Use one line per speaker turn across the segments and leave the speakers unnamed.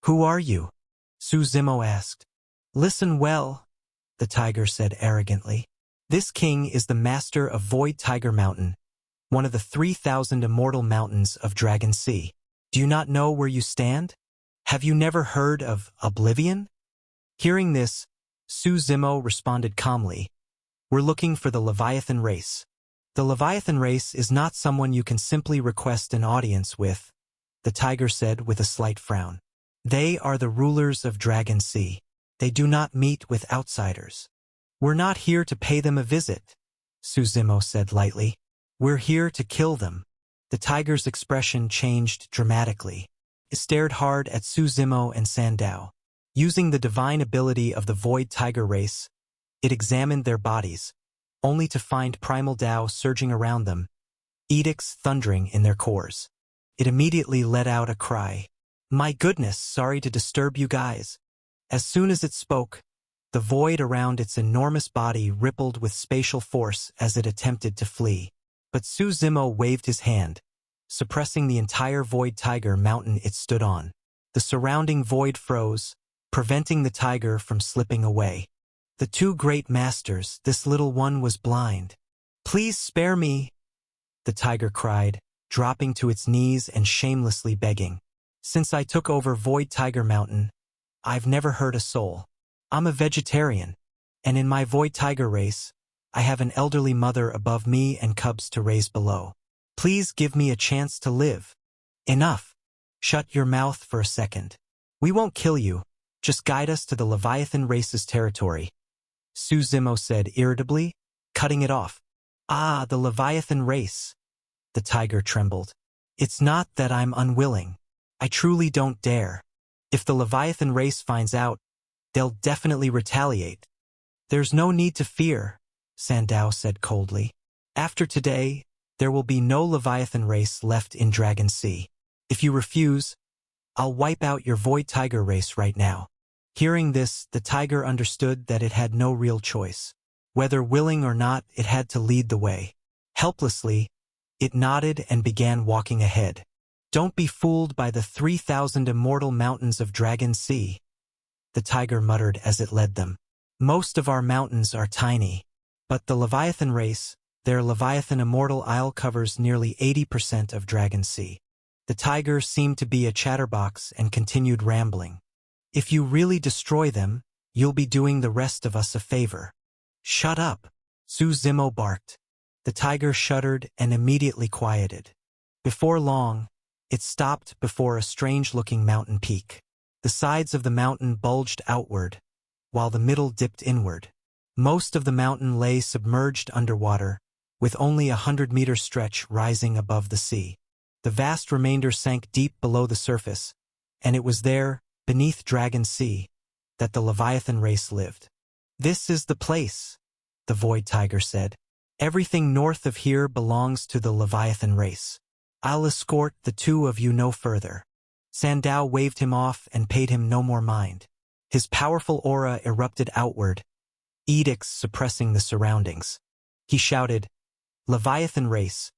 Who are you? Su Zimo asked. Listen well, the tiger said arrogantly. This king is the master of Void Tiger Mountain, one of the 3,000 immortal mountains of Dragon Sea. Do you not know where you stand? Have you never heard of Oblivion? Hearing this, Su Zimo responded calmly. We're looking for the Leviathan race. The Leviathan race is not someone you can simply request an audience with, the tiger said with a slight frown. They are the rulers of Dragon Sea. They do not meet with outsiders. We're not here to pay them a visit, Su Zimo said lightly. We're here to kill them. The tiger's expression changed dramatically. It stared hard at Su Zimo and Sandao. Using the divine ability of the Void Tiger race, it examined their bodies, only to find primal Tao surging around them, edicts thundering in their cores. It immediately let out a cry. My goodness, sorry to disturb you guys. As soon as it spoke, the void around its enormous body rippled with spatial force as it attempted to flee. But Su Zimo waved his hand, suppressing the entire Void Tiger mountain it stood on. The surrounding void froze, preventing the tiger from slipping away. The two great masters, this little one was blind. Please spare me, the tiger cried, dropping to its knees and shamelessly begging. Since I took over Void Tiger Mountain, I've never hurt a soul. I'm a vegetarian, and in my Void Tiger race, I have an elderly mother above me and cubs to raise below. Please give me a chance to live. Enough. Shut your mouth for a second. We won't kill you. Just guide us to the Leviathan race's territory, Su Zimo said irritably, cutting it off. Ah, the Leviathan race. The tiger trembled. It's not that I'm unwilling. I truly don't dare. If the Leviathan race finds out, they'll definitely retaliate. There's no need to fear, Sandao said coldly. After today, there will be no Leviathan race left in Dragon Sea. If you refuse, I'll wipe out your Void Tiger race right now. Hearing this, the tiger understood that it had no real choice. Whether willing or not, it had to lead the way. Helplessly, it nodded and began walking ahead. Don't be fooled by the 3,000 immortal mountains of Dragon Sea, the tiger muttered as it led them. Most of our mountains are tiny, but the Leviathan race, their Leviathan Immortal Isle covers nearly 80% of Dragon Sea. The tiger seemed to be a chatterbox and continued rambling. If you really destroy them, you'll be doing the rest of us a favor. Shut up, Su Zimo barked. The tiger shuddered and immediately quieted. Before long, it stopped before a strange-looking mountain peak. The sides of the mountain bulged outward, while the middle dipped inward. Most of the mountain lay submerged underwater, with only 100-meter stretch rising above the sea. The vast remainder sank deep below the surface, and it was there, beneath Dragon Sea, that the Leviathan race lived. This is the place, the Void Tiger said. Everything north of here belongs to the Leviathan race. I'll escort the two of you no further. Sandao waved him off and paid him no more mind. His powerful aura erupted outward, edicts suppressing the surroundings. He shouted, Leviathan race,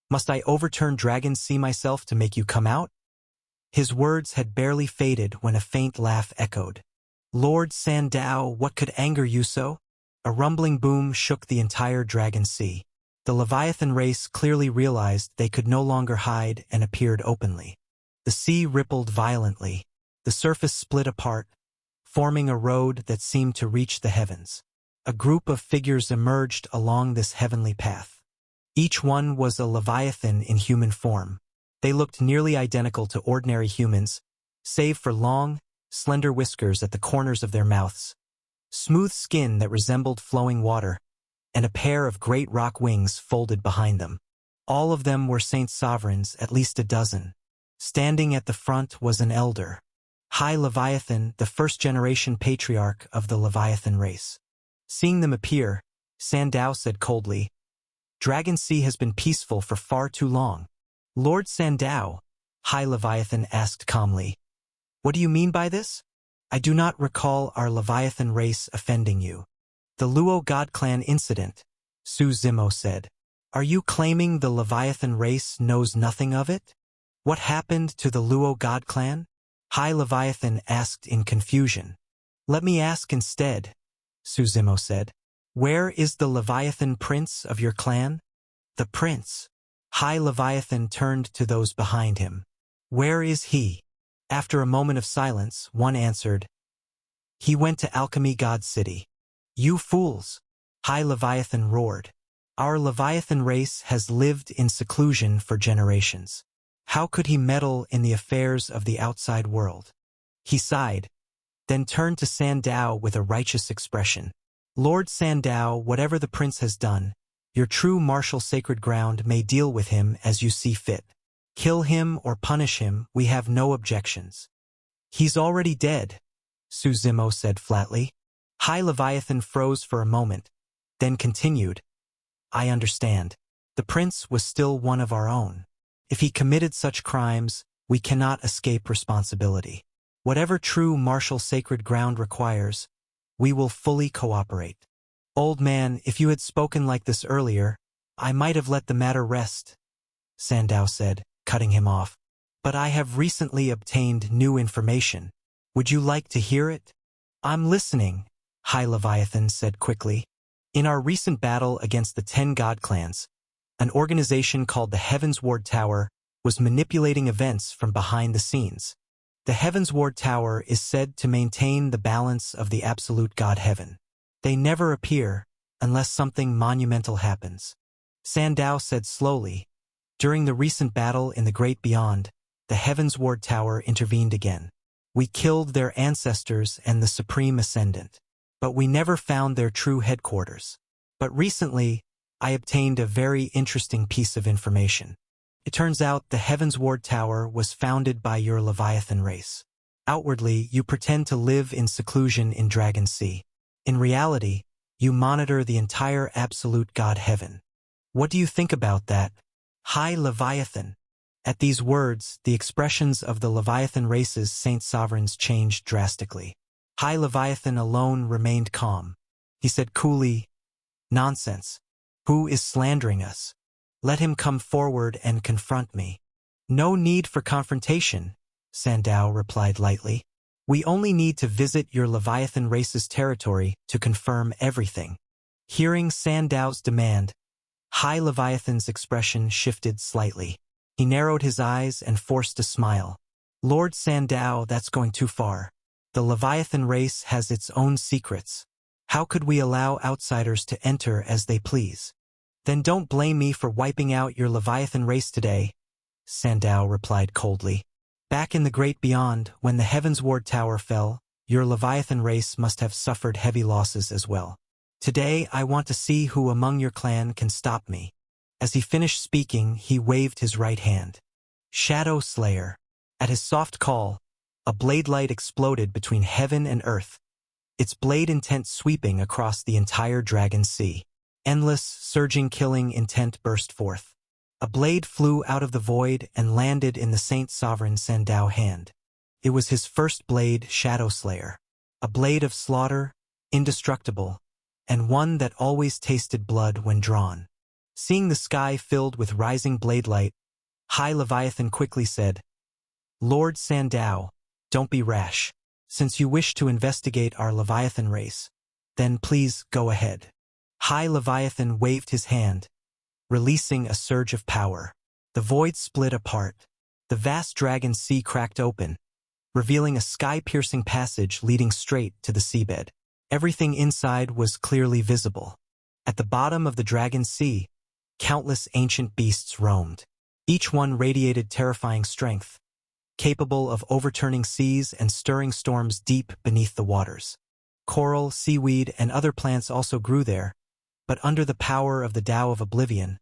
must I overturn Dragon Sea myself to make you come out? His words had barely faded when a faint laugh echoed. Lord Sandao, what could anger you so? A rumbling boom shook the entire Dragon Sea. The Leviathan race clearly realized they could no longer hide and appeared openly. The sea rippled violently. The surface split apart, forming a road that seemed to reach the heavens. A group of figures emerged along this heavenly path. Each one was a Leviathan in human form. They looked nearly identical to ordinary humans, save for long, slender whiskers at the corners of their mouths, smooth skin that resembled flowing water, and a pair of great rock wings folded behind them. All of them were Saint Sovereigns, at least a dozen. Standing at the front was an elder, High Leviathan, the first-generation patriarch of the Leviathan race. Seeing them appear, Sandao said coldly, Dragon Sea has been peaceful for far too long. Lord Sandao, High Leviathan asked calmly, what do you mean by this? I do not recall our Leviathan race offending you. The Luo God Clan incident, Su Zimo said. Are you claiming the Leviathan race knows nothing of it? What happened to the Luo God Clan? High Leviathan asked in confusion. Let me ask instead, Suzimo said. Where is the Leviathan prince of your clan? The prince. High Leviathan turned to those behind him. Where is he? After a moment of silence, one answered, He went to Alchemy God City. You fools! High Leviathan roared. Our Leviathan race has lived in seclusion for generations. How could he meddle in the affairs of the outside world? He sighed, then turned to Sandao with a righteous expression. Lord Sandao, whatever the prince has done, your true martial sacred ground may deal with him as you see fit. Kill him or punish him, we have no objections. He's already dead, Suzimo said flatly. High Leviathan froze for a moment, then continued. I understand. The prince was still one of our own. If he committed such crimes, we cannot escape responsibility. Whatever true martial sacred ground requires, we will fully cooperate. Old man, if you had spoken like this earlier, I might have let the matter rest, Sandao said, cutting him off. But I have recently obtained new information. Would you like to hear it? I'm listening, High Leviathan said quickly. In our recent battle against the 10 God clans, an organization called the Heavensward Tower was manipulating events from behind the scenes. The Heavensward Tower is said to maintain the balance of the absolute God Heaven. They never appear unless something monumental happens. Sandao said slowly, during the recent battle in the Great Beyond, the Heavensward Tower intervened again. We killed their ancestors and the Supreme Ascendant, but we never found their true headquarters. But recently, I obtained a very interesting piece of information. It turns out the Heavensward Tower was founded by your Leviathan race. Outwardly, you pretend to live in seclusion in Dragon Sea. In reality, you monitor the entire absolute God Heaven. What do you think about that, High Leviathan? At these words, the expressions of the Leviathan race's Saint Sovereigns changed drastically. High Leviathan alone remained calm. He said coolly, Nonsense. Who is slandering us? Let him come forward and confront me. No need for confrontation, Sandao replied lightly. We only need to visit your Leviathan race's territory to confirm everything. Hearing Sandao's demand, High Leviathan's expression shifted slightly. He narrowed his eyes and forced a smile. Lord Sandao, that's going too far. The Leviathan race has its own secrets. How could we allow outsiders to enter as they please? Then don't blame me for wiping out your Leviathan race today, Sandao replied coldly. Back in the Great Beyond, when the Heavensward Tower fell, your Leviathan race must have suffered heavy losses as well. Today, I want to see who among your clan can stop me. As he finished speaking, he waved his right hand. Shadow Slayer. At his soft call, a blade light exploded between heaven and earth, its blade intent sweeping across the entire Dragon Sea. Endless, surging killing intent burst forth. A blade flew out of the void and landed in the Saint Sovereign Sandao hand. It was his first blade, Shadow Slayer. A blade of slaughter, indestructible, and one that always tasted blood when drawn. Seeing the sky filled with rising blade light, High Leviathan quickly said, Lord Sandao, don't be rash. Since you wish to investigate our Leviathan race, then please go ahead. High Leviathan waved his hand, releasing a surge of power. The void split apart. The vast Dragon Sea cracked open, revealing a sky-piercing passage leading straight to the seabed. Everything inside was clearly visible. At the bottom of the Dragon Sea, countless ancient beasts roamed. Each one radiated terrifying strength, capable of overturning seas and stirring storms deep beneath the waters. Coral, seaweed, and other plants also grew there, but under the power of the Tao of Oblivion,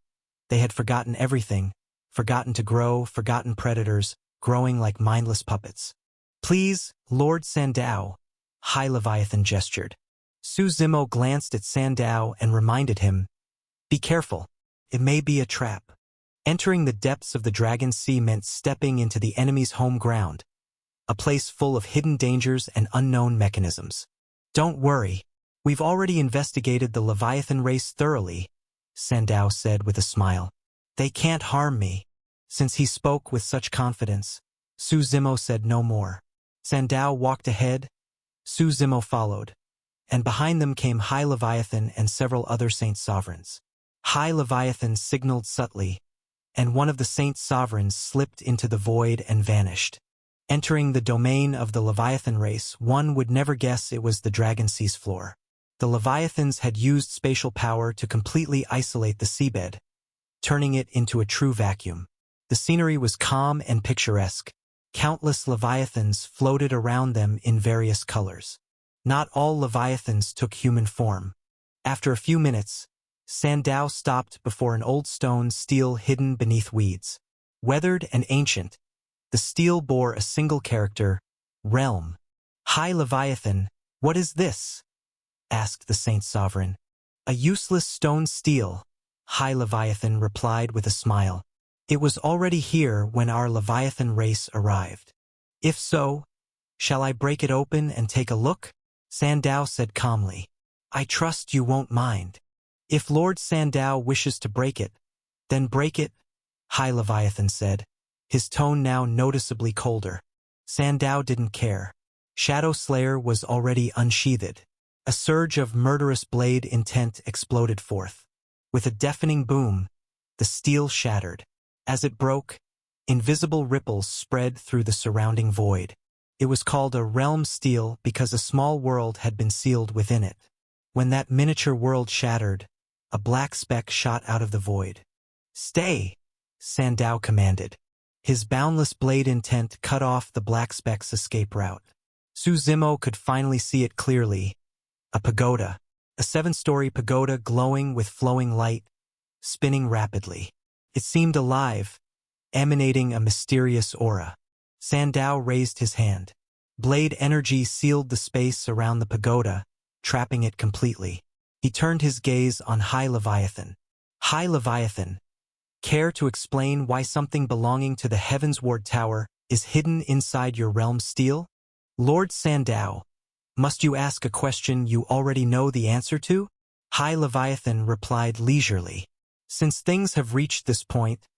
they had forgotten everything, forgotten to grow, forgotten predators, growing like mindless puppets. Please, Lord Sandao, High Leviathan gestured. Suzimo glanced at Sandao and reminded him, be careful, it may be a trap. Entering the depths of the Dragon Sea meant stepping into the enemy's home ground, a place full of hidden dangers and unknown mechanisms. Don't worry. We've already investigated the Leviathan race thoroughly, Sandao said with a smile. They can't harm me. Since he spoke with such confidence, Suzimo said no more. Sandao walked ahead, Su Zimo followed, and behind them came High Leviathan and several other Saint Sovereigns. High Leviathan signaled subtly, and one of the Saint Sovereigns slipped into the void and vanished. Entering the domain of the Leviathan race, one would never guess it was the Dragon Sea's floor. The Leviathans had used spatial power to completely isolate the seabed, turning it into a true vacuum. The scenery was calm and picturesque. Countless Leviathans floated around them in various colors. Not all Leviathans took human form. After a few minutes, Sandao stopped before an old stone stele hidden beneath weeds. Weathered and ancient, the stele bore a single character, Realm. "High Leviathan, what is this?" asked the Saint Sovereign. "A useless stone stele," High Leviathan replied with a smile. "It was already here when our Leviathan race arrived. If so, shall I break it open and take a look?" Sandao said calmly. "I trust you won't mind. If Lord Sandao wishes to break it, then break it," High Leviathan said, his tone now noticeably colder. Sandao didn't care. Shadow Slayer was already unsheathed. A surge of murderous blade intent exploded forth. With a deafening boom, the steel shattered. As it broke, invisible ripples spread through the surrounding void. It was called a realm stele because a small world had been sealed within it. When that miniature world shattered, a black speck shot out of the void. "Stay!" Sandao commanded. His boundless blade intent cut off the black speck's escape route. Su Zimo could finally see it clearly. A pagoda. A 7-story pagoda glowing with flowing light, spinning rapidly. It seemed alive, emanating a mysterious aura. Sandao raised his hand. Blade energy sealed the space around the pagoda, trapping it completely. He turned his gaze on High Leviathan. "High Leviathan, care to explain why something belonging to the Heavensward Tower is hidden inside your realm stele?" "Lord Sandao, must you ask a question you already know the answer to?" High Leviathan replied leisurely. "Since things have reached this point,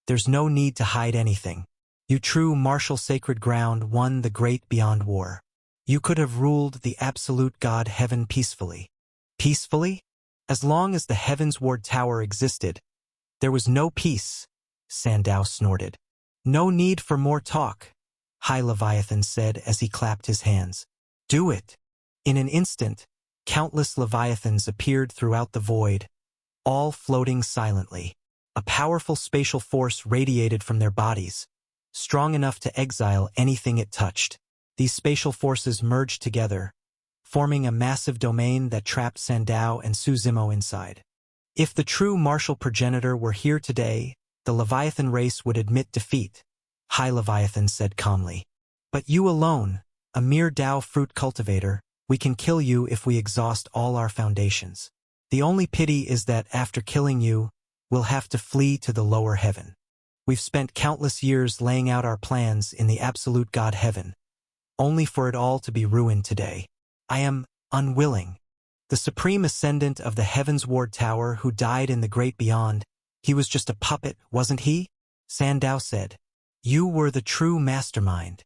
there's no need to hide anything. You true martial sacred ground won the great beyond war. You could have ruled the absolute God Heaven peacefully." "Peacefully? As long as the Heavensward Tower existed, there was no peace," Sandao snorted. "No need for more talk," High Leviathan said as he clapped his hands. "Do it." In an instant, countless Leviathans appeared throughout the void, all floating silently. A powerful spatial force radiated from their bodies, strong enough to exile anything it touched. These spatial forces merged together, forming a massive domain that trapped Sandao and Su Zimo inside. If the true martial progenitor were here today, the Leviathan race would admit defeat, High Leviathan said calmly. "But you alone, a mere Dao fruit cultivator, we can kill you if we exhaust all our foundations. The only pity is that after killing you, we'll have to flee to the lower heaven. We've spent countless years laying out our plans in the absolute God Heaven, only for it all to be ruined today. I am unwilling." The supreme ascendant of the Heavensward Tower who died in the great beyond, he was just a puppet, wasn't he? Sandao said. "You were the true mastermind."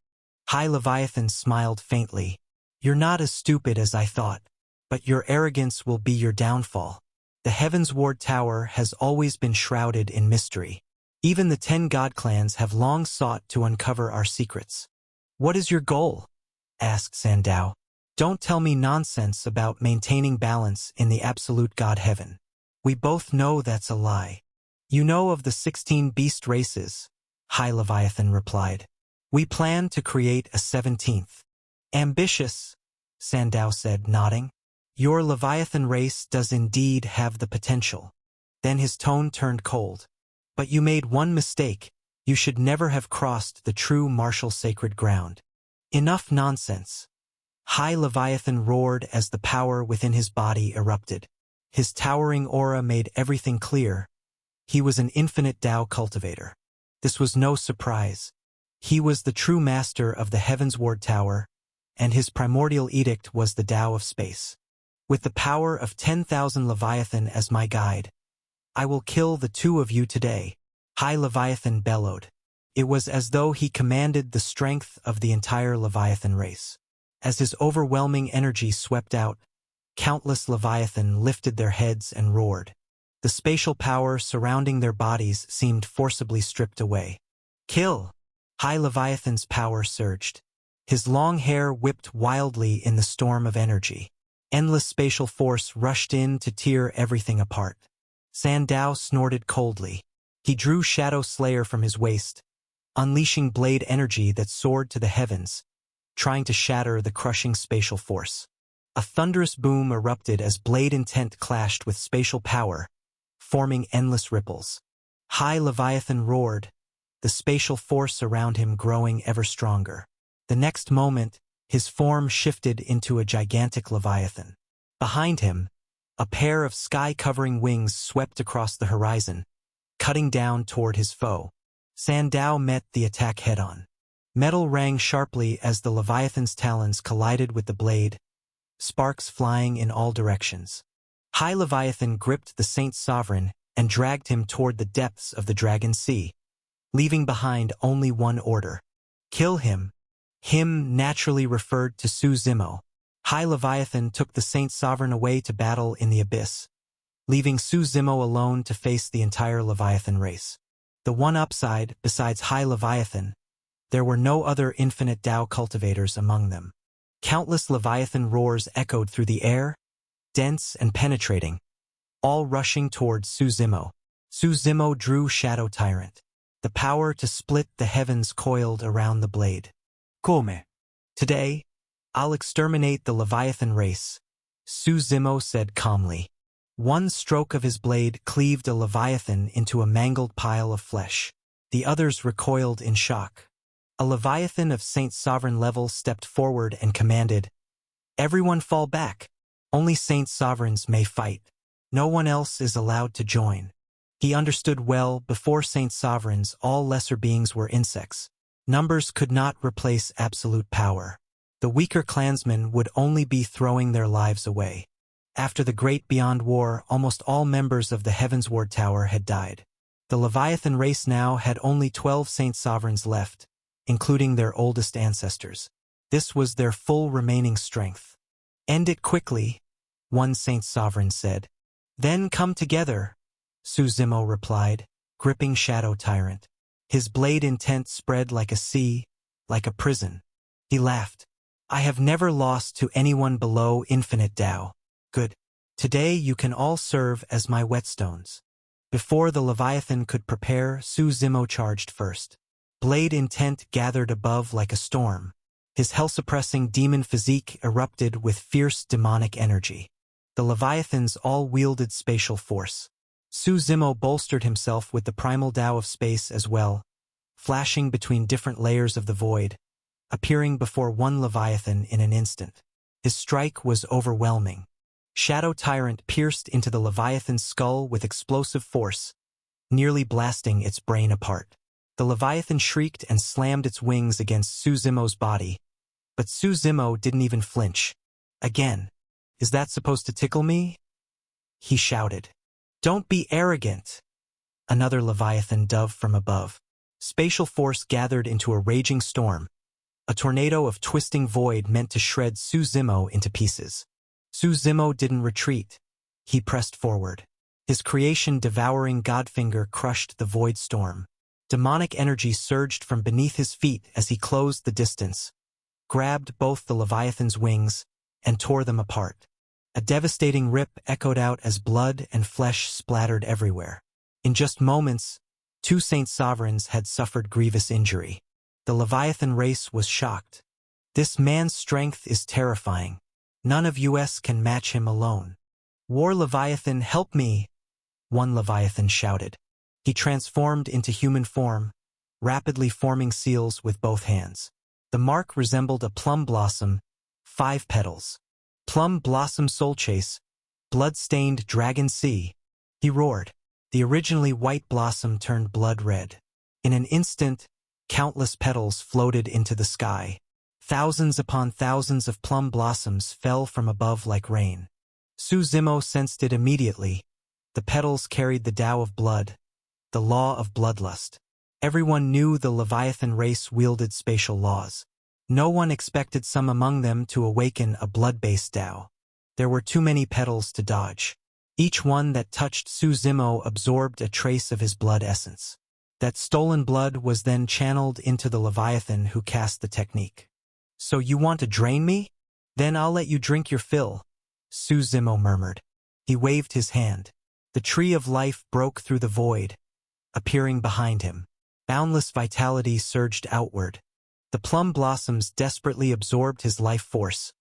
High Leviathan smiled faintly. "You're not as stupid as I thought, but your arrogance will be your downfall. The Heavensward Tower has always been shrouded in mystery. Even the 10 God clans have long sought to uncover our secrets." "What is your goal?" asked Sandao. "Don't tell me nonsense about maintaining balance in the absolute God Heaven. We both know that's a lie." "You know of the 16 beast races," High Leviathan replied. "We plan to create a 17th. "Ambitious," Sandao said, nodding. "Your Leviathan race does indeed have the potential." Then his tone turned cold. "But you made one mistake. You should never have crossed the true martial sacred ground." "Enough nonsense." High Leviathan roared as the power within his body erupted. His towering aura made everything clear. He was an infinite Dao cultivator. This was no surprise. He was the true master of the Heavensward Tower, and his primordial edict was the Dao of space. "With the power of 10,000 Leviathan as my guide, I will kill the two of you today," High Leviathan bellowed. It was as though he commanded the strength of the entire Leviathan race. As his overwhelming energy swept out, countless Leviathan lifted their heads and roared. The spatial power surrounding their bodies seemed forcibly stripped away. Kill! High Leviathan's power surged. His long hair whipped wildly in the storm of energy. Endless spatial force rushed in to tear everything apart. Sandao snorted coldly. He drew Shadow Slayer from his waist, unleashing blade energy that soared to the heavens, trying to shatter the crushing spatial force. A thunderous boom erupted as blade intent clashed with spatial power, forming endless ripples. High Leviathan roared, the spatial force around him growing ever stronger. The next moment, his form shifted into a gigantic Leviathan. Behind him, a pair of sky-covering wings swept across the horizon, cutting down toward his foe. Sandao met the attack head-on. Metal rang sharply as the Leviathan's talons collided with the blade, sparks flying in all directions. High Leviathan gripped the Saint Sovereign and dragged him toward the depths of the Dragon Sea, leaving behind only one order: kill him. Him naturally referred to Su Zimo. High Leviathan took the Saint Sovereign away to battle in the abyss, leaving Su Zimo alone to face the entire Leviathan race. The one upside, besides High Leviathan, there were no other infinite Tao cultivators among them. Countless Leviathan roars echoed through the air, dense and penetrating, all rushing toward Su Zimo. Su Zimo drew Shadow Tyrant. The power to split the heavens coiled around the blade. Come. Today, I'll exterminate the Leviathan race, Su Zimo said calmly. One stroke of his blade cleaved a Leviathan into a mangled pile of flesh. The others recoiled in shock. A Leviathan of Saint Sovereign level stepped forward and commanded, "Everyone fall back. Only Saint Sovereigns may fight. No one else is allowed to join." He understood well, before Saint Sovereigns all lesser beings were insects. Numbers could not replace absolute power. The weaker clansmen would only be throwing their lives away. After the Great Beyond War, almost all members of the Heavensward Tower had died. The Leviathan race now had only 12 Saint Sovereigns left, including their oldest ancestors. This was their full remaining strength. "End it quickly," one Saint Sovereign said. "Then come together," Su Zimo replied, gripping Shadow Tyrant. His blade intent spread like a sea, like a prison. He laughed. "I have never lost to anyone below infinite Tao. Good. Today you can all serve as my whetstones." Before the Leviathan could prepare, Su Zimo charged first. Blade intent gathered above like a storm. His hell-suppressing demon physique erupted with fierce demonic energy. The Leviathans all wielded spatial force. Su Zimo bolstered himself with the primal Tao of space as well, flashing between different layers of the void, appearing before one Leviathan in an instant. His strike was overwhelming. Shadow Tyrant pierced into the Leviathan's skull with explosive force, nearly blasting its brain apart. The Leviathan shrieked and slammed its wings against Su Zimo's body, but Su Zimo didn't even flinch. "Again. Is that supposed to tickle me?" he shouted. "Don't be arrogant." Another Leviathan dove from above. Spatial force gathered into a raging storm, a tornado of twisting void meant to shred Su Zimo into pieces. Su Zimo didn't retreat. He pressed forward. His creation devouring Godfinger crushed the void storm. Demonic energy surged from beneath his feet as he closed the distance, grabbed both the Leviathan's wings, and tore them apart. A devastating rip echoed out as blood and flesh splattered everywhere. In just moments, 2 Saint Sovereigns had suffered grievous injury. The Leviathan race was shocked. "This man's strength is terrifying. None of us can match him alone." "War Leviathan, help me!" one Leviathan shouted. He transformed into human form, rapidly forming seals with both hands. The mark resembled a plum blossom, 5 petals. "Plum Blossom Soul Chase, blood-stained Dragon Sea," he roared. The originally white blossom turned blood red. In an instant, countless petals floated into the sky. Thousands upon thousands of plum blossoms fell from above like rain. Su Zimo sensed it immediately. The petals carried the Tao of blood, the law of bloodlust. Everyone knew the Leviathan race wielded spatial laws. No one expected some among them to awaken a blood-based Tao. There were too many petals to dodge. Each one that touched Su Zimo absorbed a trace of his blood essence. That stolen blood was then channeled into the Leviathan who cast the technique. "So you want to drain me? Then I'll let you drink your fill," Su Zimo murmured. He waved his hand. The tree of life broke through the void, appearing behind him. Boundless vitality surged outward. The plum blossoms desperately absorbed his life force,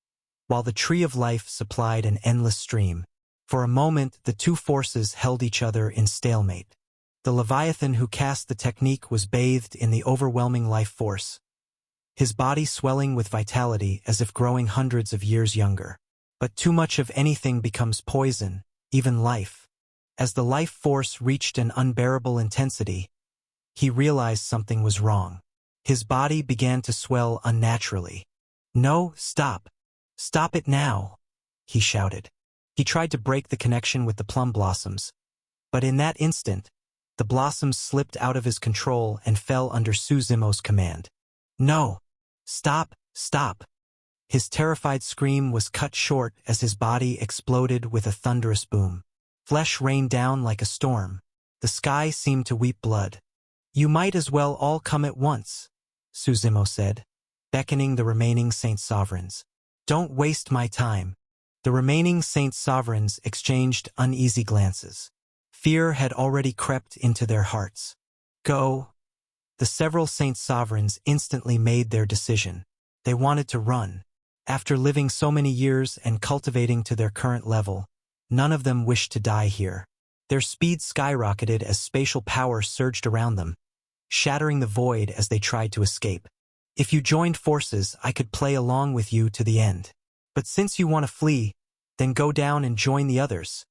while the tree of life supplied an endless stream. For a moment, the two forces held each other in stalemate. The Leviathan who cast the technique was bathed in the overwhelming life force, his body swelling with vitality as if growing hundreds of years younger. But too much of anything becomes poison, even life. As the life force reached an unbearable intensity, he realized something was wrong. His body began to swell unnaturally. "No, stop. Stop it now," he shouted. He tried to break the connection with the plum blossoms, but in that instant, the blossoms slipped out of his control and fell under Su Zimo's command. "No! Stop! Stop!" His terrified scream was cut short as his body exploded with a thunderous boom. Flesh rained down like a storm. The sky seemed to weep blood. "You might as well all come at once," Su Zimo said, beckoning the remaining Saint Sovereigns. "Don't waste my time." The remaining Saint Sovereigns exchanged uneasy glances. Fear had already crept into their hearts. "Go." The several Saint Sovereigns instantly made their decision. They wanted to run. After living so many years and cultivating to their current level, none of them wished to die here. Their speed skyrocketed as spatial power surged around them, shattering the void as they tried to escape. "If you joined forces, I could play along with you to the end. But since you want to flee, then go down and join the others,"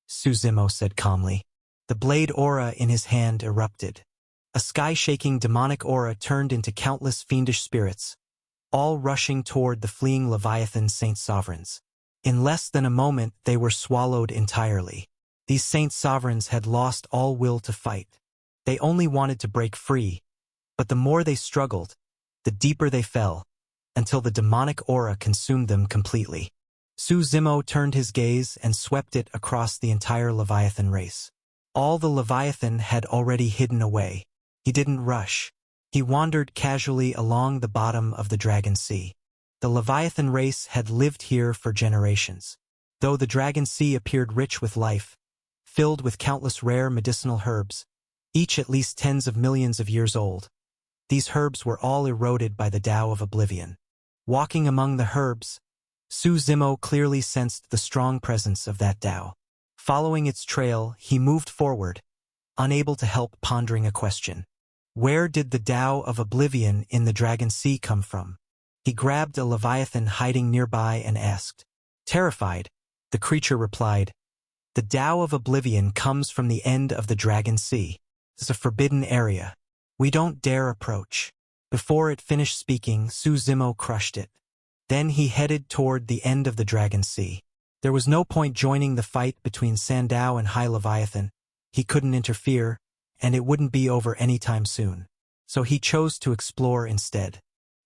Su Zimo said calmly. The blade aura in his hand erupted. A sky-shaking demonic aura turned into countless fiendish spirits, all rushing toward the fleeing Leviathan Saint Sovereigns. In less than a moment, they were swallowed entirely. These Saint Sovereigns had lost all will to fight. They only wanted to break free, but the more they struggled, the deeper they fell, until the demonic aura consumed them completely. Su Zimo turned his gaze and swept it across the entire Leviathan race. All the Leviathan had already hidden away. He didn't rush. He wandered casually along the bottom of the Dragon Sea. The Leviathan race had lived here for generations. Though the Dragon Sea appeared rich with life, filled with countless rare medicinal herbs, each at least tens of millions of years old, these herbs were all eroded by the Tao of Oblivion. Walking among the herbs, Su Zimo clearly sensed the strong presence of that Tao. Following its trail, he moved forward, unable to help pondering a question. Where did the Tao of Oblivion in the Dragon Sea come from? He grabbed a Leviathan hiding nearby and asked. Terrified, the creature replied, "The Tao of Oblivion comes from the end of the Dragon Sea. It's a forbidden area. We don't dare approach." Before it finished speaking, Su Zimo crushed it. Then he headed toward the end of the Dragon Sea. There was no point joining the fight between Sandao and High Leviathan. He couldn't interfere, and it wouldn't be over anytime soon. So he chose to explore instead.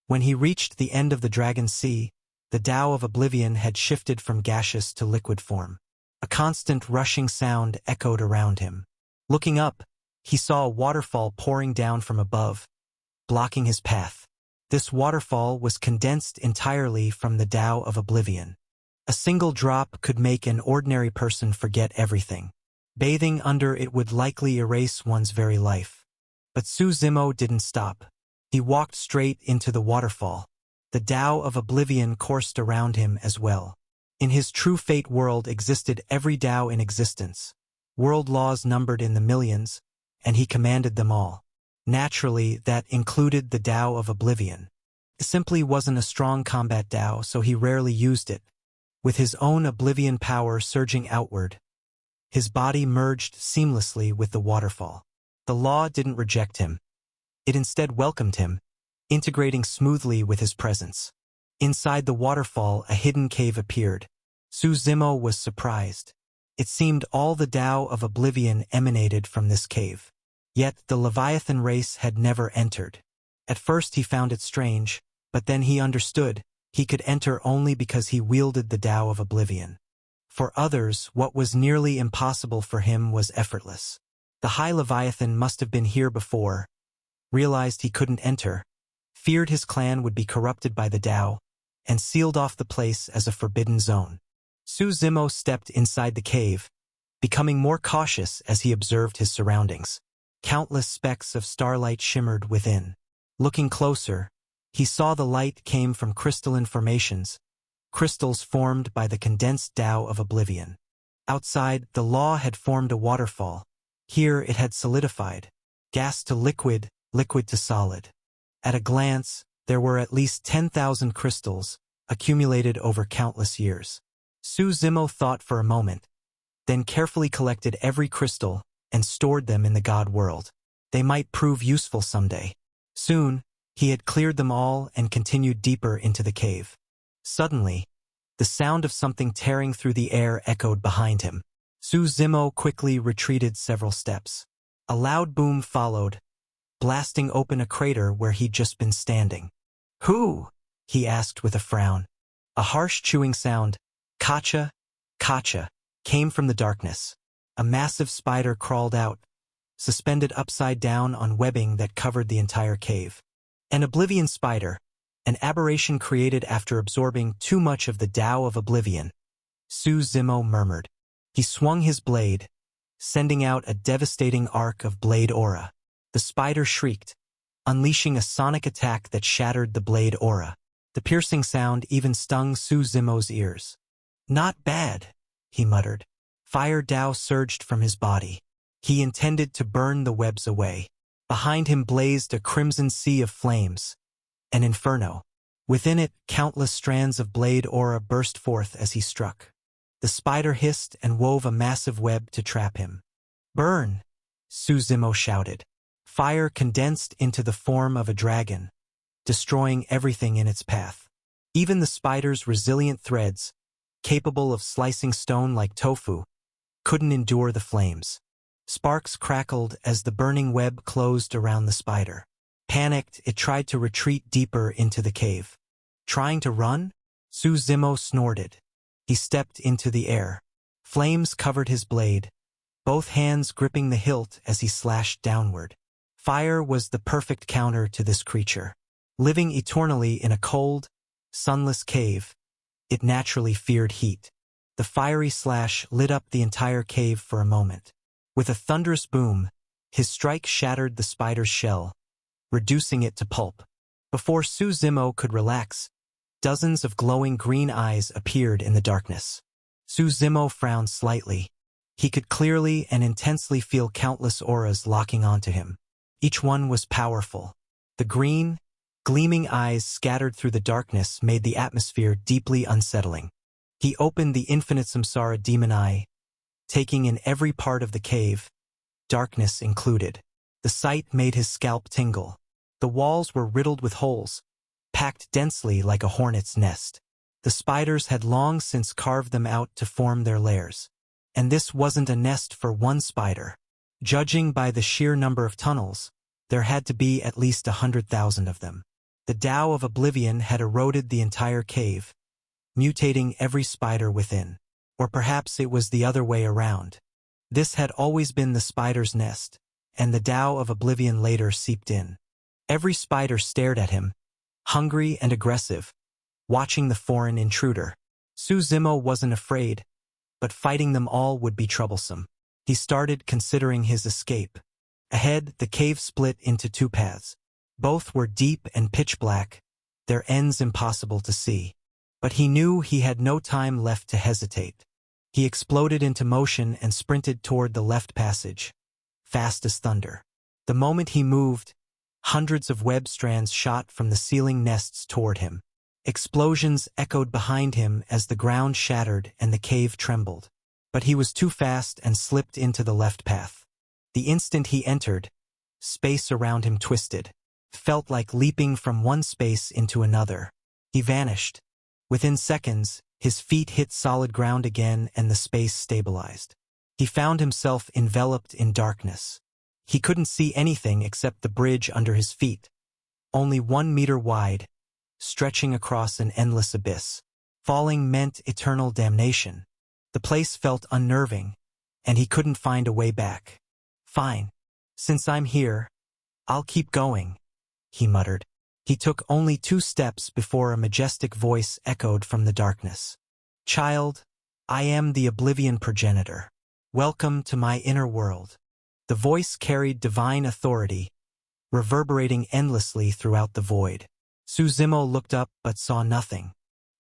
When he reached the end of the Dragon Sea, the Tao of Oblivion had shifted from gaseous to liquid form. A constant rushing sound echoed around him. Looking up, he saw a waterfall pouring down from above, blocking his path. This waterfall was condensed entirely from the Tao of Oblivion. A single drop could make an ordinary person forget everything. Bathing under it would likely erase one's very life. But Su Zimo didn't stop. He walked straight into the waterfall. The Tao of Oblivion coursed around him as well. In his true fate world existed every Tao in existence. World laws numbered in the millions, and he commanded them all. Naturally, that included the Tao of Oblivion. It simply wasn't a strong combat Tao, so he rarely used it. With his own Oblivion power surging outward, his body merged seamlessly with the waterfall. The law didn't reject him. It instead welcomed him, integrating smoothly with his presence. Inside the waterfall, a hidden cave appeared. Su Zimo was surprised. It seemed all the Tao of Oblivion emanated from this cave. Yet the Leviathan race had never entered. At first he found it strange, but then he understood. He could enter only because he wielded the Tao of Oblivion. For others, what was nearly impossible for him was effortless. The High Leviathan must have been here before, realized he couldn't enter, feared his clan would be corrupted by the Tao, and sealed off the place as a forbidden zone. Su Zimo stepped inside the cave, becoming more cautious as he observed his surroundings. Countless specks of starlight shimmered within. Looking closer, he saw the light came from crystalline formations, crystals formed by the condensed Tao of Oblivion. Outside, the law had formed a waterfall. Here it had solidified, gas to liquid, liquid to solid. At a glance, there were at least 10,000 crystals, accumulated over countless years. Su Zimo thought for a moment, then carefully collected every crystal and stored them in the God world. They might prove useful someday. Soon, he had cleared them all and continued deeper into the cave. Suddenly, the sound of something tearing through the air echoed behind him. Su Zimo quickly retreated several steps. A loud boom followed, blasting open a crater where he'd just been standing. "Who?" he asked with a frown. A harsh chewing sound, "Kacha, Kacha," came from the darkness. A massive spider crawled out, suspended upside down on webbing that covered the entire cave. An Oblivion spider, an aberration created after absorbing too much of the Tao of Oblivion. Su Zimo murmured. He swung his blade, sending out a devastating arc of blade aura. The spider shrieked, unleashing a sonic attack that shattered the blade aura. The piercing sound even stung Su Zimo's ears. "Not bad," he muttered. Fire Tao surged from his body. He intended to burn the webs away. Behind him blazed a crimson sea of flames, an inferno. Within it, countless strands of blade aura burst forth as he struck. The spider hissed and wove a massive web to trap him. "Burn!" Su Zimo shouted. Fire condensed into the form of a dragon, destroying everything in its path. Even the spider's resilient threads, capable of slicing stone like tofu, couldn't endure the flames. Sparks crackled as the burning web closed around the spider. Panicked, it tried to retreat deeper into the cave. Trying to run? Su Zimo snorted. He stepped into the air. Flames covered his blade, both hands gripping the hilt as he slashed downward. Fire was the perfect counter to this creature. Living eternally in a cold, sunless cave, it naturally feared heat. The fiery slash lit up the entire cave for a moment. With a thunderous boom, his strike shattered the spider's shell, reducing it to pulp. Before Su Zimo could relax, dozens of glowing green eyes appeared in the darkness. Su Zimo frowned slightly. He could clearly and intensely feel countless auras locking onto him. Each one was powerful. The green, gleaming eyes scattered through the darkness made the atmosphere deeply unsettling. He opened the infinite Samsara demon eye, taking in every part of the cave, darkness included. The sight made his scalp tingle. The walls were riddled with holes, packed densely like a hornet's nest. The spiders had long since carved them out to form their lairs. And this wasn't a nest for one spider. Judging by the sheer number of tunnels, there had to be at least 100,000 of them. The Tao of Oblivion had eroded the entire cave, mutating every spider within. Or perhaps it was the other way around. This had always been the spider's nest, and the Tao of Oblivion later seeped in. Every spider stared at him, hungry and aggressive, watching the foreign intruder. Su Zimo wasn't afraid, but fighting them all would be troublesome. He started considering his escape. Ahead, the cave split into two paths. Both were deep and pitch black, their ends impossible to see. But he knew he had no time left to hesitate. He exploded into motion and sprinted toward the left passage, fast as thunder. The moment he moved, hundreds of web strands shot from the ceiling nests toward him. Explosions echoed behind him as the ground shattered and the cave trembled. But he was too fast and slipped into the left path. The instant he entered, space around him twisted. Felt like leaping from one space into another. He vanished. Within seconds, his feet hit solid ground again and the space stabilized. He found himself enveloped in darkness. He couldn't see anything except the bridge under his feet, only 1 meter wide, stretching across an endless abyss. Falling meant eternal damnation. The place felt unnerving, and he couldn't find a way back. "Fine. Since I'm here, I'll keep going," he muttered. He took only 2 steps before a majestic voice echoed from the darkness. "Child, I am the Oblivion Progenitor. Welcome to my inner world." The voice carried divine authority, reverberating endlessly throughout the void. Suzimo looked up but saw nothing.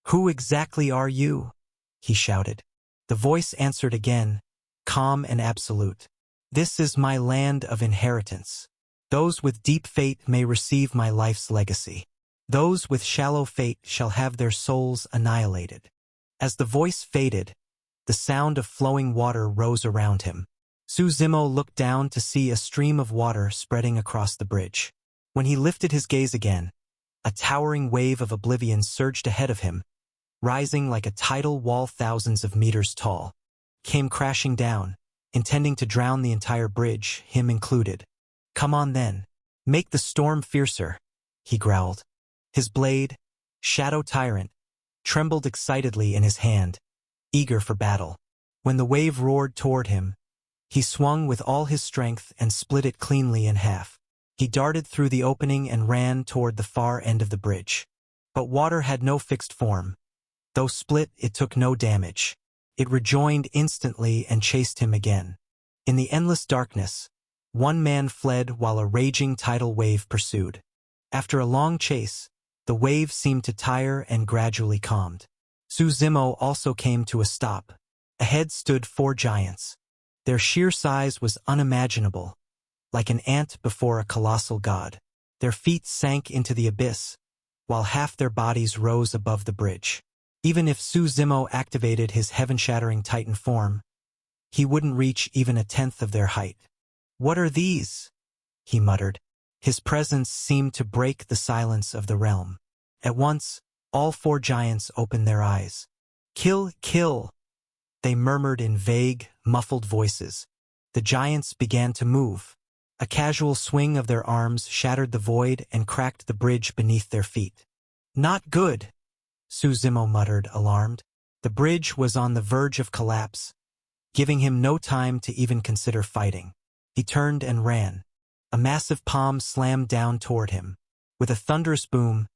"Who exactly are you?" he shouted. The voice answered again, calm and absolute. "This is my land of inheritance. Those with deep fate may receive my life's legacy. Those with shallow fate shall have their souls annihilated." As the voice faded, the sound of flowing water rose around him. Suzimo looked down to see a stream of water spreading across the bridge. When he lifted his gaze again, a towering wave of oblivion surged ahead of him, rising like a tidal wall thousands of meters tall. Came crashing down, intending to drown the entire bridge, him included. "Come on then. Make the storm fiercer," he growled. His blade, Shadow Tyrant, trembled excitedly in his hand, eager for battle. When the wave roared toward him, he swung with all his strength and split it cleanly in half. He darted through the opening and ran toward the far end of the bridge. But water had no fixed form. Though split, it took no damage. It rejoined instantly and chased him again. In the endless darkness, one man fled while a raging tidal wave pursued. After a long chase, the wave seemed to tire and gradually calmed. Suzimo also came to a stop. Ahead stood 4 giants. Their sheer size was unimaginable, like an ant before a colossal god. Their feet sank into the abyss, while half their bodies rose above the bridge. Even if Suzimo activated his heaven-shattering titan form, he wouldn't reach even 1/10 of their height. "What are these?" he muttered. His presence seemed to break the silence of the realm. At once, all 4 giants opened their eyes. "Kill, kill!" they murmured in vague, muffled voices. The giants began to move. A casual swing of their arms shattered the void and cracked the bridge beneath their feet. "Not good," Suzimo muttered, alarmed. The bridge was on the verge of collapse, giving him no time to even consider fighting. He turned and ran. A massive palm slammed down toward him. With a thunderous boom,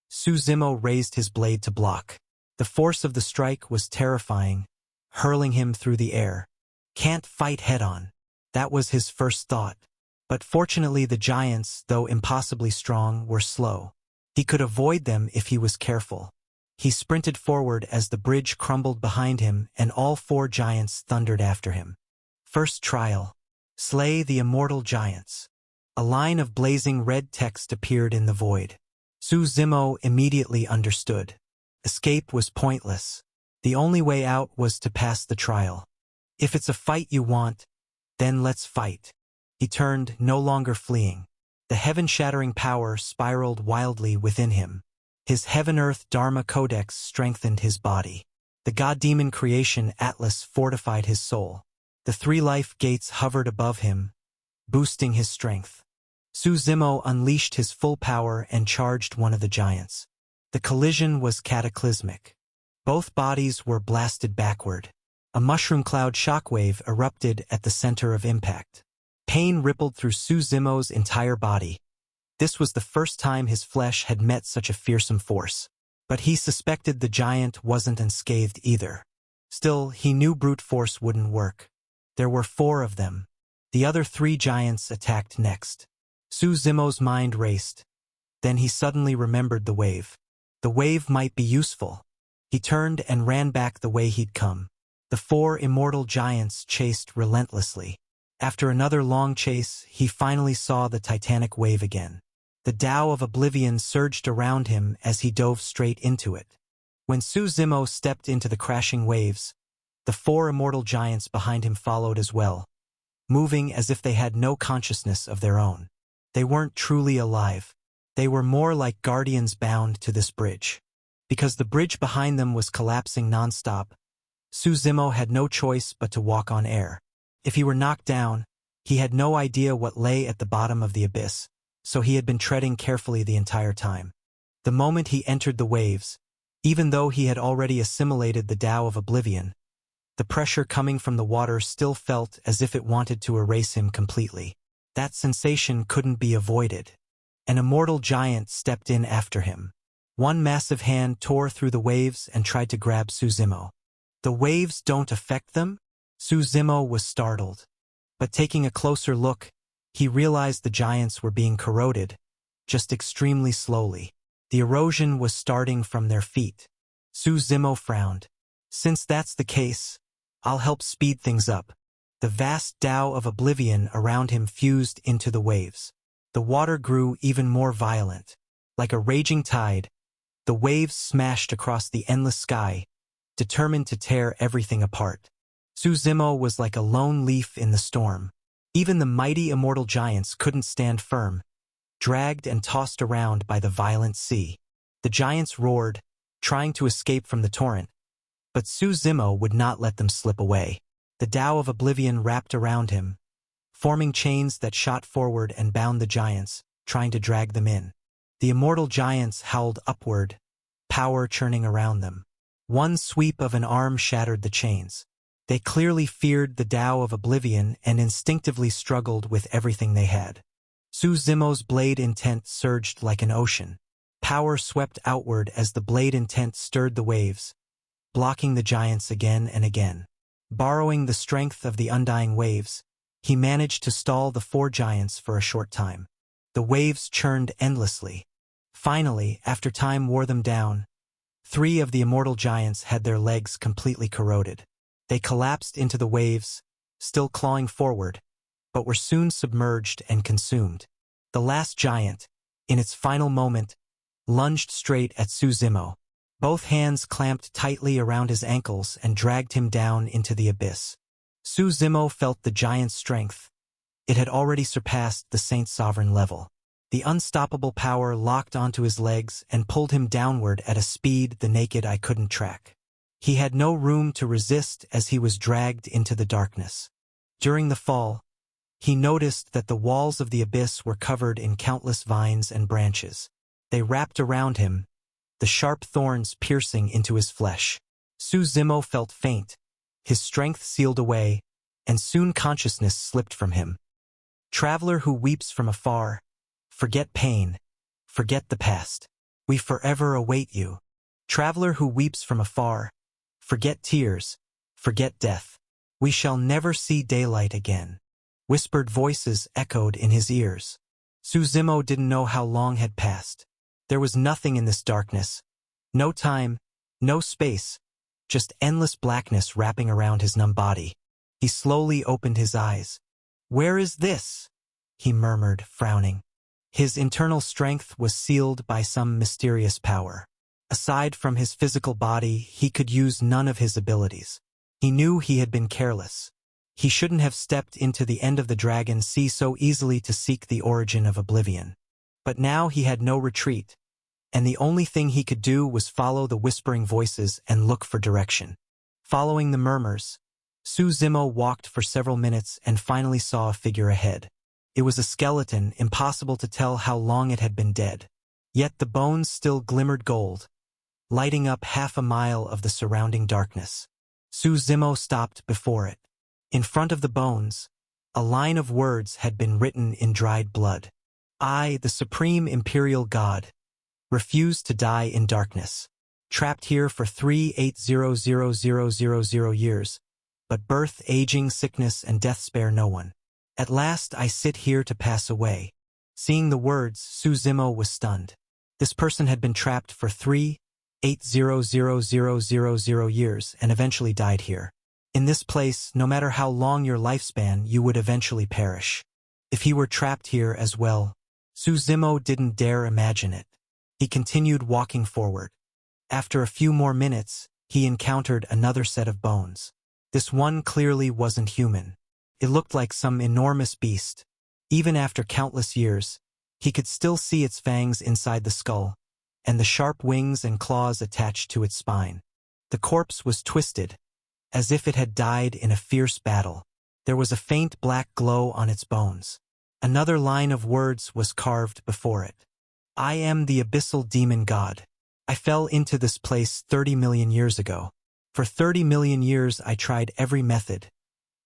Suzimo raised his blade to block. The force of the strike was terrifying, hurling him through the air. Can't fight head-on. That was his first thought. But fortunately the giants, though impossibly strong, were slow. He could avoid them if he was careful. He sprinted forward as the bridge crumbled behind him and all 4 giants thundered after him. First trial. Slay the immortal giants. A line of blazing red text appeared in the void. Suzimo immediately understood. Escape was pointless. The only way out was to pass the trial. If it's a fight you want, then let's fight. He turned, no longer fleeing. The heaven-shattering power spiraled wildly within him. His heaven-earth Dharma Codex strengthened his body. The god-demon creation Atlas fortified his soul. The 3 life gates hovered above him, boosting his strength. Suzimo unleashed his full power and charged one of the giants. The collision was cataclysmic. Both bodies were blasted backward. A mushroom cloud shockwave erupted at the center of impact. Pain rippled through Suzimo's entire body. This was the first time his flesh had met such a fearsome force. But he suspected the giant wasn't unscathed either. Still, he knew brute force wouldn't work. There were 4 of them. The other 3 giants attacked next. Suzimo's mind raced. Then he suddenly remembered the wave. The wave might be useful. He turned and ran back the way he'd come. The 4 immortal giants chased relentlessly. After another long chase, he finally saw the titanic wave again. The Tao of Oblivion surged around him as he dove straight into it. When Suzimo stepped into the crashing waves, the 4 immortal giants behind him followed as well, moving as if they had no consciousness of their own. They weren't truly alive. They were more like guardians bound to this bridge. Because the bridge behind them was collapsing nonstop, Suzimo had no choice but to walk on air. If he were knocked down, He had no idea what lay at the bottom of the abyss, so he had been treading carefully the entire time. The moment he entered the waves, even though he had already assimilated the Tao of Oblivion, the pressure coming from the water still felt as if it wanted to erase him completely. That sensation couldn't be avoided. An immortal giant stepped in after him. One massive hand tore through the waves and tried to grab Suzimo. The waves don't affect them? Suzimo was startled. But taking a closer look, he realized the giants were being corroded, just extremely slowly. The erosion was starting from their feet. Suzimo frowned. Since that's the case, I'll help speed things up. The vast Tao of Oblivion around him fused into the waves. The water grew even more violent. Like a raging tide, the waves smashed across the endless sky, determined to tear everything apart. Suzimo was like a lone leaf in the storm. Even the mighty immortal giants couldn't stand firm, dragged and tossed around by the violent sea. The giants roared, trying to escape from the torrent, but Suzimo would not let them slip away. The Tao of Oblivion wrapped around him, forming chains that shot forward and bound the giants, trying to drag them in. The immortal giants howled upward, power churning around them. One sweep of an arm shattered the chains. They clearly feared the Tao of Oblivion and instinctively struggled with everything they had. Suzimo's blade intent surged like an ocean. Power swept outward as the blade intent stirred the waves, blocking the giants again and again. Borrowing the strength of the undying waves, he managed to stall the four giants for a short time. The waves churned endlessly. Finally, after time wore them down, 3 of the immortal giants had their legs completely corroded. They collapsed into the waves, still clawing forward, but were soon submerged and consumed. The last giant, in its final moment, lunged straight at Suzimo. Both hands clamped tightly around his ankles and dragged him down into the abyss. Suzimo felt the giant's strength. It had already surpassed the Saint Sovereign level. The unstoppable power locked onto his legs and pulled him downward at a speed the naked eye couldn't track. He had no room to resist as he was dragged into the darkness. During the fall, he noticed that the walls of the abyss were covered in countless vines and branches. They wrapped around him, the sharp thorns piercing into his flesh. Suzimo felt faint, his strength sealed away, and soon consciousness slipped from him. Traveler who weeps from afar, forget pain, forget the past. We forever await you. Traveler who weeps from afar, forget tears, forget death. We shall never see daylight again. Whispered voices echoed in his ears. Suzimo didn't know how long had passed. There was nothing in this darkness. No time, no space, just endless blackness wrapping around his numb body. He slowly opened his eyes. "Where is this?" he murmured, frowning. His internal strength was sealed by some mysterious power. Aside from his physical body, he could use none of his abilities. He knew he had been careless. He shouldn't have stepped into the end of the dragon sea so easily to seek the origin of Oblivion. But now he had no retreat, and the only thing he could do was follow the whispering voices and look for direction. Following the murmurs, Suzimo walked for several minutes and finally saw a figure ahead. It was a skeleton, impossible to tell how long it had been dead. Yet the bones still glimmered gold, lighting up half a mile of the surrounding darkness. Suzimo stopped before it. In front of the bones, a line of words had been written in dried blood. "I, the Supreme Imperial God, refuse to die in darkness. Trapped here for 3800000 years, but birth, aging, sickness, and death spare no one. At last I sit here to pass away." Seeing the words, Suzimo was stunned. This person had been trapped for 3800000 years and eventually died here. In this place, no matter how long your lifespan, you would eventually perish. If he were trapped here as well, Suzimo didn't dare imagine it. He continued walking forward. After a few more minutes, he encountered another set of bones. This one clearly wasn't human. It looked like some enormous beast. Even after countless years, he could still see its fangs inside the skull, and the sharp wings and claws attached to its spine. The corpse was twisted, as if it had died in a fierce battle. There was a faint black glow on its bones. Another line of words was carved before it. I am the abyssal demon god. I fell into this place 30 million years ago. For 30 million years I tried every method,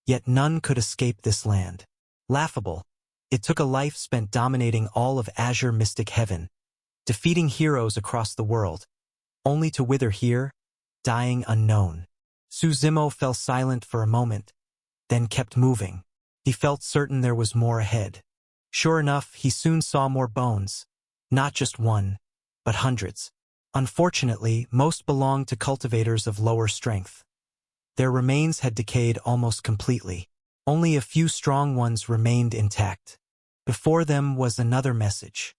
yet none could escape this land. Laughable. It took a life spent dominating all of Azure Mystic Heaven, defeating heroes across the world, only to wither here, dying unknown. Suzimo fell silent for a moment, then kept moving. He felt certain there was more ahead. Sure enough, he soon saw more bones. Not just one, but hundreds. Unfortunately, most belonged to cultivators of lower strength. Their remains had decayed almost completely. Only a few strong ones remained intact. Before them was another message.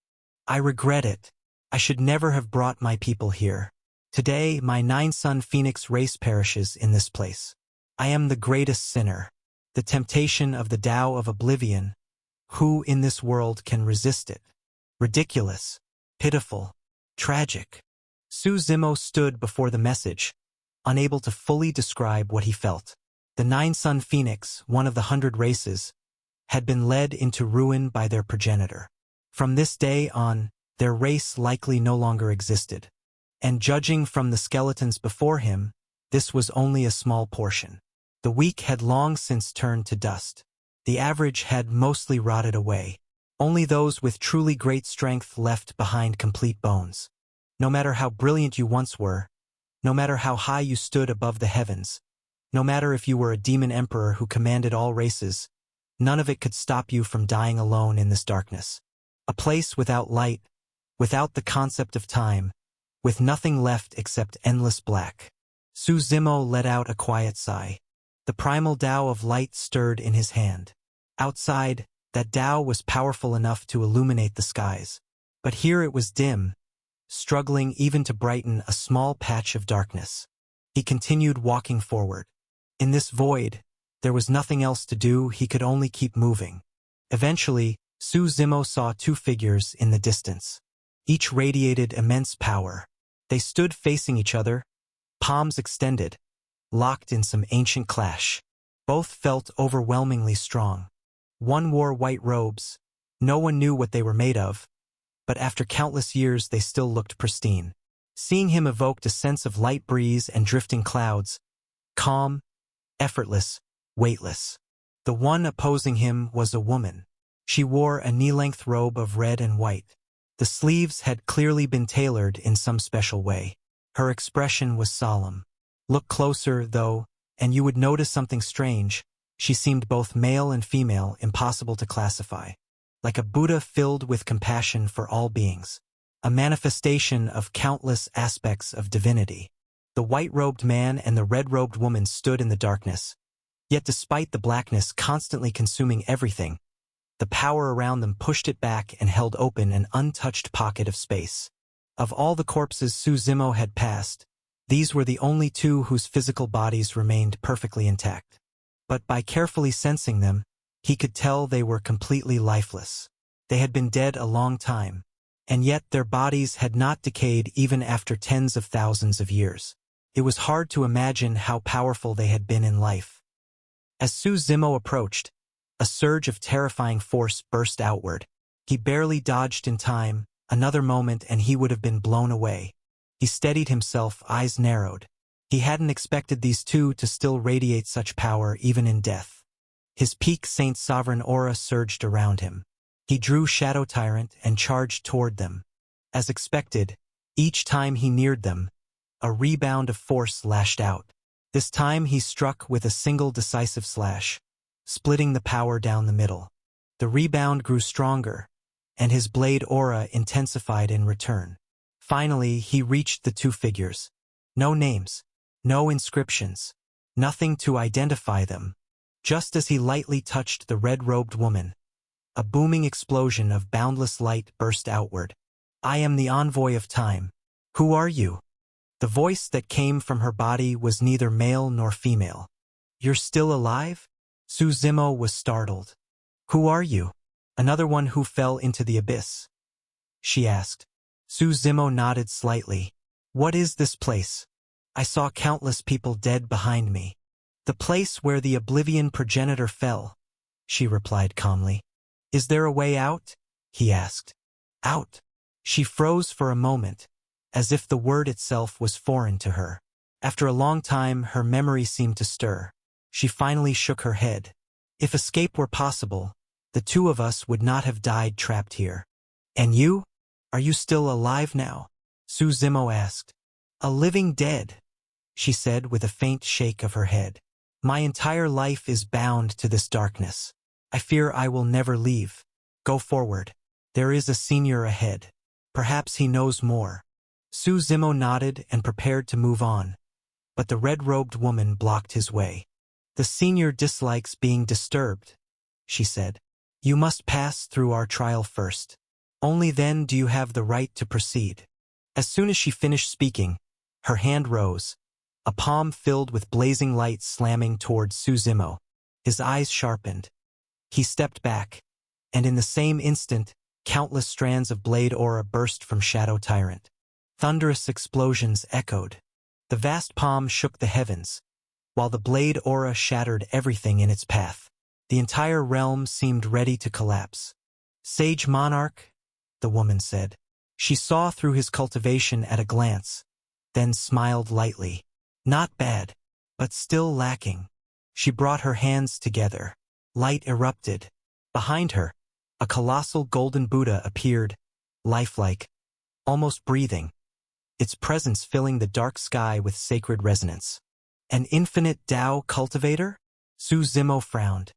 I regret it. I should never have brought my people here. Today, my 9-son Phoenix race perishes in this place. I am the greatest sinner. The temptation of the Tao of Oblivion. Who in this world can resist it? Ridiculous. Pitiful. Tragic. Suzimo stood before the message, unable to fully describe what he felt. The 9-son Phoenix, one of the 100 races, had been led into ruin by their progenitor. From this day on, their race likely no longer existed. And judging from the skeletons before him, this was only a small portion. The weak had long since turned to dust. The average had mostly rotted away. Only those with truly great strength left behind complete bones. No matter how brilliant you once were, no matter how high you stood above the heavens, no matter if you were a demon emperor who commanded all races, none of it could stop you from dying alone in this darkness. A place without light, without the concept of time, with nothing left except endless black. Suzimo let out a quiet sigh. The primal Tao of light stirred in his hand. Outside, that Tao was powerful enough to illuminate the skies. But here it was dim, struggling even to brighten a small patch of darkness. He continued walking forward. In this void, there was nothing else to do, he could only keep moving. Eventually, Suzimo saw 2 figures in the distance. Each radiated immense power. They stood facing each other, palms extended, locked in some ancient clash. Both felt overwhelmingly strong. One wore white robes. No one knew what they were made of, but after countless years they still looked pristine. Seeing him evoked a sense of light breeze and drifting clouds, calm, effortless, weightless. The one opposing him was a woman. She wore a knee-length robe of red and white. The sleeves had clearly been tailored in some special way. Her expression was solemn. Look closer, though, and you would notice something strange. She seemed both male and female, impossible to classify. Like a Buddha filled with compassion for all beings. A manifestation of countless aspects of divinity. The white-robed man and the red-robed woman stood in the darkness. Yet despite the blackness constantly consuming everything, the power around them pushed it back and held open an untouched pocket of space. Of all the corpses Suzimo had passed, these were the only 2 whose physical bodies remained perfectly intact. But by carefully sensing them, he could tell they were completely lifeless. They had been dead a long time, and yet their bodies had not decayed even after tens of thousands of years. It was hard to imagine how powerful they had been in life. As Suzimo approached, a surge of terrifying force burst outward. He barely dodged in time. Another moment and he would have been blown away. He steadied himself, eyes narrowed. He hadn't expected these 2 to still radiate such power even in death. His peak Saint Sovereign aura surged around him. He drew Shadow Tyrant and charged toward them. As expected, each time he neared them, a rebound of force lashed out. This time he struck with a single decisive slash, splitting the power down the middle. The rebound grew stronger, and his blade aura intensified in return. Finally, he reached the 2 figures. No names, no inscriptions, nothing to identify them. Just as he lightly touched the red-robed woman, a booming explosion of boundless light burst outward. I am the envoy of time. Who are you? The voice that came from her body was neither male nor female. You're still alive? Suzimo was startled. Who are you? Another one who fell into the abyss? She asked. Suzimo nodded slightly. What is this place? I saw countless people dead behind me. The place where the Oblivion progenitor fell, she replied calmly. Is there a way out? He asked. Out. She froze for a moment, as if the word itself was foreign to her. After a long time, her memory seemed to stir. She finally shook her head. If escape were possible, the two of us would not have died trapped here. And you? Are you still alive now? Su Zimo asked. A living dead, she said with a faint shake of her head. My entire life is bound to this darkness. I fear I will never leave. Go forward. There is a senior ahead. Perhaps he knows more. Su Zimo nodded and prepared to move on, but the red-robed woman blocked his way. The senior dislikes being disturbed, she said. You must pass through our trial first. Only then do you have the right to proceed. As soon as she finished speaking, her hand rose, a palm filled with blazing light slamming towards Su Zimo. His eyes sharpened. He stepped back, and in the same instant, countless strands of blade aura burst from Shadow Tyrant. Thunderous explosions echoed. The vast palm shook the heavens, while the blade aura shattered everything in its path. The entire realm seemed ready to collapse. Sage Monarch, the woman said. She saw through his cultivation at a glance, then smiled lightly. Not bad, but still lacking. She brought her hands together. Light erupted. Behind her, a colossal golden Buddha appeared, lifelike, almost breathing, its presence filling the dark sky with sacred resonance. An infinite Tao cultivator? Su Zimo frowned.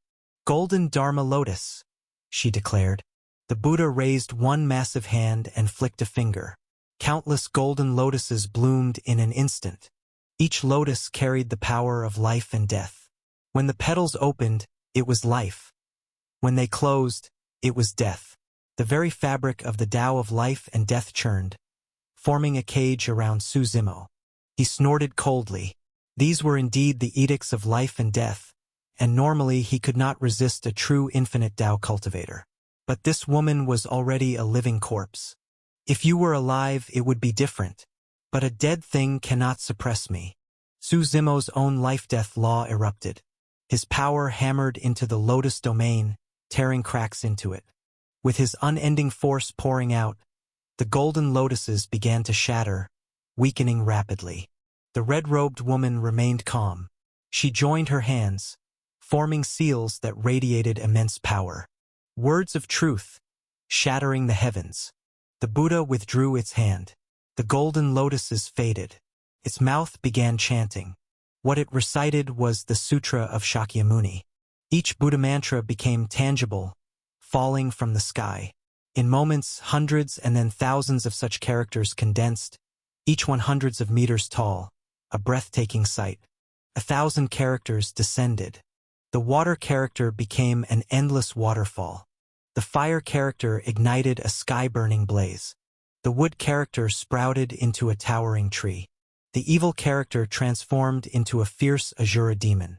Golden Dharma Lotus, she declared. The Buddha raised one massive hand and flicked a finger. Countless golden lotuses bloomed in an instant. Each lotus carried the power of life and death. When the petals opened, it was life. When they closed, it was death. The very fabric of the Tao of life and death churned, forming a cage around Su Zimo. He snorted coldly. These were indeed the edicts of life and death, and normally he could not resist a true infinite Tao cultivator. But this woman was already a living corpse. If you were alive, it would be different. But a dead thing cannot suppress me. Su Zimo's own life-death law erupted. His power hammered into the lotus domain, tearing cracks into it. With his unending force pouring out, the golden lotuses began to shatter, weakening rapidly. The red-robed woman remained calm. She joined her hands, forming seals that radiated immense power. Words of truth, shattering the heavens. The Buddha withdrew its hand. The golden lotuses faded. Its mouth began chanting. What it recited was the Sutra of Shakyamuni. Each Buddha mantra became tangible, falling from the sky. In moments, hundreds and then thousands of such characters condensed, each one hundreds of meters tall, a breathtaking sight. 1,000 characters descended. The water character became an endless waterfall. The fire character ignited a sky-burning blaze. The wood character sprouted into a towering tree. The evil character transformed into a fierce Asura demon.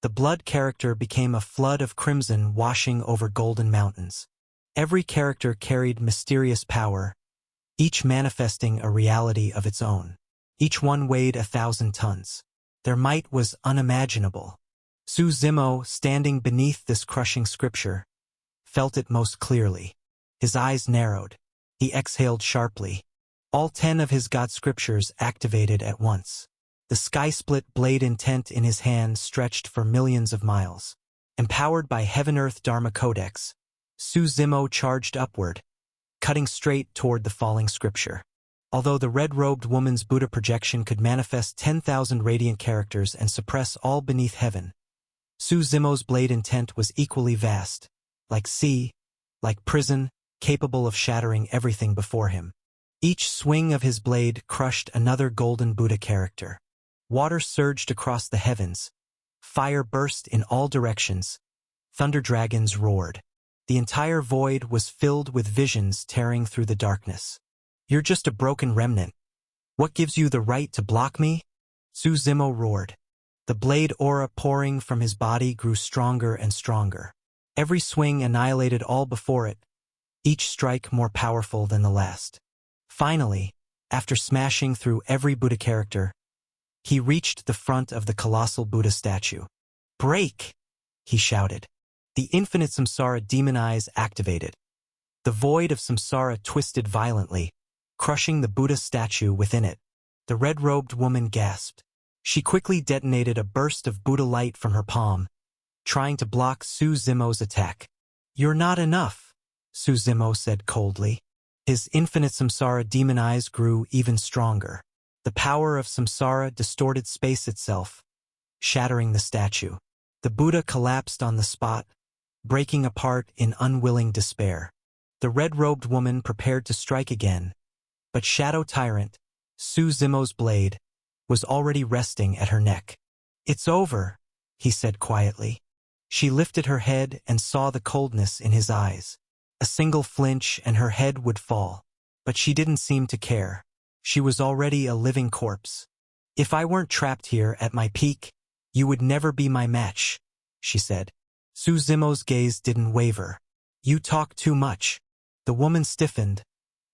The blood character became a flood of crimson washing over golden mountains. Every character carried mysterious power, each manifesting a reality of its own. Each one weighed 1,000 tons. Their might was unimaginable. Su Zimo, standing beneath this crushing scripture, felt it most clearly. His eyes narrowed. He exhaled sharply. All 10 of his God scriptures activated at once. The sky-split blade intent in his hand stretched for millions of miles. Empowered by Heaven-Earth Dharma Codex, Su Zimo charged upward, cutting straight toward the falling scripture. Although the red-robed woman's Buddha projection could manifest 10,000 radiant characters and suppress all beneath heaven, Su Zimo's blade intent was equally vast, like sea, like prison, capable of shattering everything before him. Each swing of his blade crushed another golden Buddha character. Water surged across the heavens. Fire burst in all directions. Thunder dragons roared. The entire void was filled with visions tearing through the darkness. You're just a broken remnant. What gives you the right to block me? Su Zimo roared. The blade aura pouring from his body grew stronger and stronger. Every swing annihilated all before it, each strike more powerful than the last. Finally, after smashing through every Buddha character, He reached the front of the colossal Buddha statue. "Break!" he shouted. The infinite samsara demon eyes activated. The void of samsara twisted violently, crushing the Buddha statue within it. The red-robed woman gasped. She quickly detonated a burst of Buddha light from her palm, trying to block Su Zimo's attack. "You're not enough," Su Zimo said coldly. His infinite samsara demon eyes grew even stronger. The power of samsara distorted space itself, shattering the statue. The Buddha collapsed on the spot, breaking apart in unwilling despair. The red-robed woman prepared to strike again, but Shadow Tyrant, Su Zimo's blade, was already resting at her neck. "It's over," he said quietly. She lifted her head and saw the coldness in his eyes. A single flinch and her head would fall, but she didn't seem to care. She was already a living corpse. "If I weren't trapped here at my peak, you would never be my match," she said. Su Zimo's gaze didn't waver. "You talk too much." The woman stiffened,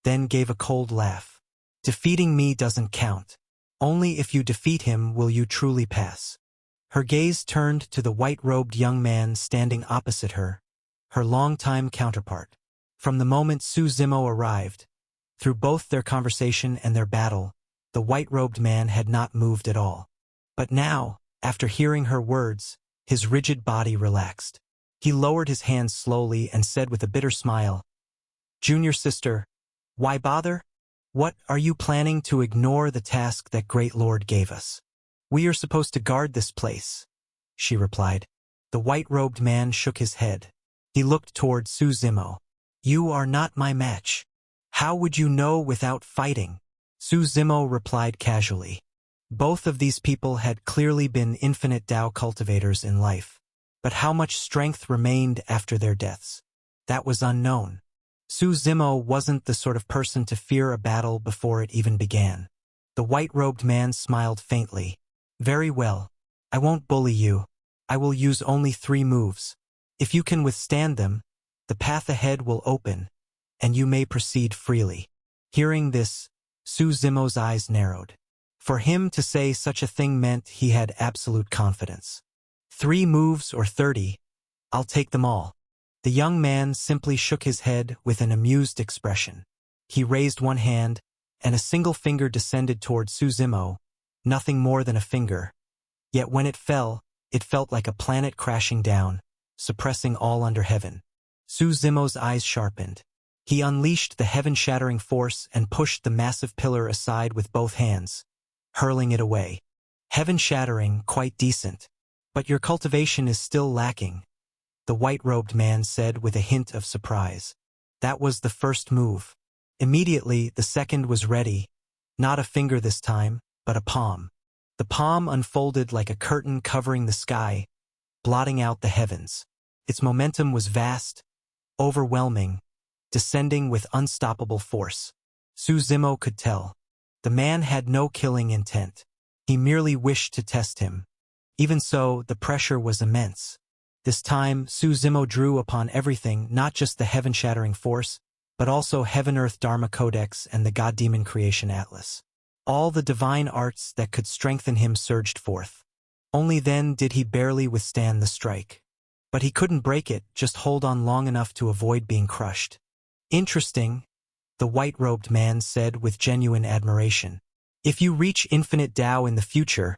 then gave a cold laugh. "Defeating me doesn't count. Only if you defeat him will you truly pass." Her gaze turned to the white-robed young man standing opposite her, her longtime counterpart. From the moment Su Zimo arrived, through both their conversation and their battle, the white-robed man had not moved at all. But now, after hearing her words, his rigid body relaxed. He lowered his hands slowly and said with a bitter smile, "Junior sister, why bother? What are you planning to ignore the task that Great Lord gave us?" "We are supposed to guard this place," she replied. The white-robed man shook his head. He looked toward Su Zimo. "You are not my match. How would you know without fighting?" Su Zimo replied casually. Both of these people had clearly been infinite Tao cultivators in life. But how much strength remained after their deaths? That was unknown. Su Zimo wasn't the sort of person to fear a battle before it even began. The white-robed man smiled faintly. "Very well. I won't bully you. I will use only 3 moves. If you can withstand them, the path ahead will open, and you may proceed freely." Hearing this, Su Zimo's eyes narrowed. For him to say such a thing meant he had absolute confidence. 3 moves or 30, I'll take them all. The young man simply shook his head with an amused expression. He raised one hand, and a single finger descended toward Su Zimo, nothing more than a finger. Yet when it fell, it felt like a planet crashing down, suppressing all under heaven. Su Zimo's eyes sharpened. He unleashed the heaven-shattering force and pushed the massive pillar aside with both hands, hurling it away. "Heaven-shattering, quite decent. But your cultivation is still lacking," the white-robed man said with a hint of surprise. That was the first move. Immediately, the second was ready. Not a finger this time, but a palm. The palm unfolded like a curtain covering the sky, blotting out the heavens. Its momentum was vast, overwhelming, descending with unstoppable force. Su Zimo could tell. The man had no killing intent. He merely wished to test him. Even so, the pressure was immense. This time, Su Zimo drew upon everything, not just the heaven-shattering force, but also Heaven-Earth Dharma Codex and the God-Demon Creation Atlas. All the divine arts that could strengthen him surged forth. Only then did he barely withstand the strike. But he couldn't break it, just hold on long enough to avoid being crushed. "Interesting," the white-robed man said with genuine admiration. "If you reach infinite Tao in the future,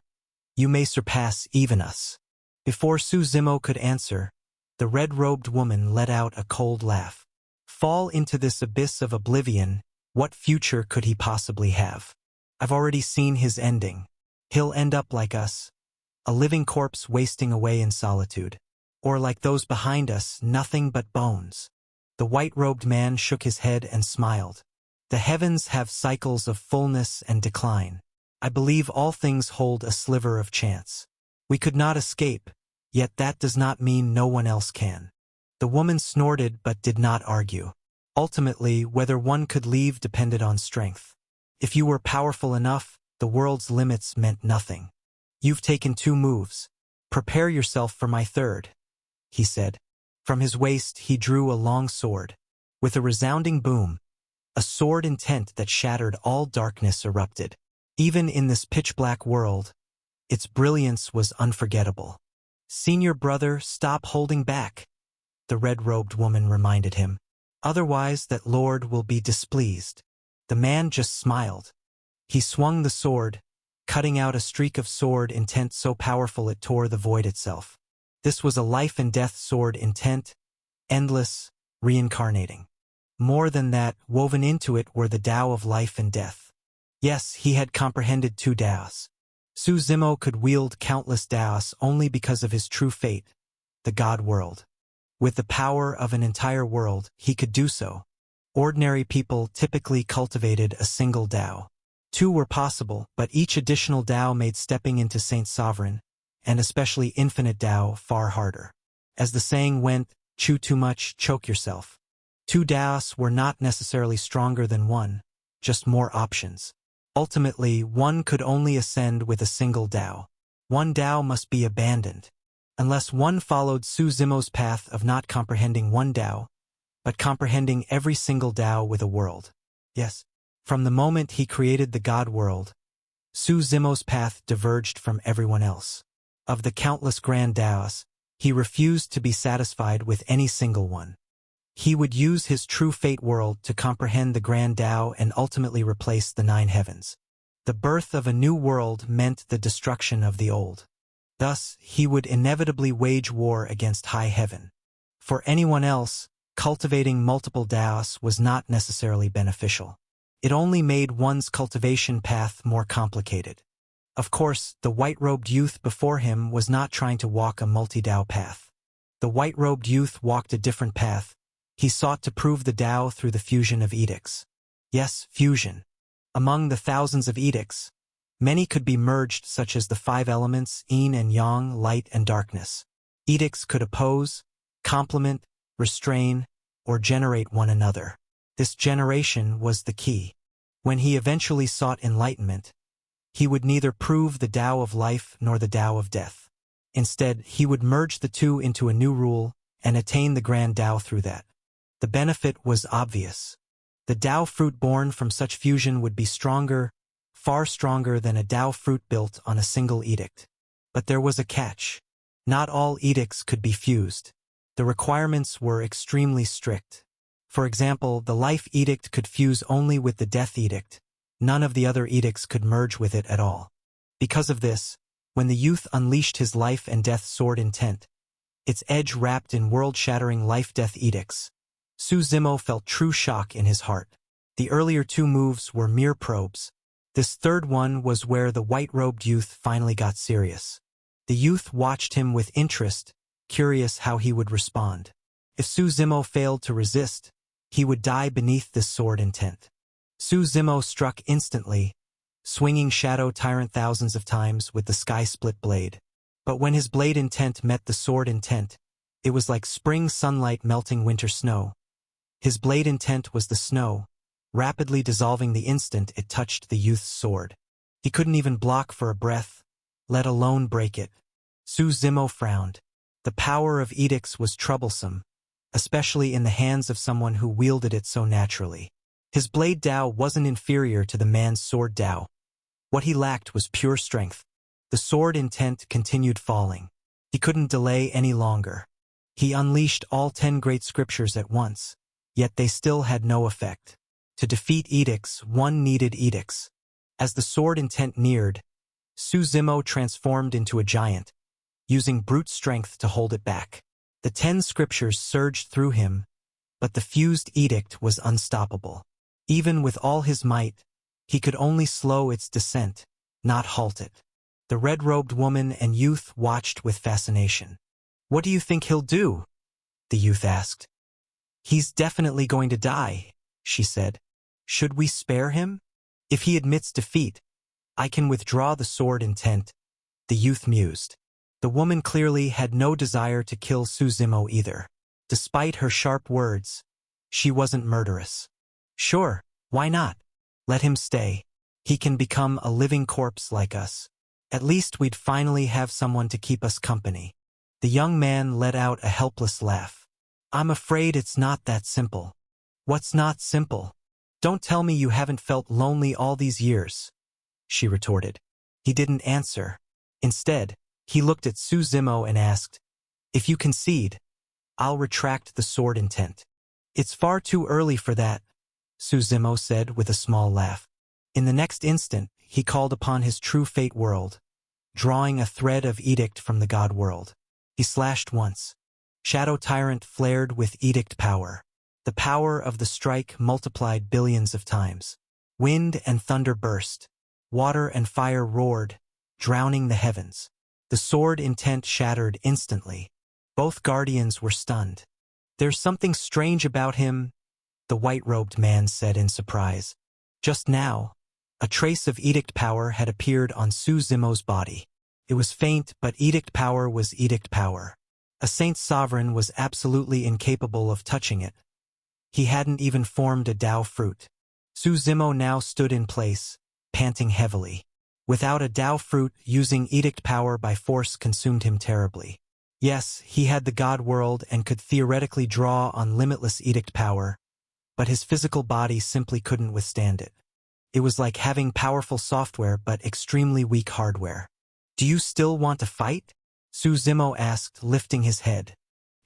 you may surpass even us." Before Su Zimo could answer, the red-robed woman let out a cold laugh. "Fall into this abyss of oblivion, what future could he possibly have? I've already seen his ending. He'll end up like us, a living corpse wasting away in solitude. Or like those behind us, nothing but bones." The white-robed man shook his head and smiled. "The heavens have cycles of fullness and decline. I believe all things hold a sliver of chance. We could not escape, yet that does not mean no one else can." The woman snorted but did not argue. Ultimately, whether one could leave depended on strength. If you were powerful enough, the world's limits meant nothing. "You've taken 2 moves. Prepare yourself for my third," he said. From his waist he drew a long sword. With a resounding boom, a sword intent that shattered all darkness erupted. Even in this pitch-black world, Its brilliance was unforgettable. "Senior brother, stop holding back," the red-robed woman reminded him. "Otherwise that lord will be displeased." The man just smiled. He swung the sword, cutting out a streak of sword intent so powerful it tore the void itself. This was a life-and-death sword intent, endless, reincarnating. More than that, woven into it were the Tao of life and death. Yes, he had comprehended two Taos. Su Zimo could wield countless Taos only because of his true fate, the God world. With the power of an entire world, he could do so. Ordinary people typically cultivated a single Tao. Two were possible, but each additional Tao made stepping into Saint Sovereign, and especially infinite Tao, far harder. As the saying went, chew too much, choke yourself. Two Taos were not necessarily stronger than one, just more options. Ultimately, one could only ascend with a single Tao. One Tao must be abandoned. Unless one followed Su Zimo's path of not comprehending one Tao, but comprehending every single Tao with a world. Yes, from the moment he created the God world, Su Zimo's path diverged from everyone else. Of the countless grand Taos, he refused to be satisfied with any single one. He would use his true fate world to comprehend the grand Tao and ultimately replace the nine heavens. The birth of a new world meant the destruction of the old. Thus, he would inevitably wage war against high heaven. For anyone else, cultivating multiple Taos was not necessarily beneficial. It only made one's cultivation path more complicated. Of course, the white-robed youth before him was not trying to walk a multi-Tao path. The white-robed youth walked a different path. He sought to prove the Tao through the fusion of edicts. Yes, fusion. Among the thousands of edicts, many could be merged, such as the five elements, yin and yang, light and darkness. Edicts could oppose, complement, restrain, or generate one another. This generation was the key. When he eventually sought enlightenment, he would neither prove the Tao of life nor the Tao of death. Instead, he would merge the two into a new rule and attain the grand Tao through that. The benefit was obvious. The Tao fruit born from such fusion would be stronger, far stronger than a Tao fruit built on a single edict. But there was a catch. Not all edicts could be fused. The requirements were extremely strict. For example, the life edict could fuse only with the death edict. None of the other edicts could merge with it at all. Because of this, when the youth unleashed his life and death sword intent, its edge wrapped in world-shattering life-death edicts, Su Zimo felt true shock in his heart. The earlier two moves were mere probes. This third one was where the white-robed youth finally got serious. The youth watched him with interest, curious how he would respond. If Su Zimo failed to resist, he would die beneath this sword intent. Su Zimo struck instantly, swinging Shadow Tyrant thousands of times with the sky-split blade. But when his blade intent met the sword intent, it was like spring sunlight melting winter snow. His blade intent was the snow, rapidly dissolving the instant it touched the youth's sword. He couldn't even block for a breath, let alone break it. Su Zimo frowned. The power of edicts was troublesome, especially in the hands of someone who wielded it so naturally. His blade Tao wasn't inferior to the man's sword Tao. What he lacked was pure strength. The sword intent continued falling. He couldn't delay any longer. He unleashed all 10 great scriptures at once, yet they still had no effect. To defeat edicts, one needed edicts. As the sword intent neared, Su Zimo transformed into a giant, using brute strength to hold it back. The 10 scriptures surged through him, but the fused edict was unstoppable. Even with all his might, he could only slow its descent, not halt it. The red-robed woman and youth watched with fascination. "What do you think he'll do?" the youth asked. "He's definitely going to die," she said. "Should we spare him? If he admits defeat, I can withdraw the sword intent," the youth mused. The woman clearly had no desire to kill Su Zimo either. Despite her sharp words, she wasn't murderous. "Sure, why not? Let him stay. He can become a living corpse like us. At least we'd finally have someone to keep us company." The young man let out a helpless laugh. "I'm afraid it's not that simple." "What's not simple? Don't tell me you haven't felt lonely all these years," she retorted. He didn't answer. Instead, he looked at Su Zimo and asked, "If you concede, I'll retract the sword intent." "It's far too early for that," Su Zimo said with a small laugh. In the next instant, he called upon his true fate world, drawing a thread of edict from the god world. He slashed once. Shadow Tyrant flared with edict power. The power of the strike multiplied billions of times. Wind and thunder burst. Water and fire roared, drowning the heavens. The sword intent shattered instantly. Both guardians were stunned. "There's something strange about him," the white-robed man said in surprise. Just now, a trace of edict power had appeared on Su Zimo's body. It was faint, but edict power was edict power. A saint's sovereign was absolutely incapable of touching it. He hadn't even formed a Dao fruit. Su Zimo now stood in place, panting heavily. Without a Dao fruit, using edict power by force consumed him terribly. Yes, he had the god world and could theoretically draw on limitless edict power, but his physical body simply couldn't withstand it. It was like having powerful software but extremely weak hardware. "Do you still want to fight?" Su Zimo asked, lifting his head.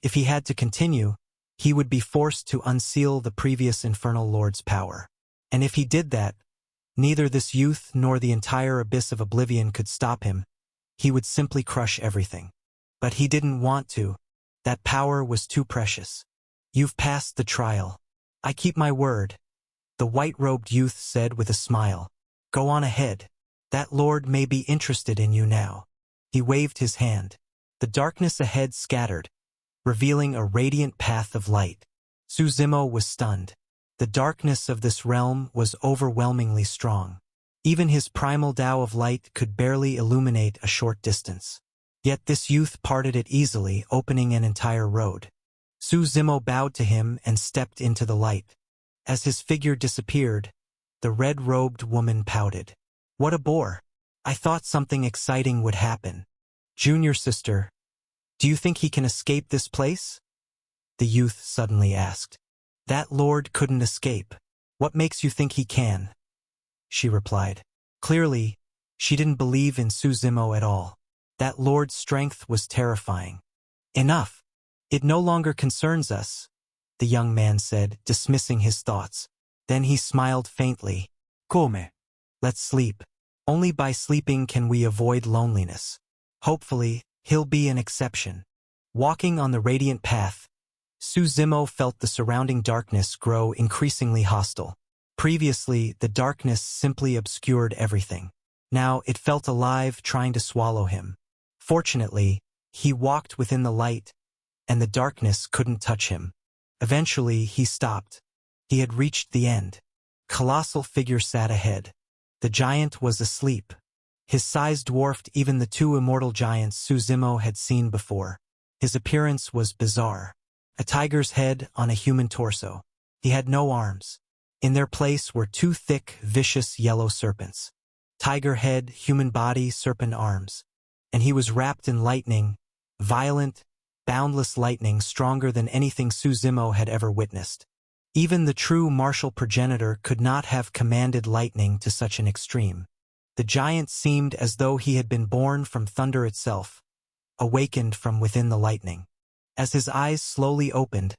If he had to continue, he would be forced to unseal the previous Infernal Lord's power. And if he did that, neither this youth nor the entire abyss of oblivion could stop him. He would simply crush everything. But he didn't want to. That power was too precious. "You've passed the trial. I keep my word," the white-robed youth said with a smile. "Go on ahead. That lord may be interested in you now." He waved his hand. The darkness ahead scattered, revealing a radiant path of light. Su Zimo was stunned. The darkness of this realm was overwhelmingly strong. Even his primal Tao of light could barely illuminate a short distance. Yet this youth parted it easily, opening an entire road. Su Zimo bowed to him and stepped into the light. As his figure disappeared, the red-robed woman pouted. "What a bore. I thought something exciting would happen." "Junior sister, do you think he can escape this place?" the youth suddenly asked. "That lord couldn't escape. What makes you think he can?" she replied. Clearly, she didn't believe in Su Zimo at all. That lord's strength was terrifying. "Enough. It no longer concerns us," the young man said, dismissing his thoughts. Then he smiled faintly. "Come. Let's sleep. Only by sleeping can we avoid loneliness. Hopefully, he'll be an exception." Walking on the radiant path, Su Zimo felt the surrounding darkness grow increasingly hostile. Previously, the darkness simply obscured everything. Now it felt alive, trying to swallow him. Fortunately, he walked within the light, and the darkness couldn't touch him. Eventually, he stopped. He had reached the end. Colossal figure sat ahead. The giant was asleep. His size dwarfed even the two immortal giants Su Zimo had seen before. His appearance was bizarre. A tiger's head on a human torso. He had no arms. In their place were two thick, vicious yellow serpents. Tiger head, human body, serpent arms. And he was wrapped in lightning, violent, boundless lightning stronger than anything Su Zimo had ever witnessed. Even the true martial progenitor could not have commanded lightning to such an extreme. The giant seemed as though he had been born from thunder itself, awakened from within the lightning. As his eyes slowly opened,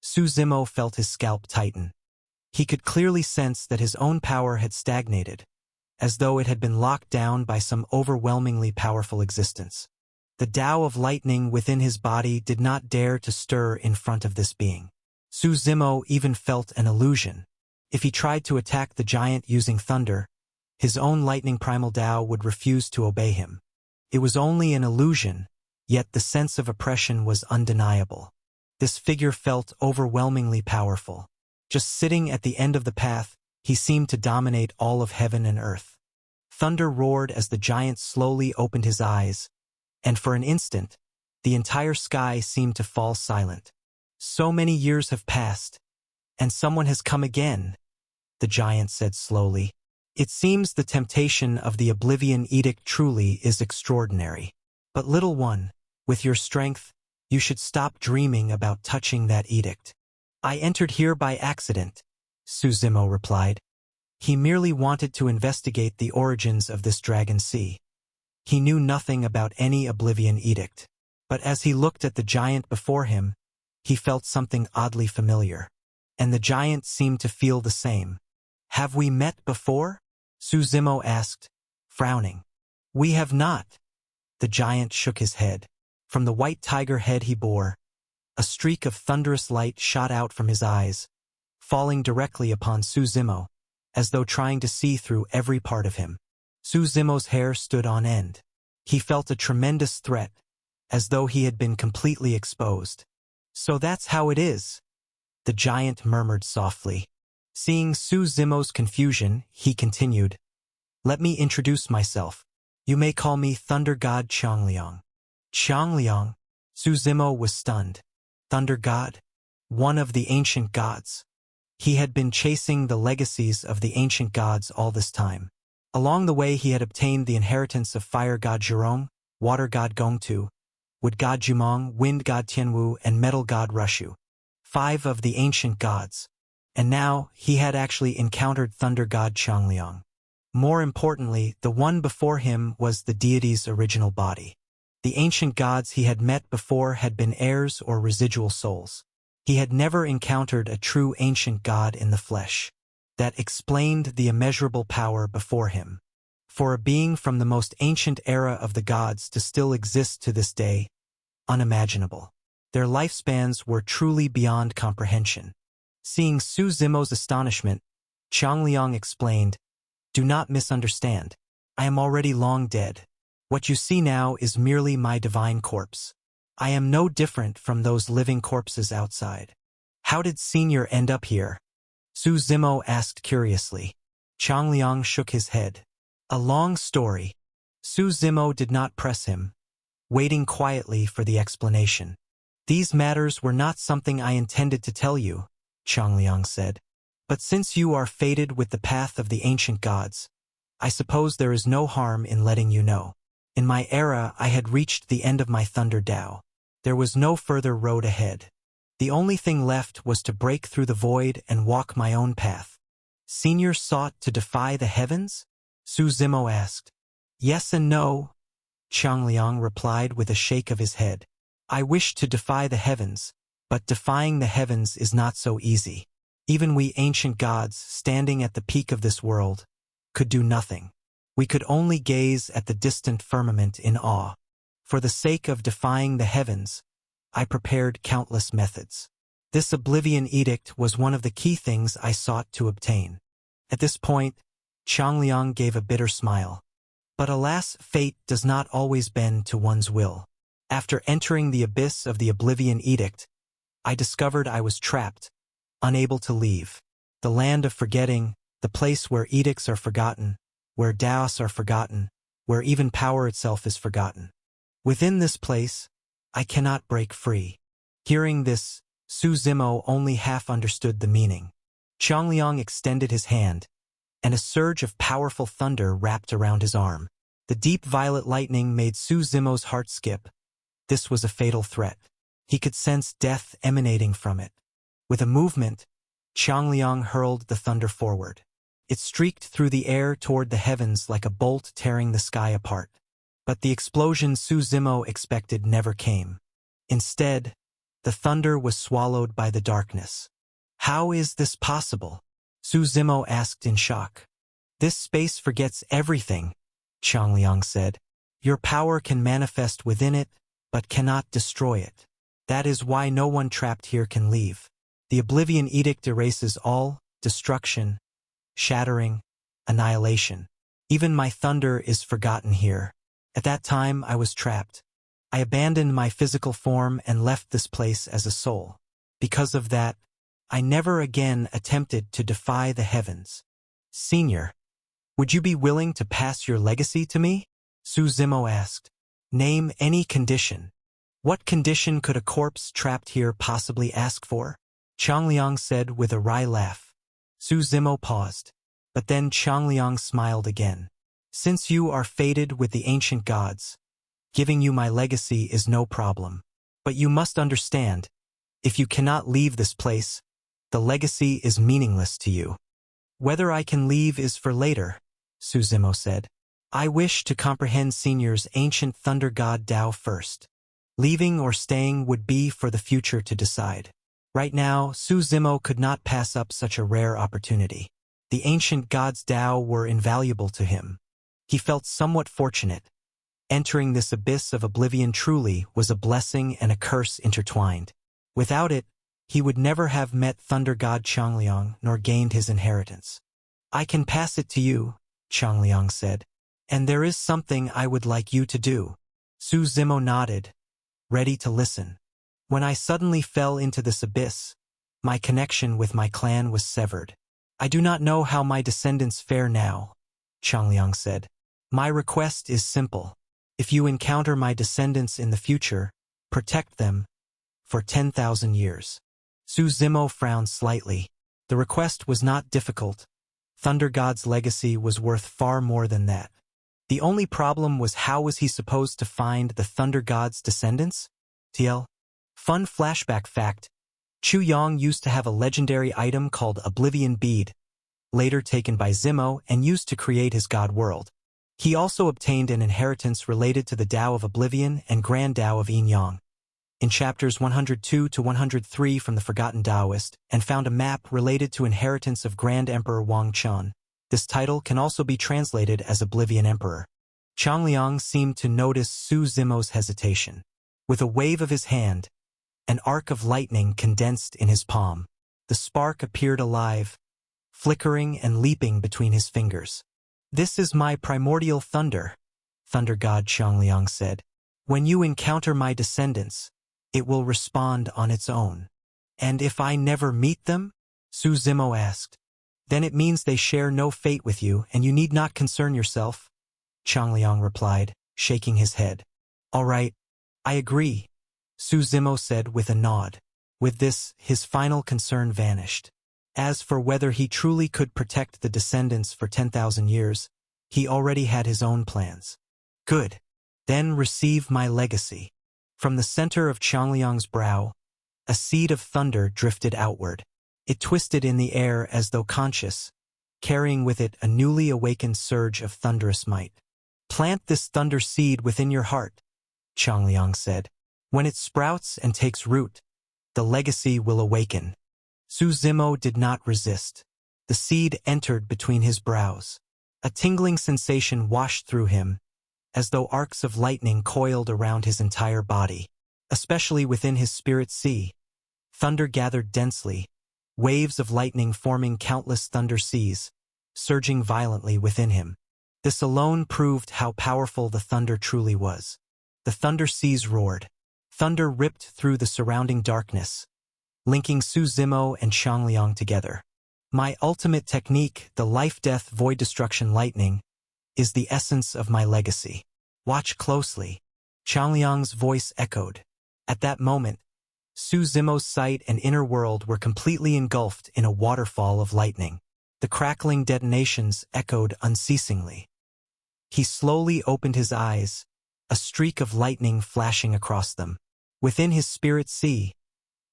Su Zimo felt his scalp tighten. He could clearly sense that his own power had stagnated, as though it had been locked down by some overwhelmingly powerful existence. The Tao of lightning within his body did not dare to stir in front of this being. Su Zimo even felt an illusion. If he tried to attack the giant using thunder, his own lightning primal Tao would refuse to obey him. It was only an illusion, yet the sense of oppression was undeniable. This figure felt overwhelmingly powerful. Just sitting at the end of the path, he seemed to dominate all of heaven and earth. Thunder roared as the giant slowly opened his eyes, and for an instant, the entire sky seemed to fall silent. "So many years have passed, and someone has come again," the giant said slowly. "It seems the temptation of the Oblivion Edict truly is extraordinary. But little one, with your strength, you should stop dreaming about touching that edict." "I entered here by accident," Su Zimo replied. He merely wanted to investigate the origins of this dragon sea. He knew nothing about any Oblivion Edict. But as he looked at the giant before him, he felt something oddly familiar. And the giant seemed to feel the same. "Have we met before?" Su Zimo asked, frowning. "We have not." The giant shook his head. From the white tiger head he bore, a streak of thunderous light shot out from his eyes, falling directly upon Su Zimo, as though trying to see through every part of him. Su Zimo's hair stood on end. He felt a tremendous threat, as though he had been completely exposed. "So that's how it is," the giant murmured softly. Seeing Su Zimo's confusion, he continued, "Let me introduce myself. You may call me Thunder God Qiangliang." Qiangliang? Su Zimo was stunned. Thunder God? One of the ancient gods. He had been chasing the legacies of the ancient gods all this time. Along the way he had obtained the inheritance of Fire God Zhurong, Water God Gongtu, Wood God Jumong, Wind God Tianwu, and Metal God Rushu. 5 of the ancient gods. And now he had actually encountered Thunder God Qiangliang. More importantly, the one before him was the deity's original body. The ancient gods he had met before had been heirs or residual souls. He had never encountered a true ancient god in the flesh. That explained the immeasurable power before him. For a being from the most ancient era of the gods to still exist to this day, unimaginable. Their lifespans were truly beyond comprehension. Seeing Su Zimo's astonishment, Qiangliang explained, "Do not misunderstand. I am already long dead. What you see now is merely my divine corpse. I am no different from those living corpses outside." "How did Senior end up here?" Su Zimo asked curiously. Qiangliang shook his head. "A long story." Su Zimo did not press him, waiting quietly for the explanation. "These matters were not something I intended to tell you," Qiangliang said. "But since you are fated with the path of the ancient gods, I suppose there is no harm in letting you know. In my era, I had reached the end of my Thunder Dao. There was no further road ahead. The only thing left was to break through the void and walk my own path." "Senior sought to defy the heavens?" Su Zimo asked. "Yes and no," Qiangliang replied with a shake of his head. "I wish to defy the heavens, but defying the heavens is not so easy. Even we ancient gods, standing at the peak of this world, could do nothing. We could only gaze at the distant firmament in awe. For the sake of defying the heavens, I prepared countless methods. This Oblivion Edict was one of the key things I sought to obtain." At this point, Qiangliang gave a bitter smile. "But alas, fate does not always bend to one's will. After entering the abyss of the Oblivion Edict, I discovered I was trapped, unable to leave. The land of forgetting, the place where edicts are forgotten, where Daos are forgotten, where even power itself is forgotten. Within this place, I cannot break free." Hearing this, Su Zimo only half understood the meaning. Qiangliang extended his hand, and a surge of powerful thunder wrapped around his arm. The deep violet lightning made Su Zimo's heart skip. This was a fatal threat. He could sense death emanating from it. With a movement, Qiangliang hurled the thunder forward. It streaked through the air toward the heavens like a bolt tearing the sky apart. But the explosion Su Zimo expected never came. Instead, the thunder was swallowed by the darkness. "How is this possible?" Su Zimo asked in shock. "This space forgets everything," Qiangliang said. "Your power can manifest within it, but cannot destroy it. That is why no one trapped here can leave. The Oblivion Edict erases all, destruction, shattering, annihilation. Even my thunder is forgotten here. At that time I was trapped. I abandoned my physical form and left this place as a soul. Because of that, I never again attempted to defy the heavens. Senior, would you be willing to pass your legacy to me?" Su Zimo asked. "Name any condition." "What condition could a corpse trapped here possibly ask for?" Qiangliang said with a wry laugh. Su Zimo paused, but then Qiangliang smiled again. "Since you are fated with the ancient gods, giving you my legacy is no problem. But you must understand, if you cannot leave this place, the legacy is meaningless to you." "Whether I can leave is for later," Su Zimo said. I wish to comprehend Senior's ancient thunder god Tao first. Leaving or staying would be for the future to decide. Right now, Su Zimo could not pass up such a rare opportunity. The ancient gods Tao were invaluable to him. He felt somewhat fortunate. Entering this abyss of oblivion truly was a blessing and a curse intertwined. Without it, he would never have met thunder god Changliang nor gained his inheritance. I can pass it to you, Changliang said. And there is something I would like you to do. Su Zimo nodded, ready to listen. When I suddenly fell into this abyss, my connection with my clan was severed. I do not know how my descendants fare now, Changliang said. My request is simple. If you encounter my descendants in the future, protect them for 10,000 years. Su Zimo frowned slightly. The request was not difficult. Thunder God's legacy was worth far more than that. The only problem was how was he supposed to find the Thunder God's descendants? TL. Fun flashback fact. Chu Yang used to have a legendary item called Oblivion Bead, later taken by Zimo and used to create his god world. He also obtained an inheritance related to the Tao of Oblivion and Grand Tao of Yin Yang. In chapters 102 to 103 from the Forgotten Taoist, and found a map related to inheritance of Grand Emperor Wang Chun. This title can also be translated as Oblivion Emperor. Changliang seemed to notice Su Zimo's hesitation. With a wave of his hand, an arc of lightning condensed in his palm. The spark appeared alive, flickering and leaping between his fingers. This is my primordial thunder, Thunder God Changliang said. When you encounter my descendants, it will respond on its own. And if I never meet them? Su Zimo asked. Then it means they share no fate with you and you need not concern yourself, Changliang replied, shaking his head. All right, I agree, Su Zimo said with a nod. With this, his final concern vanished. As for whether he truly could protect the descendants for 10,000 years, he already had his own plans. Good. Then receive my legacy. From the center of Changliang's brow, a seed of thunder drifted outward. It twisted in the air as though conscious, carrying with it a newly awakened surge of thunderous might. Plant this thunder seed within your heart, Changliang said. When it sprouts and takes root, the legacy will awaken. Su Zimo did not resist. The seed entered between his brows. A tingling sensation washed through him, as though arcs of lightning coiled around his entire body, especially within his spirit sea. Thunder gathered densely, waves of lightning forming countless thunder seas, surging violently within him. This alone proved how powerful the thunder truly was. The thunder seas roared. Thunder ripped through the surrounding darkness, linking Su Zimo and Changliang together. My ultimate technique, the life-death void-destruction lightning, is the essence of my legacy. Watch closely. Changliang's voice echoed. At that moment, Su Zimo's sight and inner world were completely engulfed in a waterfall of lightning. The crackling detonations echoed unceasingly. He slowly opened his eyes, a streak of lightning flashing across them. Within his spirit sea,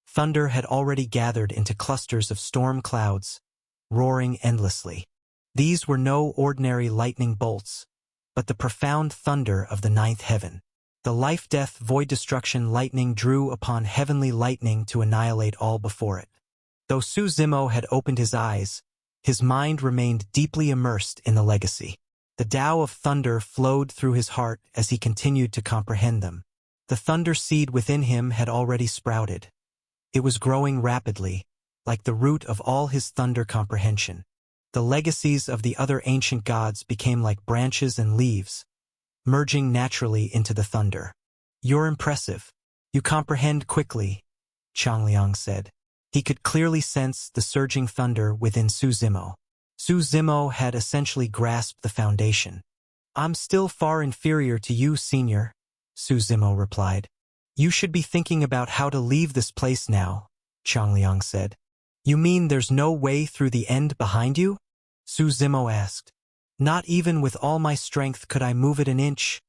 thunder had already gathered into clusters of storm clouds, roaring endlessly. These were no ordinary lightning bolts, but the profound thunder of the ninth heaven. The life-death void-destruction lightning drew upon heavenly lightning to annihilate all before it. Though Su Zimo had opened his eyes, his mind remained deeply immersed in the legacy. The Tao of thunder flowed through his heart as he continued to comprehend them. The thunder seed within him had already sprouted. It was growing rapidly, like the root of all his thunder comprehension. The legacies of the other ancient gods became like branches and leaves, merging naturally into the thunder. You're impressive. You comprehend quickly, Changliang said. He could clearly sense the surging thunder within Su Zimo. Su Zimo had essentially grasped the foundation. I'm still far inferior to you, senior, Su Zimo replied. You should be thinking about how to leave this place now, Changliang said. You mean there's no way through the end behind you? Su Zimo asked. Not even with all my strength could I move it an inch,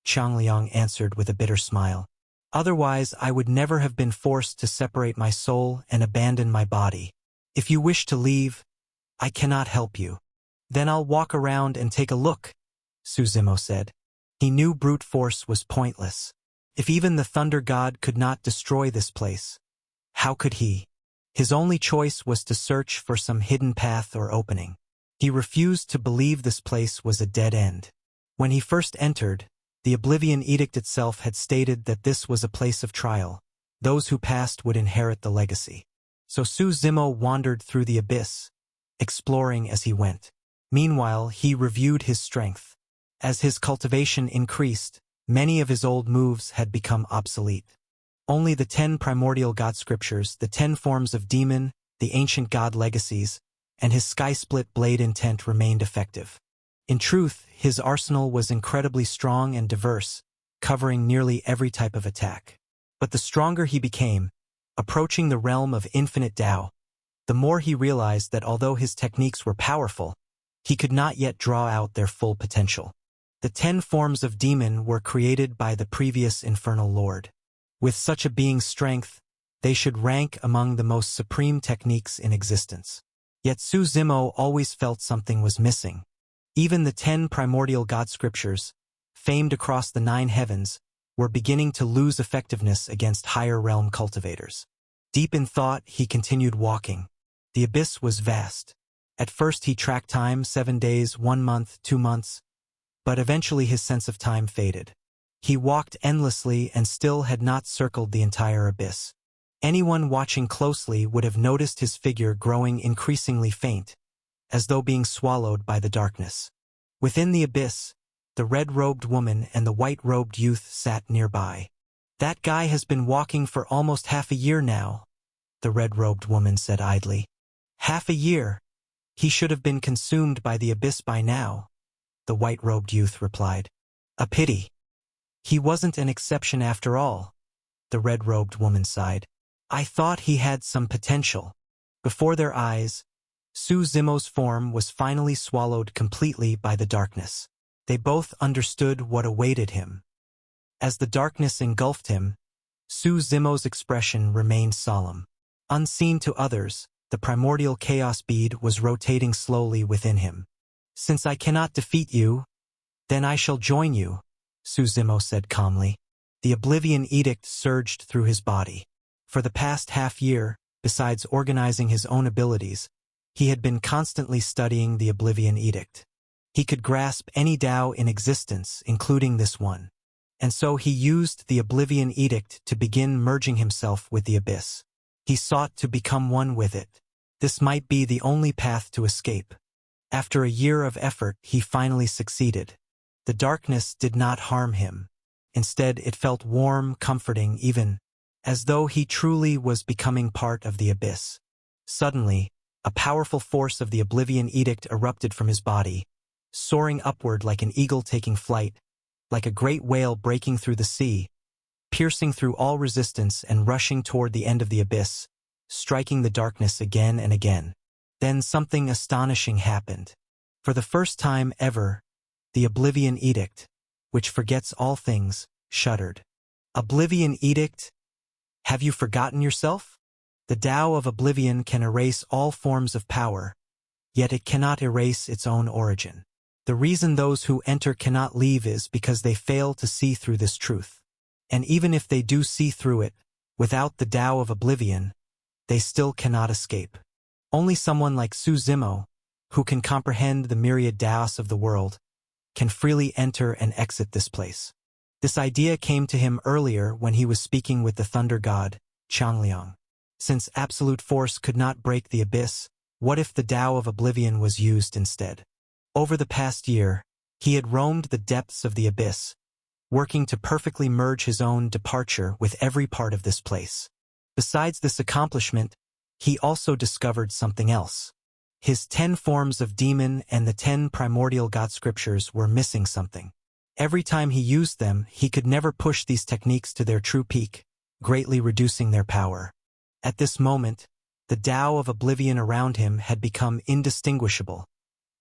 Changliang answered with a bitter smile. Otherwise I would never have been forced to separate my soul and abandon my body. If you wish to leave, I cannot help you. Then I'll walk around and take a look, Suzimo said. He knew brute force was pointless. If even the Thunder God could not destroy this place, how could he? His only choice was to search for some hidden path or opening. He refused to believe this place was a dead end. When he first entered, the Oblivion Edict itself had stated that this was a place of trial. Those who passed would inherit the legacy. So Suzimo wandered through the abyss, exploring as he went. Meanwhile, he reviewed his strength. As his cultivation increased, many of his old moves had become obsolete. Only the 10 primordial god scriptures, the 10 forms of demon, the ancient god legacies, and his sky-split blade intent remained effective. In truth, his arsenal was incredibly strong and diverse, covering nearly every type of attack. But the stronger he became, approaching the realm of infinite Tao, the more he realized that although his techniques were powerful, he could not yet draw out their full potential. The 10 forms of demon were created by the previous Infernal Lord. With such a being's strength, they should rank among the most supreme techniques in existence. Yet Suzimo always felt something was missing. Even the 10 primordial god scriptures, famed across the 9 heavens, were beginning to lose effectiveness against higher realm cultivators. Deep in thought, he continued walking. The abyss was vast. At first he tracked time, 7 days, 1 month, 2 months, but eventually his sense of time faded. He walked endlessly and still had not circled the entire abyss. Anyone watching closely would have noticed his figure growing increasingly faint, as though being swallowed by the darkness. Within the abyss, the red-robed woman and the white-robed youth sat nearby. "That guy has been walking for almost half a year now," the red-robed woman said idly. "Half a year? He should have been consumed by the abyss by now," the white-robed youth replied. "A pity. He wasn't an exception after all," the red-robed woman sighed. "I thought he had some potential." Before their eyes, Suzimo's form was finally swallowed completely by the darkness. They both understood what awaited him. As the darkness engulfed him, Suzimo's expression remained solemn. Unseen to others, the primordial chaos bead was rotating slowly within him. "Since I cannot defeat you, then I shall join you," Suzimo said calmly. The Oblivion Edict surged through his body. For the past half-year, besides organizing his own abilities, he had been constantly studying the Oblivion Edict. He could grasp any Tao in existence, including this one. And so he used the Oblivion Edict to begin merging himself with the abyss. He sought to become one with it. This might be the only path to escape. After a year of effort, he finally succeeded. The darkness did not harm him. Instead, it felt warm, comforting, even as though he truly was becoming part of the abyss. Suddenly, a powerful force of the Oblivion Edict erupted from his body, soaring upward like an eagle taking flight, like a great whale breaking through the sea, piercing through all resistance and rushing toward the end of the abyss, striking the darkness again and again. Then something astonishing happened. For the first time ever, the Oblivion Edict, which forgets all things, shuddered. Oblivion Edict? Have you forgotten yourself? The Tao of Oblivion can erase all forms of power, yet it cannot erase its own origin. The reason those who enter cannot leave is because they fail to see through this truth. And even if they do see through it, without the Tao of Oblivion, they still cannot escape. Only someone like Suzimo, who can comprehend the myriad Taos of the world, can freely enter and exit this place. This idea came to him earlier when he was speaking with the Thunder God, Changliang. Since absolute force could not break the abyss, what if the Tao of Oblivion was used instead? Over the past year, he had roamed the depths of the abyss, working to perfectly merge his own departure with every part of this place. Besides this accomplishment, he also discovered something else. His 10 forms of demon and the 10 primordial god scriptures were missing something. Every time he used them, he could never push these techniques to their true peak, greatly reducing their power. At this moment, the Tao of Oblivion around him had become indistinguishable,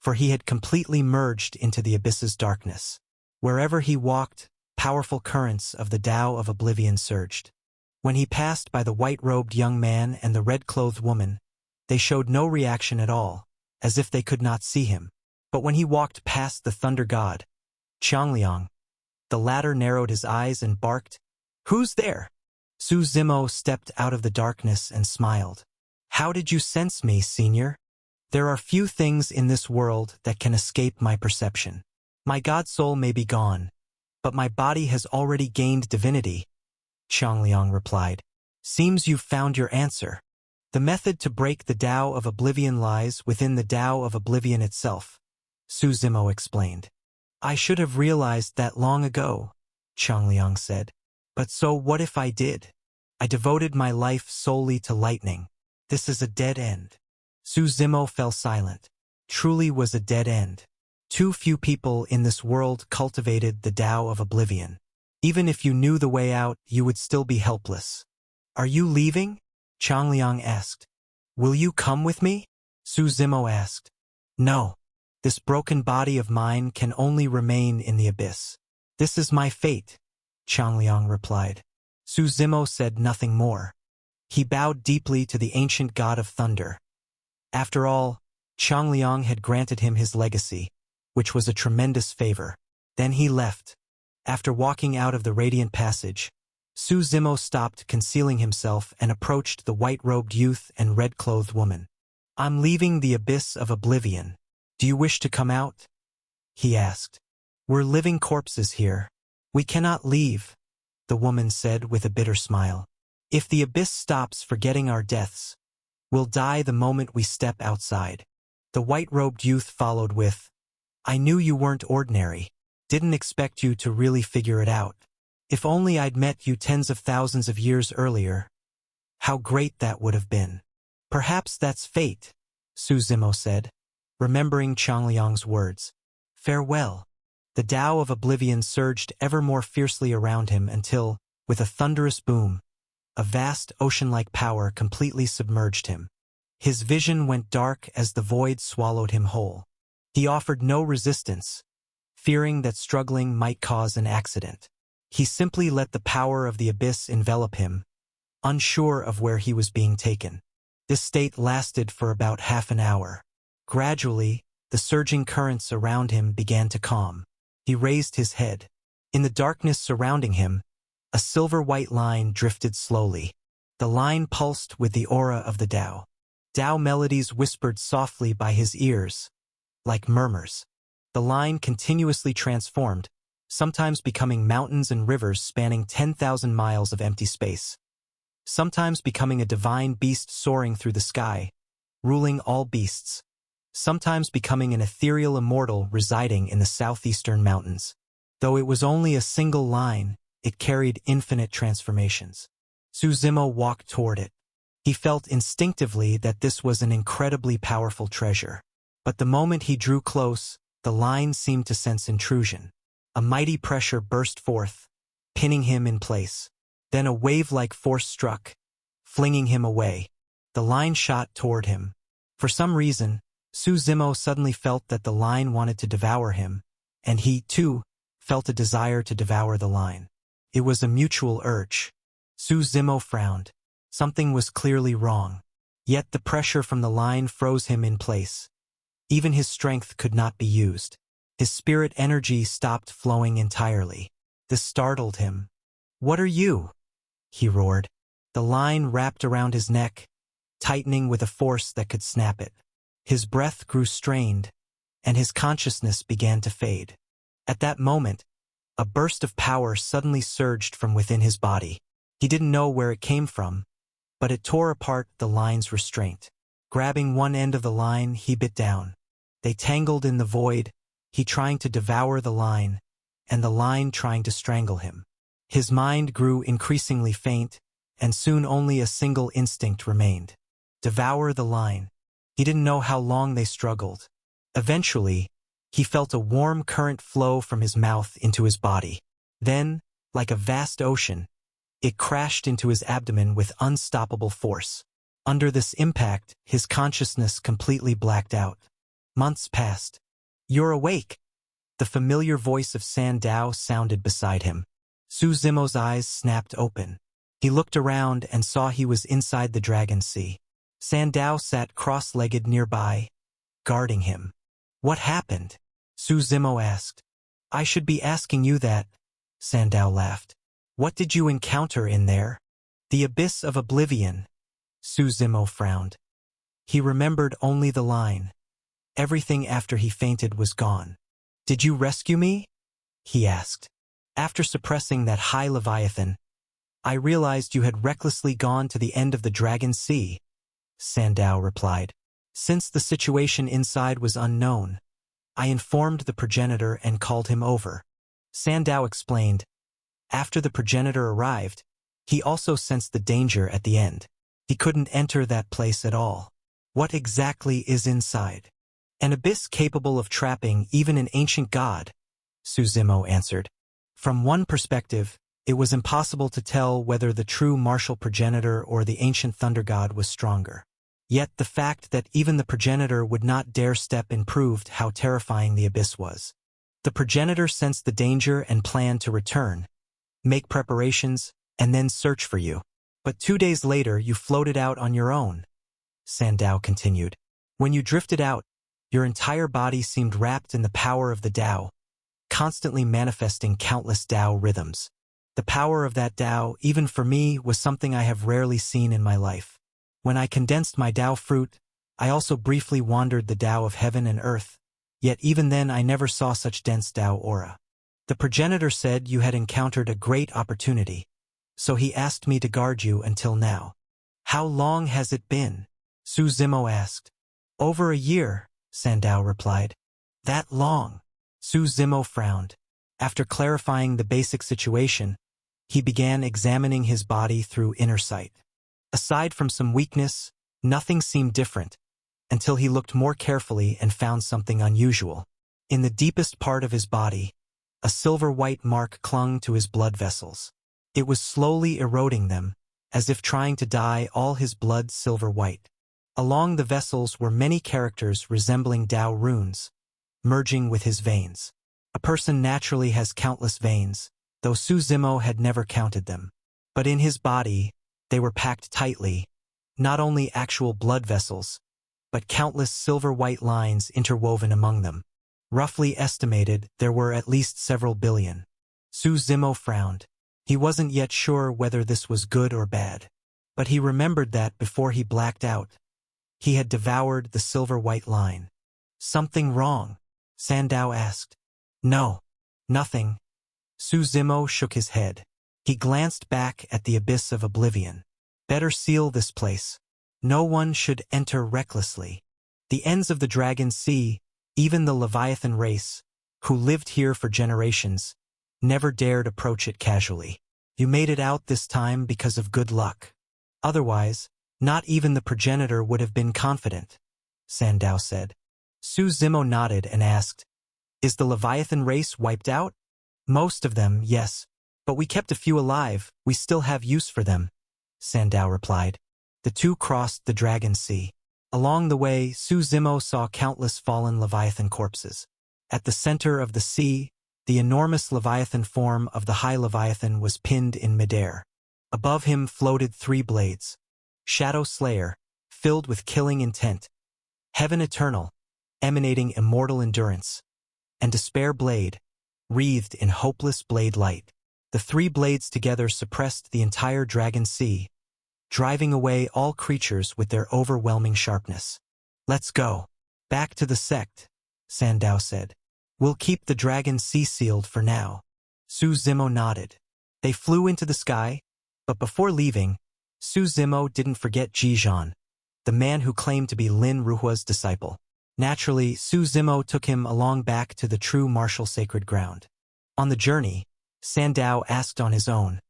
for he had completely merged into the abyss's darkness. Wherever he walked, powerful currents of the Tao of Oblivion surged. When he passed by the white-robed young man and the red-clothed woman, they showed no reaction at all, as if they could not see him. But when he walked past the Thunder God, Qiangliang. The latter narrowed his eyes and barked, "Who's there?" Su Zimo stepped out of the darkness and smiled. "How did you sense me, senior? There are few things in this world that can escape my perception. My god soul may be gone, but my body has already gained divinity," Qiangliang replied. "Seems you've found your answer. The method to break the Tao of Oblivion lies within the Tao of Oblivion itself," Su Zimo explained. "I should have realized that long ago," Qiangliang said. "But so what if I did? I devoted my life solely to lightning. This is a dead end." Su Zimo fell silent. Truly was a dead end. Too few people in this world cultivated the Tao of Oblivion. Even if you knew the way out, you would still be helpless. "Are you leaving?" Qiangliang asked. "Will you come with me?" Su Zimo asked. "No. This broken body of mine can only remain in the abyss. This is my fate," Qiangliang replied. Su Zimo said nothing more. He bowed deeply to the ancient god of thunder. After all, Qiangliang had granted him his legacy, which was a tremendous favor. Then he left. After walking out of the radiant passage, Su Zimo stopped concealing himself and approached the white-robed youth and red-clothed woman. "I'm leaving the abyss of oblivion. Do you wish to come out?" he asked. "We're living corpses here. We cannot leave," the woman said with a bitter smile. "If the abyss stops forgetting our deaths, we'll die the moment we step outside." The white-robed youth followed with, "I knew you weren't ordinary. Didn't expect you to really figure it out. If only I'd met you tens of thousands of years earlier. How great that would have been." "Perhaps that's fate," Su Zimo said, remembering Qiangliang's words. "Farewell." The Tao of Oblivion surged ever more fiercely around him until, with a thunderous boom, a vast ocean-like power completely submerged him. His vision went dark as the void swallowed him whole. He offered no resistance, fearing that struggling might cause an accident. He simply let the power of the abyss envelop him, unsure of where he was being taken. This state lasted for about half an hour. Gradually, the surging currents around him began to calm. He raised his head. In the darkness surrounding him, a silver-white line drifted slowly. The line pulsed with the aura of the Tao. Tao melodies whispered softly by his ears, like murmurs. The line continuously transformed, sometimes becoming mountains and rivers spanning 10,000 miles of empty space. Sometimes becoming a divine beast soaring through the sky, ruling all beasts. Sometimes becoming an ethereal immortal residing in the southeastern mountains. Though it was only a single line, it carried infinite transformations. Su Zimo walked toward it. He felt instinctively that this was an incredibly powerful treasure. But the moment he drew close, the line seemed to sense intrusion. A mighty pressure burst forth, pinning him in place. Then a wave-like force struck, flinging him away. The line shot toward him. For some reason, Su Zimo suddenly felt that the line wanted to devour him, and he, too, felt a desire to devour the line. It was a mutual urge. Su Zimo frowned. Something was clearly wrong. Yet the pressure from the line froze him in place. Even his strength could not be used. His spirit energy stopped flowing entirely. This startled him. "What are you?" he roared. The line wrapped around his neck, tightening with a force that could snap it. His breath grew strained, and his consciousness began to fade. At that moment, a burst of power suddenly surged from within his body. He didn't know where it came from, but it tore apart the line's restraint. Grabbing one end of the line, he bit down. They tangled in the void, he trying to devour the line, and the line trying to strangle him. His mind grew increasingly faint, and soon only a single instinct remained. Devour the line. He didn't know how long they struggled. Eventually, he felt a warm current flow from his mouth into his body. Then, like a vast ocean, it crashed into his abdomen with unstoppable force. Under this impact, his consciousness completely blacked out. Months passed. "You're awake." The familiar voice of Sandao sounded beside him. Su Zimo's eyes snapped open. He looked around and saw he was inside the Dragon Sea. Sandao sat cross-legged nearby, guarding him. "What happened?" Su Zimo asked. I should be asking you that, Sandao laughed. What did you encounter in there? The abyss of oblivion. Su Zimo frowned. He remembered only the line. Everything after he fainted was gone. Did you rescue me? He asked. After suppressing that high leviathan, I realized you had recklessly gone to the end of the Dragon Sea, Sandao replied. Since the situation inside was unknown, I informed the progenitor and called him over. Sandao explained. After the progenitor arrived, he also sensed the danger at the end. He couldn't enter that place at all. What exactly is inside? An abyss capable of trapping even an ancient god, Su Zimo answered. From one perspective, it was impossible to tell whether the true martial progenitor or the ancient thunder god was stronger. Yet the fact that even the progenitor would not dare step in proved how terrifying the abyss was. The progenitor sensed the danger and planned to return, make preparations, and then search for you. But 2 days later you floated out on your own, Sandao continued. When you drifted out, your entire body seemed wrapped in the power of the Tao, constantly manifesting countless Tao rhythms. The power of that Tao, even for me, was something I have rarely seen in my life. When I condensed my Tao fruit, I also briefly wandered the Tao of heaven and earth, yet even then I never saw such dense Tao aura. The progenitor said you had encountered a great opportunity, so he asked me to guard you until now. How long has it been? Su Zimo asked. Over a year, Sandao replied. That long? Su Zimo frowned. After clarifying the basic situation, he began examining his body through inner sight. Aside from some weakness, nothing seemed different, until he looked more carefully and found something unusual. In the deepest part of his body, a silver-white mark clung to his blood vessels. It was slowly eroding them, as if trying to dye all his blood silver-white. Along the vessels were many characters resembling Tao runes, merging with his veins. A person naturally has countless veins, though Su Zimo had never counted them. But in his body, they were packed tightly, not only actual blood vessels, but countless silver-white lines interwoven among them. Roughly estimated, there were at least several billion. Su Zimo frowned. He wasn't yet sure whether this was good or bad. But he remembered that before he blacked out, he had devoured the silver-white line. Something wrong? Sandao asked. No, nothing. Su Zimo shook his head. He glanced back at the abyss of oblivion. Better seal this place. No one should enter recklessly. The ends of the Dragon Sea, even the Leviathan race, who lived here for generations, never dared approach it casually. You made it out this time because of good luck. Otherwise, not even the progenitor would have been confident, Sandao said. Su Zimo nodded and asked, Is the Leviathan race wiped out? Most of them, yes. But we kept a few alive, we still have use for them, Sandao replied. The two crossed the Dragon Sea. Along the way, Su Zimo saw countless fallen Leviathan corpses. At the center of the sea, the enormous Leviathan form of the High Leviathan was pinned in midair. Above him floated 3 blades. Shadow Slayer, filled with killing intent. Heaven Eternal, emanating immortal endurance. And Despair Blade, wreathed in hopeless blade light. The 3 blades together suppressed the entire Dragon Sea, driving away all creatures with their overwhelming sharpness. Let's go. Back to the sect, Sandao said. We'll keep the Dragon Sea sealed for now. Su Zimo nodded. They flew into the sky, but before leaving, Su Zimo didn't forget Jizhan, the man who claimed to be Lin Ruhua's disciple. Naturally, Su Zimo took him along back to the true martial sacred ground. On the journey, Sandao asked on his own,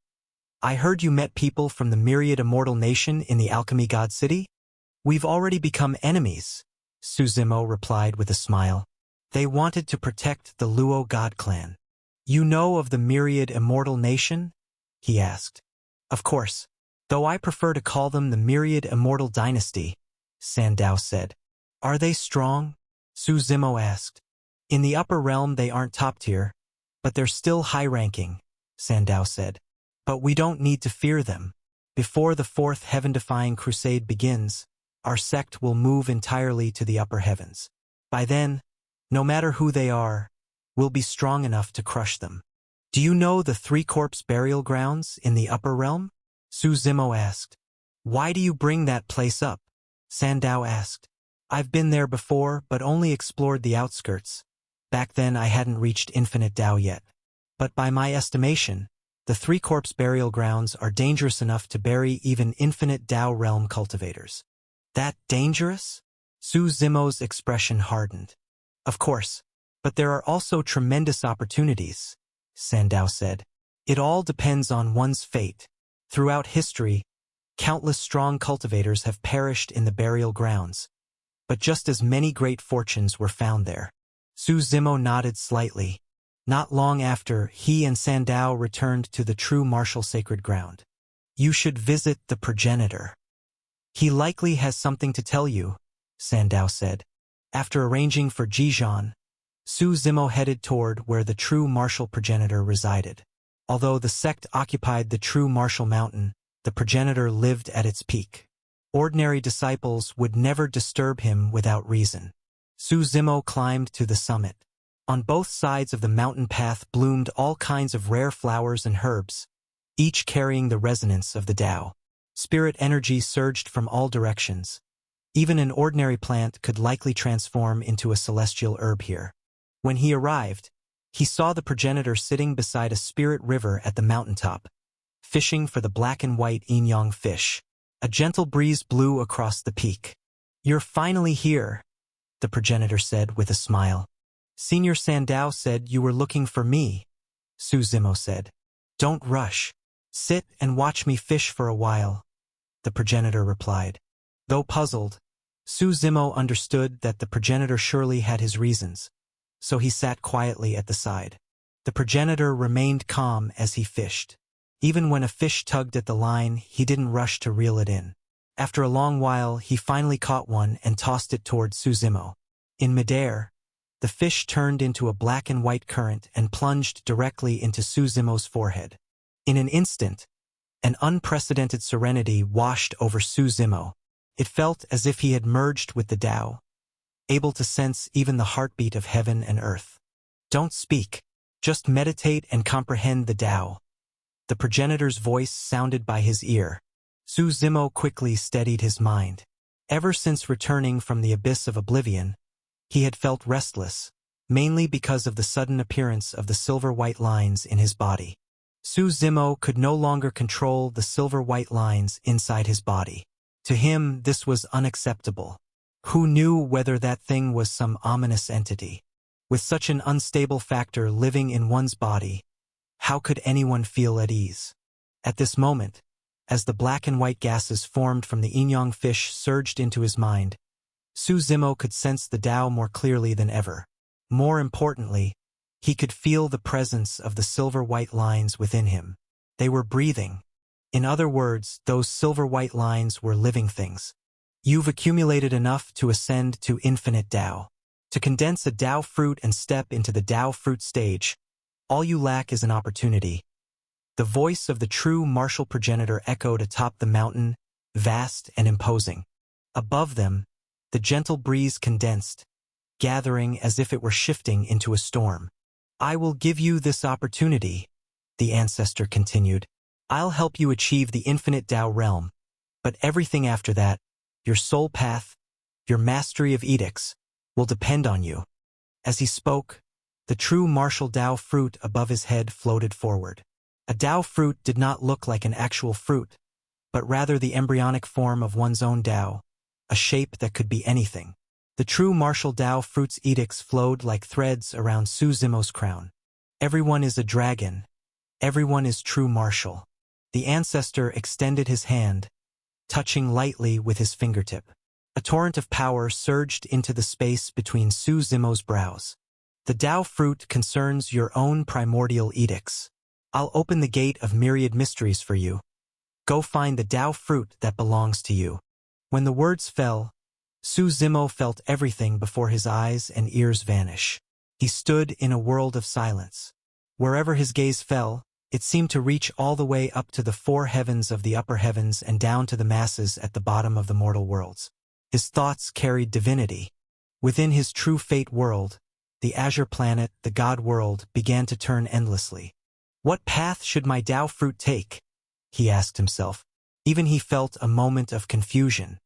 I heard you met people from the myriad immortal nation in the Alchemy God City? We've already become enemies, Su Zimo replied with a smile. They wanted to protect the Luo God clan. You know of the myriad immortal nation? He asked. Of course, though I prefer to call them the myriad immortal dynasty, Sandao said. Are they strong? Su Zimo asked. In the upper realm they aren't top tier, but they're still high-ranking, Sandao said. But we don't need to fear them. Before the 4th heaven-defying crusade begins, our sect will move entirely to the upper heavens. By then, no matter who they are, will be strong enough to crush them. Do you know the three-corpse burial grounds in the upper realm? Su Zimo asked. Why do you bring that place up? Sandao asked. I've been there before, but only explored the outskirts. Back then I hadn't reached Infinite Tao yet. But by my estimation, the three-corpse burial grounds are dangerous enough to bury even Infinite Tao realm cultivators. That dangerous? Su Zimo's expression hardened. Of course, but there are also tremendous opportunities, Sandao said. It all depends on one's fate. Throughout history, countless strong cultivators have perished in the burial grounds, but just as many great fortunes were found there. Su Zimo nodded slightly. Not long after, he and Sandao returned to the true martial sacred ground. You should visit the progenitor. He likely has something to tell you, Sandao said. After arranging for Jijan, Su Zimo headed toward where the true martial progenitor resided. Although the sect occupied the true martial mountain, the progenitor lived at its peak. Ordinary disciples would never disturb him without reason. Su Zimo climbed to the summit. On both sides of the mountain path bloomed all kinds of rare flowers and herbs, each carrying the resonance of the Tao. Spirit energy surged from all directions. Even an ordinary plant could likely transform into a celestial herb here. When he arrived, he saw the progenitor sitting beside a spirit river at the mountaintop, fishing for the black and white yin-yang fish. A gentle breeze blew across the peak. You're finally here, the progenitor said with a smile. Senior Sandao said you were looking for me, Su Zimo said. Don't rush. Sit and watch me fish for a while, the progenitor replied. Though puzzled, Su Zimo understood that the progenitor surely had his reasons, so he sat quietly at the side. The progenitor remained calm as he fished. Even when a fish tugged at the line, he didn't rush to reel it in. After a long while, he finally caught one and tossed it toward Su Zimo. In midair, the fish turned into a black and white current and plunged directly into Su Zimo's forehead. In an instant, an unprecedented serenity washed over Su Zimo. It felt as if he had merged with the Tao, able to sense even the heartbeat of heaven and earth. Don't speak. Just meditate and comprehend the Tao. The progenitor's voice sounded by his ear. Su Zimo quickly steadied his mind. Ever since returning from the abyss of oblivion, he had felt restless, mainly because of the sudden appearance of the silver-white lines in his body. Su Zimo could no longer control the silver-white lines inside his body. To him, this was unacceptable. Who knew whether that thing was some ominous entity? With such an unstable factor living in one's body, how could anyone feel at ease? At this moment, as the black and white gases formed from the yin-yang fish surged into his mind, Su Zimo could sense the Tao more clearly than ever. More importantly, he could feel the presence of the silver-white lines within him. They were breathing. In other words, those silver-white lines were living things. You've accumulated enough to ascend to infinite Tao. To condense a Tao fruit and step into the Tao fruit stage, all you lack is an opportunity. The voice of the true martial progenitor echoed atop the mountain, vast and imposing. Above them, the gentle breeze condensed, gathering as if it were shifting into a storm. I will give you this opportunity, the ancestor continued. I'll help you achieve the infinite Tao realm, but everything after that, your soul path, your mastery of edicts, will depend on you. As he spoke, the true martial Tao fruit above his head floated forward. A Tao fruit did not look like an actual fruit, but rather the embryonic form of one's own Tao, a shape that could be anything. The true martial Tao fruit's edicts flowed like threads around Su Zimo's crown. Everyone is a dragon. Everyone is true martial. The ancestor extended his hand, touching lightly with his fingertip. A torrent of power surged into the space between Su Zimo's brows. The Tao fruit concerns your own primordial edicts. I'll open the gate of myriad mysteries for you. Go find the Tao fruit that belongs to you. When the words fell, Su Zimo felt everything before his eyes and ears vanish. He stood in a world of silence. Wherever his gaze fell, it seemed to reach all the way up to the four heavens of the upper heavens and down to the masses at the bottom of the mortal worlds. His thoughts carried divinity. Within his true fate world, the azure planet, the God world, began to turn endlessly. What path should my Tao fruit take? He asked himself. Even he felt a moment of confusion.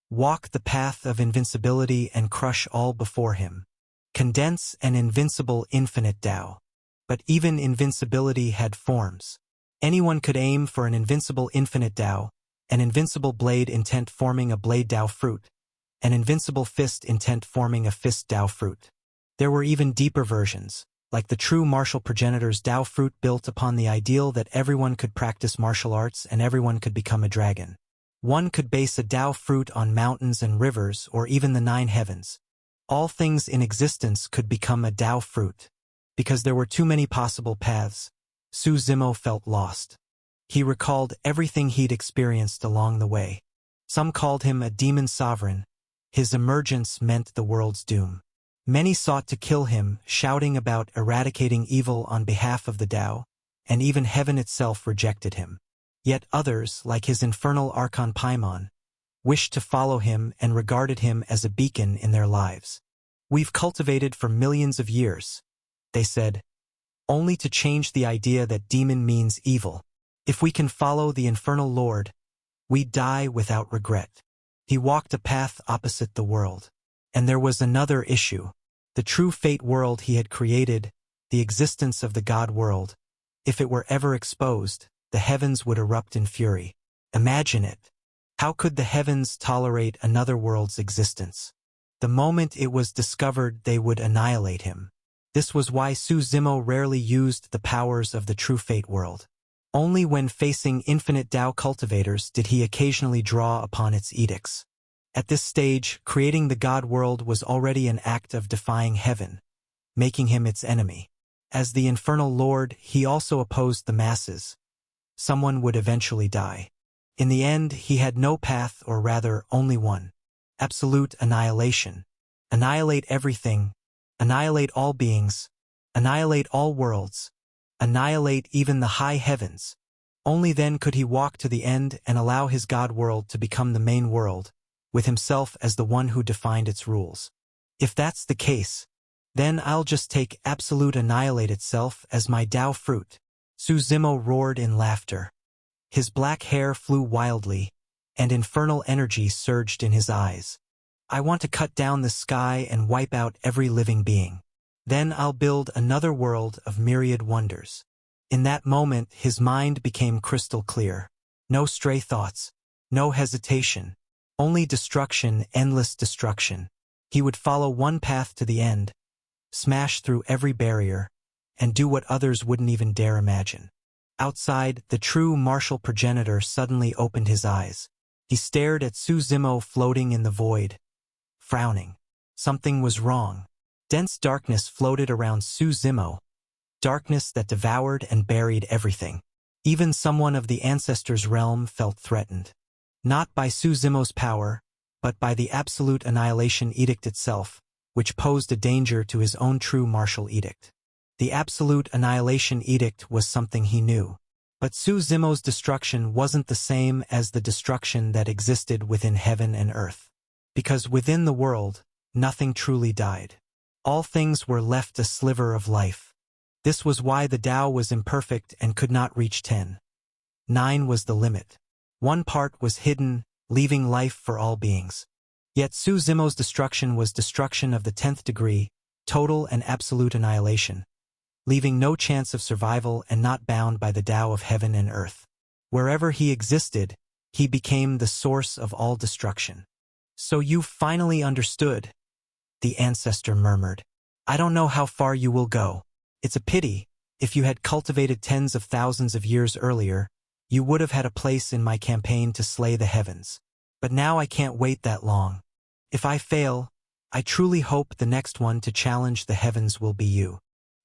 Walk the path of invincibility and crush all before him. Condense an invincible infinite Tao. But even invincibility had forms. Anyone could aim for an invincible infinite Tao, an invincible blade intent forming a blade Tao fruit, an invincible fist intent forming a fist Tao fruit. There were even deeper versions, like the true martial progenitor's Tao fruit built upon the ideal that everyone could practice martial arts and everyone could become a dragon. One could base a Tao fruit on mountains and rivers or even the 9 heavens. All things in existence could become a Tao fruit. Because there were too many possible paths, Su Zimo felt lost. He recalled everything he'd experienced along the way. Some called him a demon sovereign. His emergence meant the world's doom. Many sought to kill him, shouting about eradicating evil on behalf of the Tao, and even heaven itself rejected him. Yet others, like his infernal Archon Paimon, wished to follow him and regarded him as a beacon in their lives. We've cultivated for millions of years, they said, only to change the idea that demon means evil. If we can follow the infernal lord, we die without regret. He walked a path opposite the world. And there was another issue. The true fate world he had created, the existence of the God world. If it were ever exposed, the heavens would erupt in fury. Imagine it. How could the heavens tolerate another world's existence? The moment it was discovered, they would annihilate him. This was why Su Zimo rarely used the powers of the true fate world. Only when facing infinite Tao cultivators did he occasionally draw upon its edicts. At this stage, creating the God world was already an act of defying heaven, making him its enemy. As the infernal lord, he also opposed the masses. Someone would eventually die. In the end, he had no path, or rather, only one. Absolute annihilation. Annihilate everything. Annihilate all beings. Annihilate all worlds. Annihilate even the high heavens. Only then could he walk to the end and allow his God world to become the main world, with himself as the one who defined its rules. If that's the case, then I'll just take absolute annihilate itself as my Tao fruit. Su Zimo roared in laughter. His black hair flew wildly, and infernal energy surged in his eyes. I want to cut down the sky and wipe out every living being. Then I'll build another world of myriad wonders. In that moment, his mind became crystal clear. No stray thoughts, no hesitation. Only destruction, endless destruction. He would follow one path to the end, smash through every barrier, and do what others wouldn't even dare imagine. Outside, the true martial progenitor suddenly opened his eyes. He stared at Su Zimo floating in the void, frowning. Something was wrong. Dense darkness floated around Su Zimo, darkness that devoured and buried everything. Even someone of the ancestors' realm felt threatened. Not by Su Zimo's power, but by the absolute annihilation edict itself, which posed a danger to his own true martial edict. The absolute annihilation edict was something he knew. But Su Zimo's destruction wasn't the same as the destruction that existed within heaven and earth. Because within the world, nothing truly died. All things were left a sliver of life. This was why the Tao was imperfect and could not reach 10. 9 was the limit. One part was hidden, leaving life for all beings. Yet Su Zimo's destruction was destruction of the 10th degree, total and absolute annihilation, leaving no chance of survival and not bound by the Tao of heaven and earth. Wherever he existed, he became the source of all destruction. So you finally understood, the ancestor murmured. I don't know how far you will go. It's a pity. If you had cultivated tens of thousands of years earlier, you would have had a place in my campaign to slay the heavens. But now I can't wait that long. If I fail, I truly hope the next one to challenge the heavens will be you.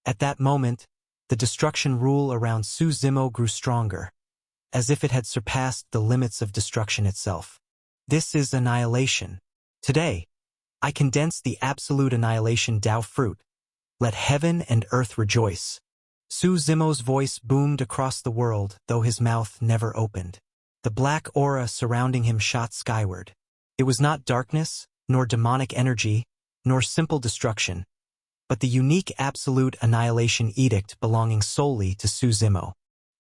At that moment, the destruction rule around Su Zimo grew stronger, as if it had surpassed the limits of destruction itself. This is annihilation. Today, I condense the absolute annihilation Tao fruit. Let heaven and earth rejoice. Su Zimo's voice boomed across the world, though his mouth never opened. The black aura surrounding him shot skyward. It was not darkness, nor demonic energy, nor simple destruction, but the unique Absolute Annihilation Edict belonging solely to Su Zimo.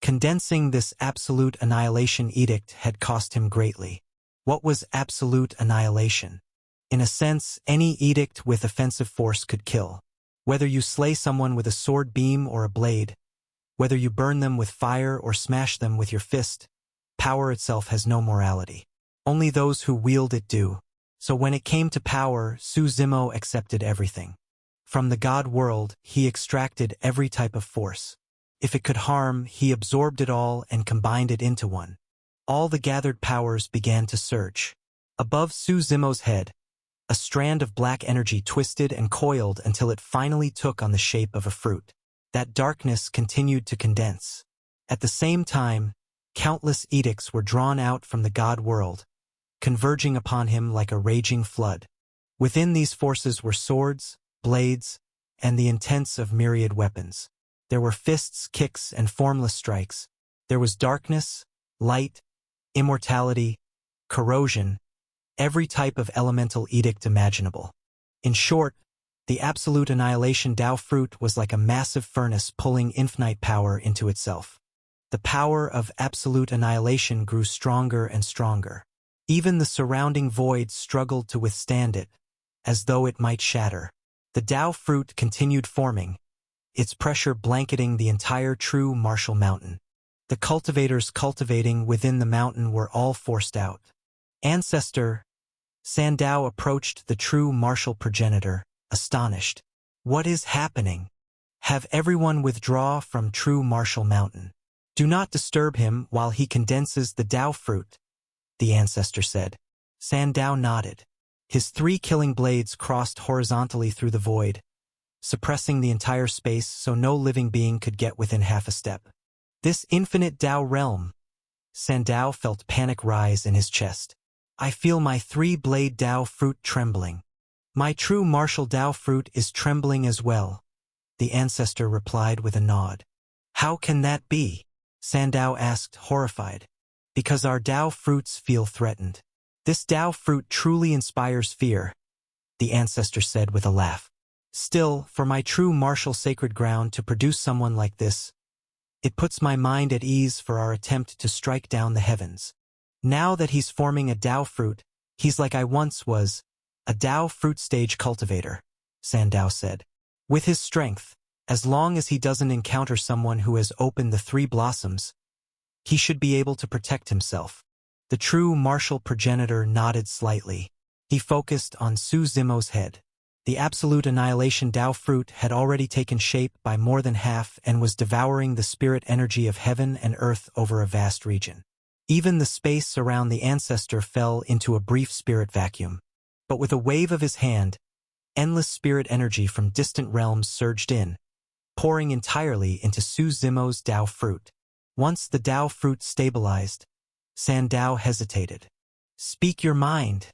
Condensing this Absolute Annihilation Edict had cost him greatly. What was Absolute Annihilation? In a sense, any edict with offensive force could kill. Whether you slay someone with a sword beam or a blade, whether you burn them with fire or smash them with your fist, power itself has no morality. Only those who wield it do. So when it came to power, Su Zimo accepted everything. From the god world, he extracted every type of force. If it could harm, he absorbed it all and combined it into one. All the gathered powers began to surge. Above Su Zimo's head, a strand of black energy twisted and coiled until it finally took on the shape of a fruit. That darkness continued to condense. At the same time, countless edicts were drawn out from the god world, converging upon him like a raging flood. Within these forces were swords, blades, and the intents of myriad weapons. There were fists, kicks, and formless strikes. There was darkness, light, immortality, corrosion, every type of elemental edict imaginable. In short, the Absolute Annihilation Tao fruit was like a massive furnace pulling infinite power into itself. The power of Absolute Annihilation grew stronger and stronger. Even the surrounding void struggled to withstand it, as though it might shatter. The Tao fruit continued forming, its pressure blanketing the entire true martial mountain. The cultivators cultivating within the mountain were all forced out. Ancestor Sandao approached the true martial progenitor, astonished. What is happening? Have everyone withdraw from true martial mountain. Do not disturb him while he condenses the Tao fruit, the ancestor said. Sandao nodded. His 3 killing blades crossed horizontally through the void, suppressing the entire space so no living being could get within half a step. This infinite Tao realm. Sandao felt panic rise in his chest. I feel my 3-blade Tao fruit trembling. My true martial Tao fruit is trembling as well, the ancestor replied with a nod. How can that be? Sandao asked, horrified. Because our Tao fruits feel threatened. This Tao fruit truly inspires fear, the ancestor said with a laugh. Still, for my true martial sacred ground to produce someone like this, it puts my mind at ease for our attempt to strike down the heavens. Now that he's forming a Tao fruit, he's like I once was, a Tao fruit stage cultivator, Sandao said. With his strength, as long as he doesn't encounter someone who has opened the 3 blossoms, he should be able to protect himself. The true martial progenitor nodded slightly. He focused on Su Zimo's head. The Absolute Annihilation Tao fruit had already taken shape by more than half and was devouring the spirit energy of heaven and earth over a vast region. Even the space around the ancestor fell into a brief spirit vacuum. But with a wave of his hand, endless spirit energy from distant realms surged in, pouring entirely into Su Zimo's Tao fruit. Once the Tao fruit stabilized, Sandao hesitated. Speak your mind,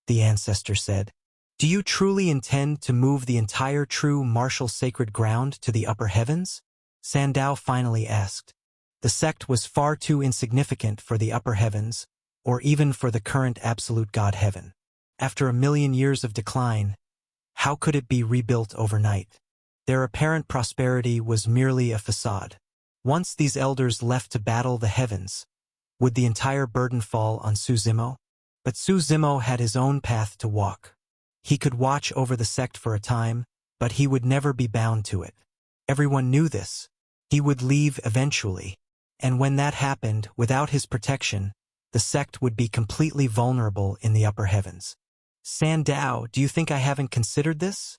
the ancestor said. Do you truly intend to move the entire true martial sacred ground to the upper heavens? Sandao finally asked. The sect was far too insignificant for the upper heavens, or even for the current absolute god heaven. After 1,000,000 years of decline, how could it be rebuilt overnight? Their apparent prosperity was merely a facade. Once these elders left to battle the heavens, would the entire burden fall on Su Zimo? But Su Zimo had his own path to walk. He could watch over the sect for a time, but he would never be bound to it. Everyone knew this. He would leave eventually. And when that happened, without his protection, the sect would be completely vulnerable in the upper heavens. Sandao, do you think I haven't considered this?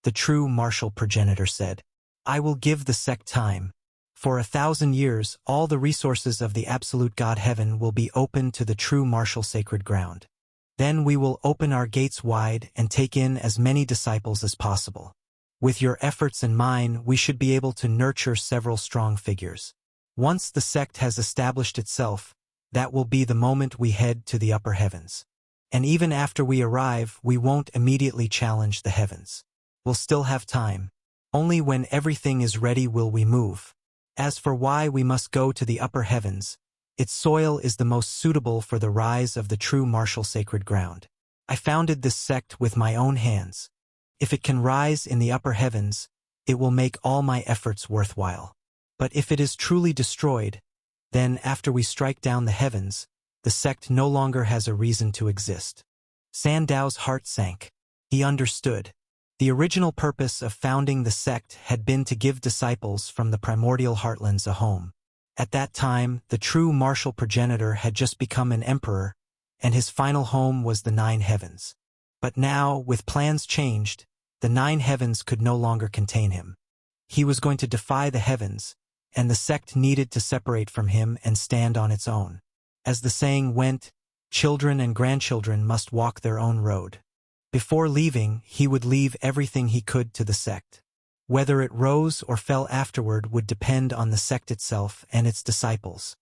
The true martial progenitor said. I will give the sect time. For 1,000 years, all the resources of the absolute God heaven will be open to the true martial sacred ground. Then we will open our gates wide and take in as many disciples as possible. With your efforts and mine, we should be able to nurture several strong figures. Once the sect has established itself, that will be the moment we head to the upper heavens. And even after we arrive, we won't immediately challenge the heavens. We'll still have time. Only when everything is ready will we move. As for why we must go to the upper heavens, its soil is the most suitable for the rise of the true martial sacred ground. I founded this sect with my own hands. If it can rise in the upper heavens, it will make all my efforts worthwhile. But if it is truly destroyed, then after we strike down the heavens, the sect no longer has a reason to exist. Sandao's heart sank. He understood. The original purpose of founding the sect had been to give disciples from the primordial heartlands a home. At that time, the true martial progenitor had just become an emperor, and his final home was the 9 heavens. But now, with plans changed, the 9 heavens could no longer contain him. He was going to defy the heavens, and the sect needed to separate from him and stand on its own. As the saying went, children and grandchildren must walk their own road. Before leaving, he would leave everything he could to the sect. Whether it rose or fell afterward would depend on the sect itself and its disciples.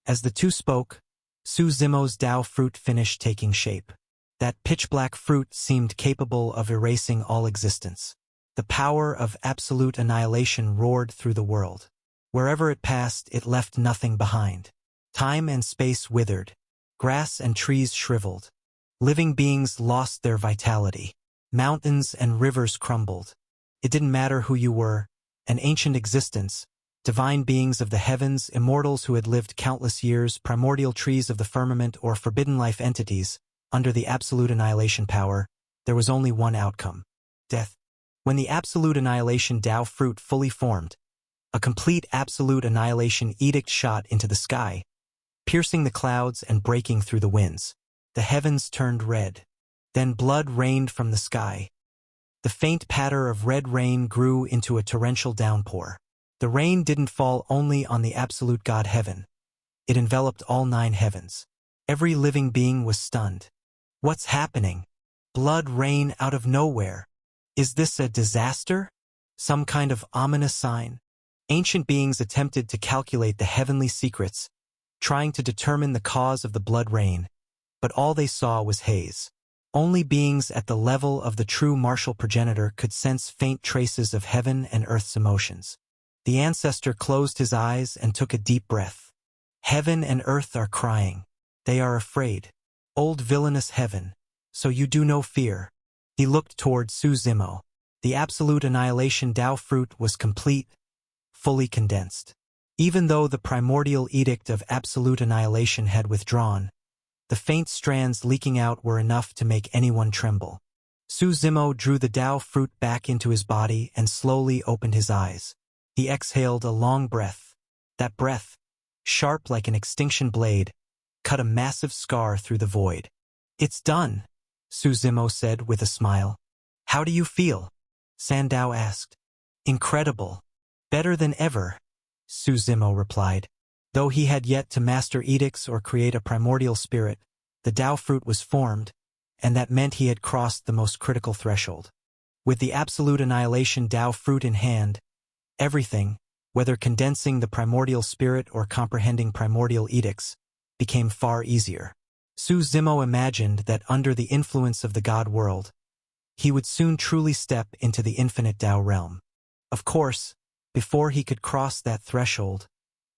As the two spoke, Su Zimo's Tao fruit finished taking shape. That pitch-black fruit seemed capable of erasing all existence. The power of absolute annihilation roared through the world. Wherever it passed, it left nothing behind. Time and space withered. Grass and trees shriveled. Living beings lost their vitality. Mountains and rivers crumbled. It didn't matter who you were, an ancient existence, divine beings of the heavens, immortals who had lived countless years, primordial trees of the firmament, or forbidden life entities, under the absolute annihilation power, there was only one outcome: death. When the absolute annihilation Tao fruit fully formed, a complete absolute annihilation edict shot into the sky, piercing the clouds and breaking through the winds. The heavens turned red. Then blood rained from the sky. The faint patter of red rain grew into a torrential downpour. The rain didn't fall only on the absolute God heaven. It enveloped all 9 heavens. Every living being was stunned. What's happening? Blood rain out of nowhere. Is this a disaster? Some kind of ominous sign? Ancient beings attempted to calculate the heavenly secrets, trying to determine the cause of the blood rain, but all they saw was haze. Only beings at the level of the true martial progenitor could sense faint traces of heaven and earth's emotions. The ancestor closed his eyes and took a deep breath. Heaven and earth are crying. They are afraid. Old villainous heaven, so you do no fear. He looked toward Su Zimo. The absolute annihilation Tao fruit was complete, fully condensed. Even though the primordial edict of absolute annihilation had withdrawn, the faint strands leaking out were enough to make anyone tremble. Su Zimo drew the Tao fruit back into his body and slowly opened his eyes. He exhaled a long breath. That breath, sharp like an extinction blade, cut a massive scar through the void. It's done, Su Zimo said with a smile. How do you feel? Sandao asked. Incredible. Better than ever, Su Zimo replied. Though he had yet to master edicts or create a primordial spirit, the Tao fruit was formed, and that meant he had crossed the most critical threshold. With the absolute annihilation Tao fruit in hand, everything, whether condensing the primordial spirit or comprehending primordial edicts, became far easier. Su Zimo imagined that under the influence of the God world, he would soon truly step into the infinite Tao realm. Of course, before he could cross that threshold,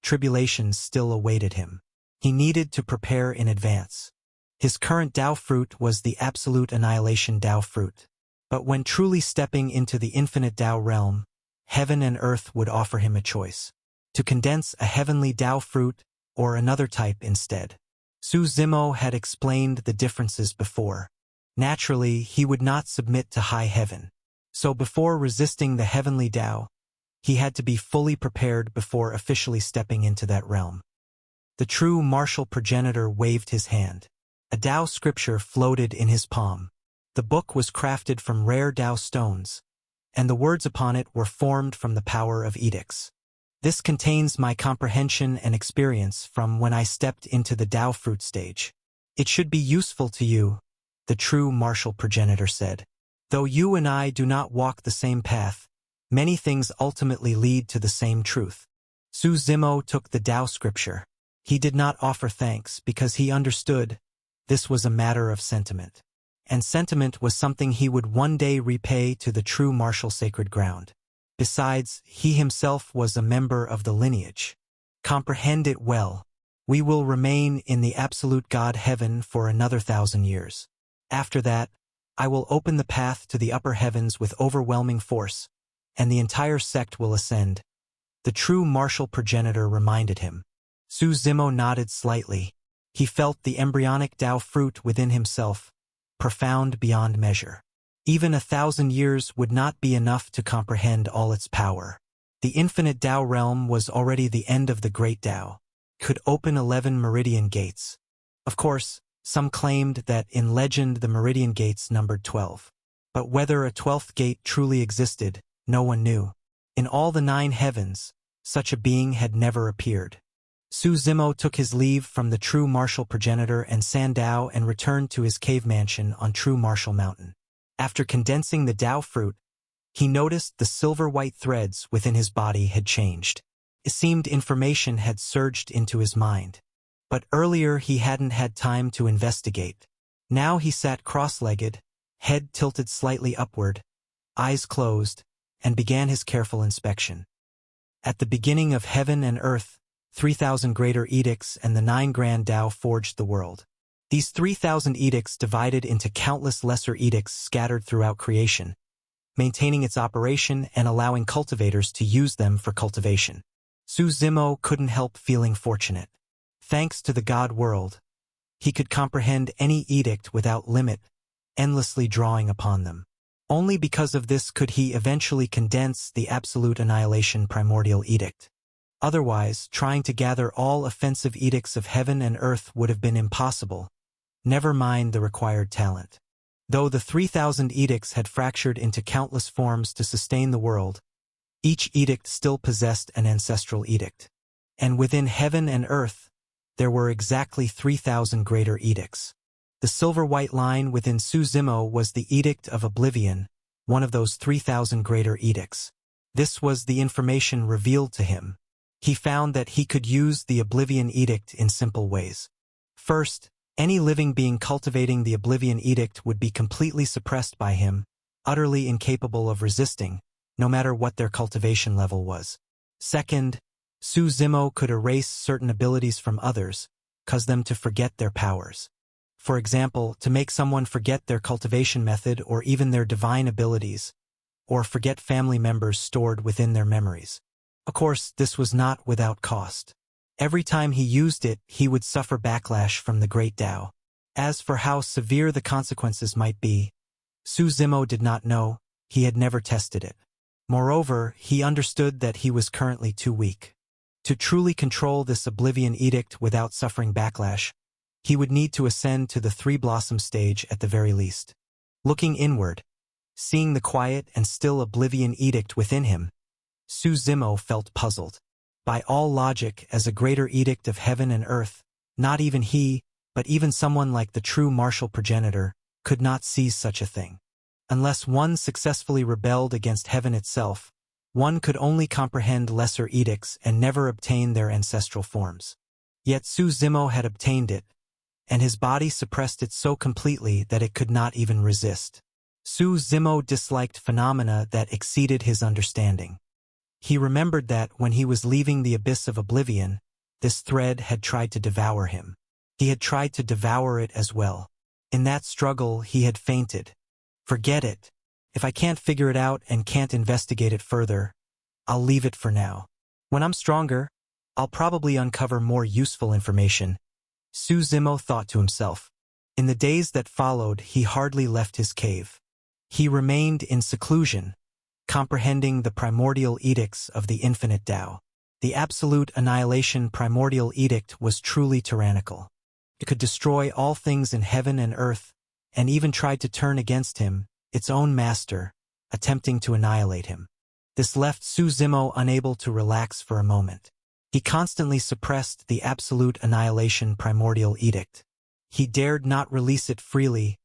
tribulations still awaited him. He needed to prepare in advance. His current Tao fruit was the absolute annihilation Tao fruit. But when truly stepping into the infinite Tao realm, heaven and earth would offer him a choice: to condense a heavenly Tao fruit or another type instead. Su Zimo had explained the differences before. Naturally, he would not submit to high heaven. So before resisting the heavenly Tao, he had to be fully prepared before officially stepping into that realm. The true martial progenitor waved his hand. A Tao scripture floated in his palm. The book was crafted from rare Tao stones, and the words upon it were formed from the power of edicts. This contains my comprehension and experience from when I stepped into the Tao fruit stage. It should be useful to you, the true martial progenitor said. Though you and I do not walk the same path, many things ultimately lead to the same truth. Su Zimo took the Tao scripture. He did not offer thanks because he understood this was a matter of sentiment. And sentiment was something he would one day repay to the true martial sacred ground. Besides, he himself was a member of the lineage. Comprehend it well. We will remain in the absolute God heaven for another 1,000 years. After that, I will open the path to the upper heavens with overwhelming force, and the entire sect will ascend. The true martial progenitor reminded him. Su Zimo nodded slightly. He felt the embryonic Tao fruit within himself, profound beyond measure. Even 1,000 years would not be enough to comprehend all its power. The infinite Tao realm was already the end of the great Tao, could open 11 meridian gates. Of course, some claimed that in legend the meridian gates numbered 12. But whether a 12th gate truly existed, no one knew. In all the 9 heavens, such a being had never appeared. Su Zimo took his leave from the true martial progenitor and Sandao and returned to his cave mansion on True Martial Mountain. After condensing the Tao fruit, he noticed the silver-white threads within his body had changed. It seemed information had surged into his mind. But earlier he hadn't had time to investigate. Now he sat cross-legged, head tilted slightly upward, eyes closed, and began his careful inspection. At the beginning of heaven and earth, 3,000 greater edicts and the 9 grand Tao forged the world. These 3,000 edicts divided into countless lesser edicts scattered throughout creation, maintaining its operation and allowing cultivators to use them for cultivation. Su Zimo couldn't help feeling fortunate. Thanks to the God world, he could comprehend any edict without limit, endlessly drawing upon them. Only because of this could he eventually condense the Absolute Annihilation Primordial Edict. Otherwise, trying to gather all offensive edicts of heaven and earth would have been impossible, never mind the required talent. Though the 3,000 edicts had fractured into countless forms to sustain the world, each edict still possessed an ancestral edict. And within heaven and earth, there were exactly 3,000 greater edicts. The silver-white line within Su Zimo was the Edict of Oblivion, one of those 3,000 greater edicts. This was the information revealed to him. He found that he could use the Oblivion Edict in simple ways. First, any living being cultivating the Oblivion Edict would be completely suppressed by him, utterly incapable of resisting, no matter what their cultivation level was. Second, Su Zimo could erase certain abilities from others, cause them to forget their powers. For example, to make someone forget their cultivation method or even their divine abilities, or forget family members stored within their memories. Of course, this was not without cost. Every time he used it, he would suffer backlash from the Great Tao. As for how severe the consequences might be, Su Zimo did not know. He had never tested it. Moreover, he understood that he was currently too weak. To truly control this Oblivion Edict without suffering backlash, he would need to ascend to the Three Blossom stage at the very least. Looking inward, seeing the quiet and still Oblivion Edict within him, Su Zimo felt puzzled. By all logic, as a greater edict of heaven and earth, not even he, but even someone like the true martial progenitor, could not seize such a thing. Unless one successfully rebelled against heaven itself, one could only comprehend lesser edicts and never obtain their ancestral forms. Yet Su Zimo had obtained it, and his body suppressed it so completely that it could not even resist. Su Zimo disliked phenomena that exceeded his understanding. He remembered that when he was leaving the abyss of oblivion, this thread had tried to devour him. He had tried to devour it as well. In that struggle, he had fainted. Forget it. If I can't figure it out and can't investigate it further, I'll leave it for now. When I'm stronger, I'll probably uncover more useful information, Su Zimo thought to himself. In the days that followed, he hardly left his cave. He remained in seclusion, comprehending the primordial edicts of the infinite Tao. The Absolute Annihilation Primordial Edict was truly tyrannical. It could destroy all things in heaven and earth, and even tried to turn against him, its own master, attempting to annihilate him. This left Su Zimo unable to relax for a moment. He constantly suppressed the Absolute Annihilation Primordial Edict. He dared not release it freely,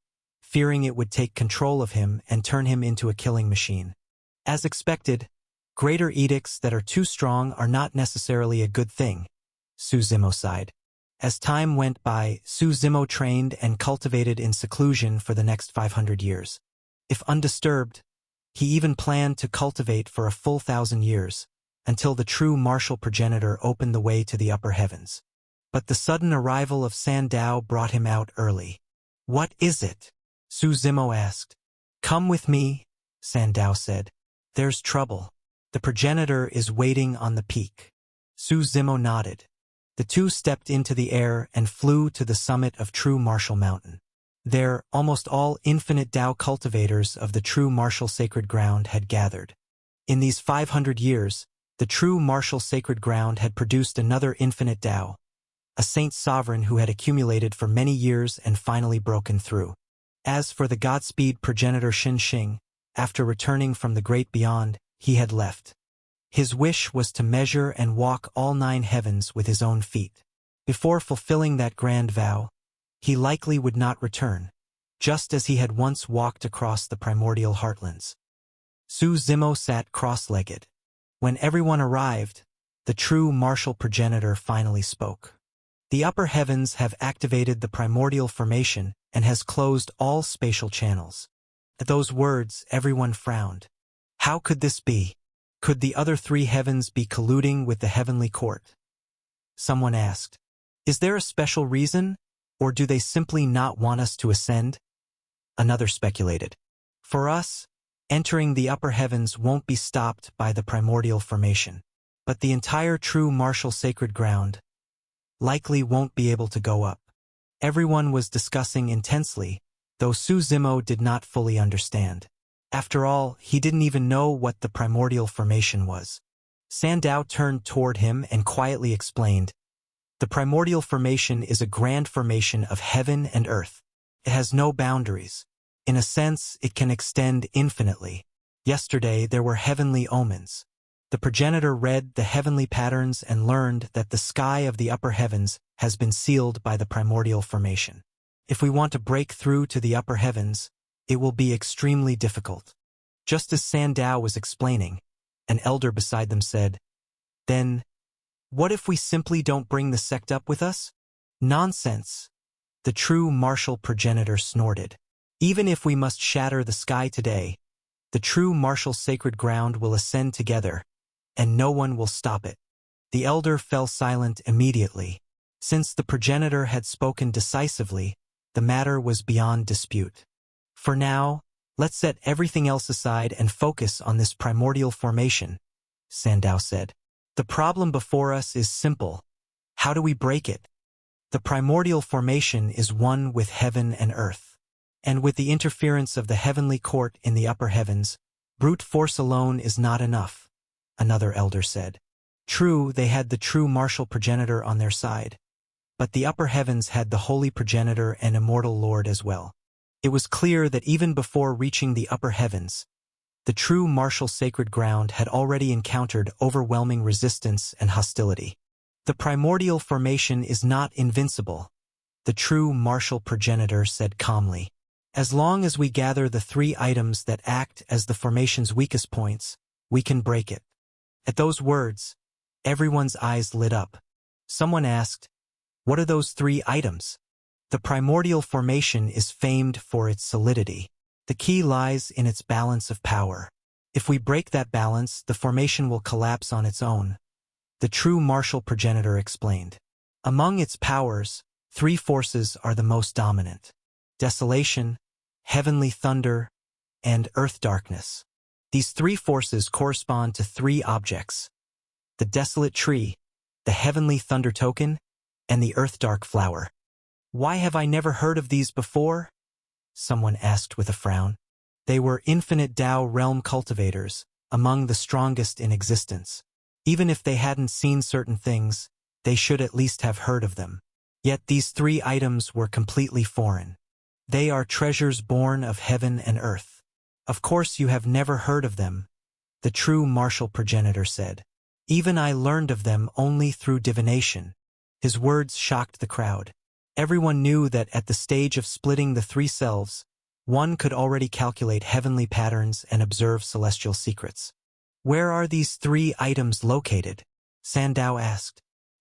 fearing it would take control of him and turn him into a killing machine. As expected, greater edicts that are too strong are not necessarily a good thing, Su Zimo sighed. As time went by, Su Zimo trained and cultivated in seclusion for the next 500 years. If undisturbed, he even planned to cultivate for a full 1,000 years, until the true martial progenitor opened the way to the upper heavens. But the sudden arrival of Sandao brought him out early. What is it? Su Zimo asked. Come with me, Sandao said. There's trouble. The progenitor is waiting on the peak. Su Zimo nodded. The two stepped into the air and flew to the summit of True Martial Mountain. There, almost all infinite Tao cultivators of the True Martial Sacred Ground had gathered. In these 500 years, the True Martial Sacred Ground had produced another infinite Tao, a saint sovereign who had accumulated for many years and finally broken through. As for the Godspeed progenitor Xin Xing, after returning from the great beyond, he had left. His wish was to measure and walk all 9 heavens with his own feet. Before fulfilling that grand vow, he likely would not return, just as he had once walked across the primordial heartlands. Su Zimo sat cross-legged. When everyone arrived, the true martial progenitor finally spoke. The upper heavens have activated the primordial formation and has closed all spatial channels. At those words, everyone frowned. How could this be? Could the other 3 heavens be colluding with the heavenly court? Someone asked. Is there a special reason, or do they simply not want us to ascend? Another speculated. For us, entering the upper heavens won't be stopped by the primordial formation, but the entire true martial sacred ground likely won't be able to go up. Everyone was discussing intensely, though Su Zimo did not fully understand. After all, he didn't even know what the primordial formation was. Sandao turned toward him and quietly explained, the primordial formation is a grand formation of heaven and earth. It has no boundaries. In a sense, it can extend infinitely. Yesterday, there were heavenly omens. The progenitor read the heavenly patterns and learned that the sky of the upper heavens has been sealed by the primordial formation. If we want to break through to the upper heavens, it will be extremely difficult. Just as Sandao was explaining, an elder beside them said, Then, what if we simply don't bring the sect up with us? Nonsense. The true martial progenitor snorted. Even if we must shatter the sky today, the true martial sacred ground will ascend together, and no one will stop it. The elder fell silent immediately. Since the progenitor had spoken decisively, the matter was beyond dispute. For now, let's set everything else aside and focus on this primordial formation, Sandao said. The problem before us is simple. How do we break it? The primordial formation is one with heaven and earth. And with the interference of the heavenly court in the upper heavens, brute force alone is not enough, another elder said. True, they had the true martial progenitor on their side. But the upper heavens had the holy progenitor and immortal lord as well. It was clear that even before reaching the upper heavens, the true martial sacred ground had already encountered overwhelming resistance and hostility. The primordial formation is not invincible, the true martial progenitor said calmly. As long as we gather the 3 items that act as the formation's weakest points, we can break it. At those words, everyone's eyes lit up. Someone asked, What are those 3 items? The primordial formation is famed for its solidity. The key lies in its balance of power. If we break that balance, the formation will collapse on its own, the true martial progenitor explained. Among its powers, 3 forces are the most dominant: desolation, heavenly thunder, and earth darkness. These 3 forces correspond to 3 objects: the desolate tree, the heavenly thunder token, and the earth dark flower. Why have I never heard of these before? Someone asked with a frown. They were infinite Tao realm cultivators, among the strongest in existence. Even if they hadn't seen certain things, they should at least have heard of them. Yet these 3 items were completely foreign. They are treasures born of heaven and earth. Of course you have never heard of them, the true martial progenitor said. Even I learned of them only through divination. His words shocked the crowd. Everyone knew that at the stage of splitting the 3 selves, one could already calculate heavenly patterns and observe celestial secrets. Where are these 3 items located? Sandao asked.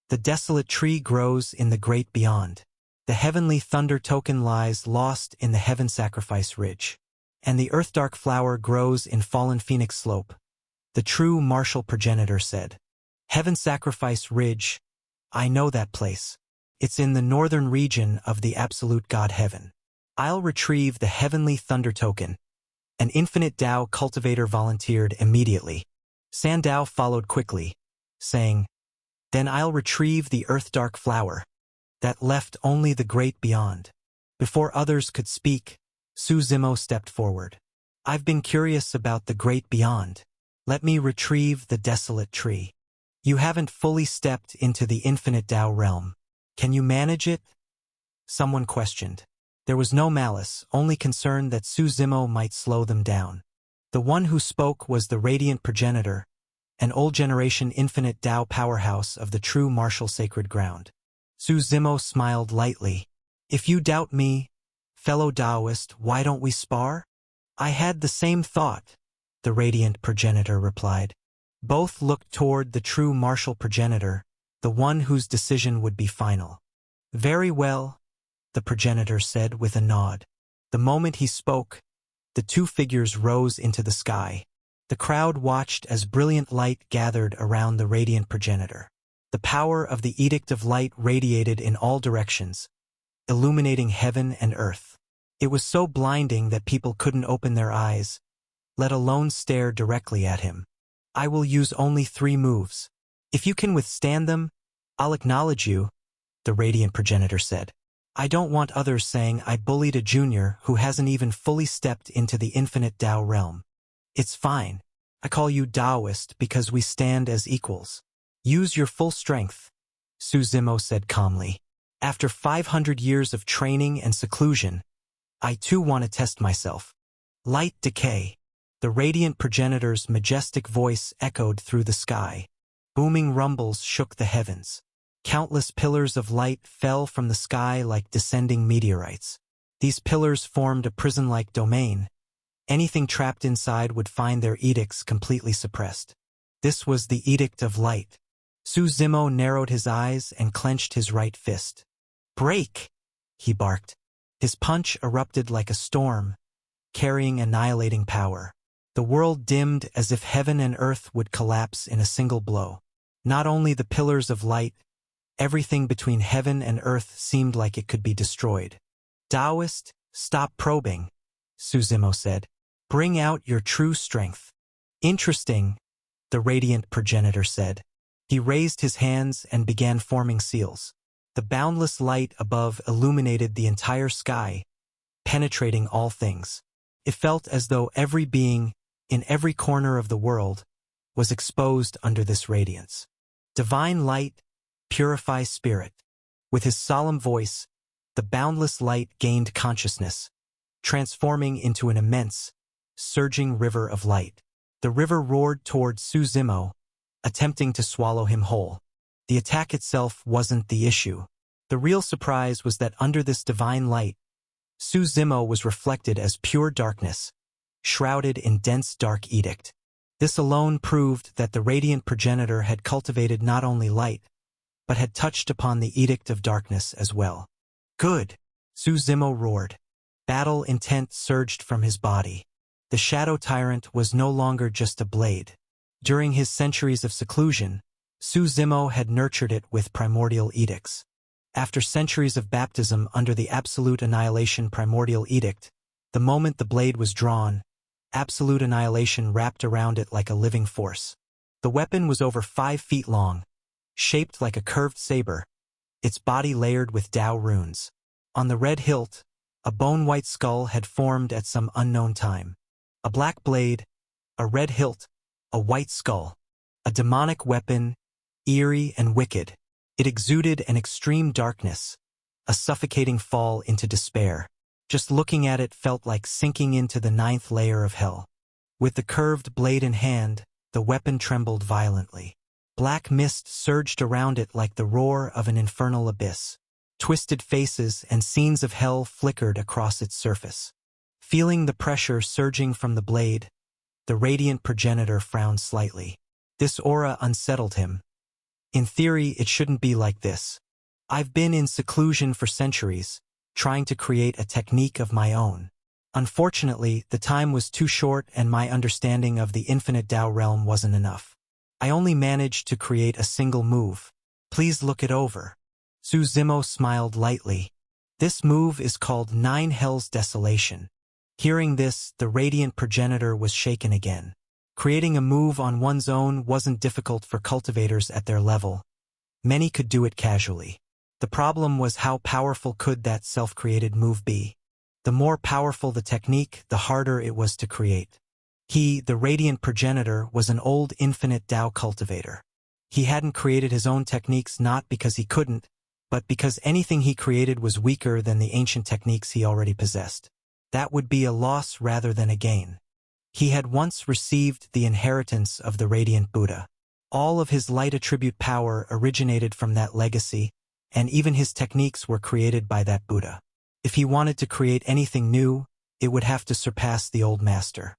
The desolate tree grows in the great beyond. The heavenly thunder token lies lost in the heaven sacrifice ridge. And the earth dark flower grows in fallen phoenix slope, the true martial progenitor said. Heaven sacrifice ridge, I know that place. It's in the northern region of the absolute God heaven. I'll retrieve the heavenly thunder token. An infinite Tao cultivator volunteered immediately. Sandao followed quickly, saying, "Then I'll retrieve the earth dark flower." That left only the great beyond. Before others could speak, Su Zimo stepped forward. "I've been curious about the great beyond. Let me retrieve the desolate tree. You haven't fully stepped into the infinite Tao realm. Can you manage it?" Someone questioned. There was no malice, only concern that Su Zimo might slow them down. The one who spoke was the Radiant Progenitor, an old-generation infinite Tao powerhouse of the true martial sacred ground. Su Zimo smiled lightly. "If you doubt me, fellow Taoist, why don't we spar?" "I had the same thought," the Radiant Progenitor replied. Both looked toward the true martial progenitor, the one whose decision would be final. "Very well," the progenitor said with a nod. The moment he spoke, the two figures rose into the sky. The crowd watched as brilliant light gathered around the Radiant Progenitor. The power of the Edict of Light radiated in all directions, illuminating heaven and earth. It was so blinding that people couldn't open their eyes, let alone stare directly at him. "I will use only 3 moves. If you can withstand them, I'll acknowledge you," the Radiant Progenitor said. "I don't want others saying I bullied a junior who hasn't even fully stepped into the infinite Tao realm. It's fine. I call you Taoist because we stand as equals. Use your full strength," Su Zimo said calmly. "After 500 years of training and seclusion, I too want to test myself." Light decay. The Radiant Progenitor's majestic voice echoed through the sky. Booming rumbles shook the heavens. Countless pillars of light fell from the sky like descending meteorites. These pillars formed a prison-like domain. Anything trapped inside would find their edicts completely suppressed. This was the Edict of Light. Su Zimo narrowed his eyes and clenched his right fist. "Break!" he barked. His punch erupted like a storm, carrying annihilating power. The world dimmed as if heaven and earth would collapse in a single blow. Not only the pillars of light, everything between heaven and earth seemed like it could be destroyed. "Taoist, stop probing," Su Zimo said. "Bring out your true strength." "Interesting," the Radiant Progenitor said. He raised his hands and began forming seals. The boundless light above illuminated the entire sky, penetrating all things. It felt as though every being, in every corner of the world, was exposed under this radiance. "Divine light, purify spirit." With his solemn voice, the boundless light gained consciousness, transforming into an immense, surging river of light. The river roared toward Su Zimo, attempting to swallow him whole. The attack itself wasn't the issue. The real surprise was that under this divine light, Su Zimo was reflected as pure darkness, shrouded in dense dark edict. This alone proved that the Radiant Progenitor had cultivated not only light, but had touched upon the Edict of Darkness as well. "Good!" Su Zimo roared. Battle intent surged from his body. The Shadow Tyrant was no longer just a blade. During his centuries of seclusion, Su Zimo had nurtured it with primordial edicts. After centuries of baptism under the Absolute Annihilation Primordial Edict, the moment the blade was drawn, absolute annihilation wrapped around it like a living force. The weapon was over 5 feet long, shaped like a curved saber, its body layered with Tao runes. On the red hilt, a bone-white skull had formed at some unknown time. A black blade, a red hilt, a white skull. A demonic weapon, eerie and wicked. It exuded an extreme darkness, a suffocating fall into despair. Just looking at it felt like sinking into the 9th layer of hell. With the curved blade in hand, the weapon trembled violently. Black mist surged around it like the roar of an infernal abyss. Twisted faces and scenes of hell flickered across its surface. Feeling the pressure surging from the blade, the Radiant Progenitor frowned slightly. This aura unsettled him. In theory, it shouldn't be like this. I've been in seclusion for centuries, trying to create a technique of my own. Unfortunately, the time was too short and my understanding of the infinite Tao realm wasn't enough. I only managed to create a single move. Please look it over. Su Zimo smiled lightly. This move is called Nine Hells Desolation. Hearing this, the radiant progenitor was shaken again. Creating a move on one's own wasn't difficult for cultivators at their level. Many could do it casually. The problem was how powerful could that self-created move be? The more powerful the technique, the harder it was to create. He, the radiant progenitor, was an old infinite Tao cultivator. He hadn't created his own techniques not because he couldn't, but because anything he created was weaker than the ancient techniques he already possessed. That would be a loss rather than a gain. He had once received the inheritance of the radiant Buddha. All of his light attribute power originated from that legacy, and even his techniques were created by that Buddha. If he wanted to create anything new, it would have to surpass the old master.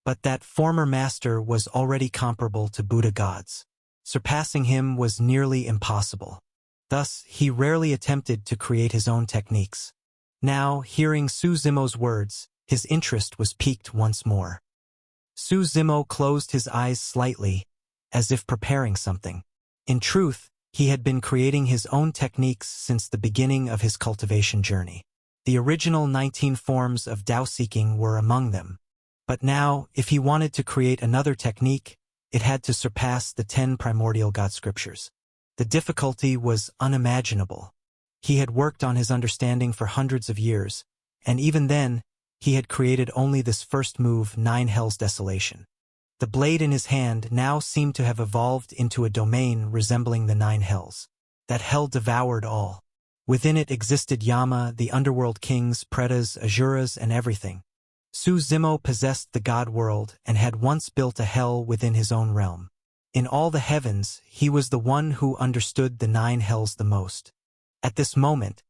But that former master was already comparable to Buddha gods. Surpassing him was nearly impossible. Thus, he rarely attempted to create his own techniques. Now, hearing Su Zimo's words, his interest was piqued once more. Su Zimo closed his eyes slightly, as if preparing something. In truth, he had been creating his own techniques since the beginning of his cultivation journey. The original 19 forms of Tao-seeking were among them. But now, if he wanted to create another technique, it had to surpass the 10 primordial God scriptures. The difficulty was unimaginable. He had worked on his understanding for hundreds of years, and even then, he had created only this first move, Nine Hells Desolation. The blade in his hand now seemed to have evolved into a domain resembling the Nine Hells. That hell devoured all. Within it existed Yama, the underworld kings, Pretas, Asuras, and everything. Su Zimo possessed the god world and had once built a hell within his own realm. In all the heavens, he was the one who understood the nine hells the most. At this moment,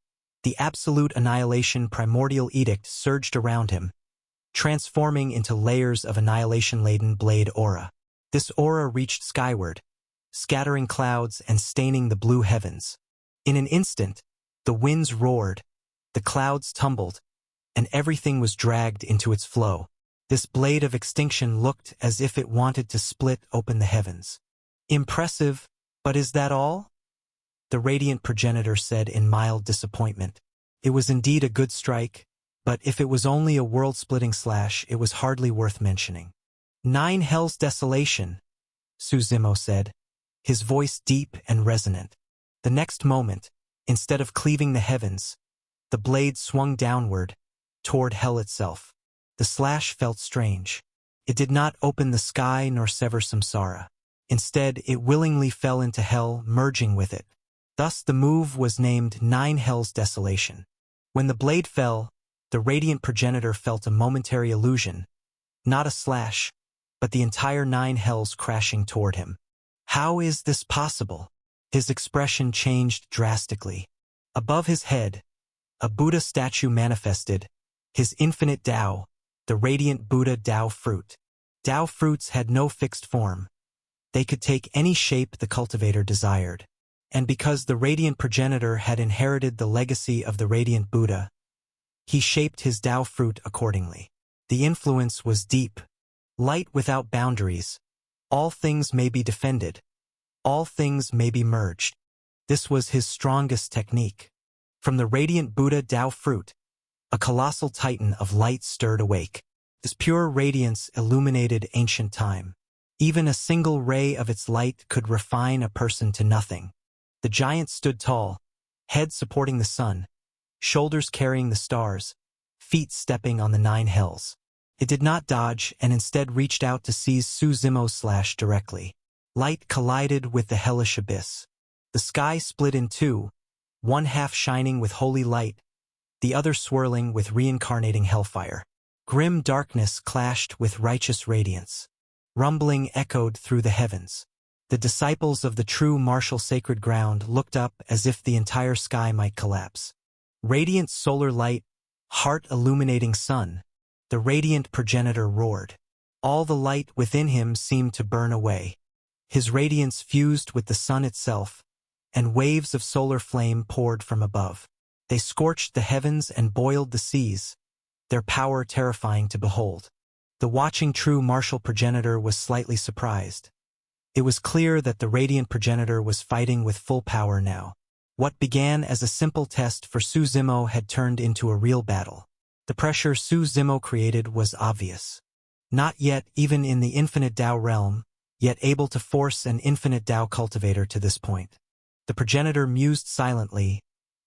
the absolute annihilation primordial edict surged around him, transforming into layers of annihilation-laden blade aura. This aura reached skyward, scattering clouds and staining the blue heavens. In an instant, the winds roared, the clouds tumbled, and everything was dragged into its flow. This blade of extinction looked as if it wanted to split open the heavens. Impressive, but is that all? The radiant progenitor said in mild disappointment. It was indeed a good strike, but if it was only a world-splitting slash, it was hardly worth mentioning. Nine Hells Desolation, Su Zimo said, his voice deep and resonant. The next moment, instead of cleaving the heavens, the blade swung downward, toward hell itself. The slash felt strange. It did not open the sky nor sever samsara. Instead, it willingly fell into hell, merging with it. Thus the move was named Nine Hells Desolation. When the blade fell, the radiant progenitor felt a momentary illusion, not a slash, but the entire nine hells crashing toward him. How is this possible? His expression changed drastically. Above his head, a Buddha statue manifested, his infinite Tao, the radiant Buddha Tao fruit. Tao fruits had no fixed form. They could take any shape the cultivator desired. And because the radiant progenitor had inherited the legacy of the radiant Buddha, he shaped his Tao fruit accordingly. The influence was deep, light without boundaries. All things may be defended. All things may be merged. This was his strongest technique. From the radiant Buddha Tao fruit, a colossal titan of light stirred awake. This pure radiance illuminated ancient time. Even a single ray of its light could refine a person to nothing. The giant stood tall, head supporting the sun, shoulders carrying the stars, feet stepping on the nine hells. It did not dodge and instead reached out to seize Su Zimo's slash directly. Light collided with the hellish abyss. The sky split in two, one half shining with holy light, the other swirling with reincarnating hellfire. Grim darkness clashed with righteous radiance. Rumbling echoed through the heavens. The disciples of the true martial sacred ground looked up as if the entire sky might collapse. Radiant solar light, heart-illuminating sun, the radiant progenitor roared. All the light within him seemed to burn away. His radiance fused with the sun itself, and waves of solar flame poured from above. They scorched the heavens and boiled the seas, their power terrifying to behold. The watching true martial progenitor was slightly surprised. It was clear that the radiant progenitor was fighting with full power now. What began as a simple test for Su Zimo had turned into a real battle. The pressure Su Zimo created was obvious. Not yet even in the infinite Tao realm, yet able to force an infinite Tao cultivator to this point. The progenitor mused silently,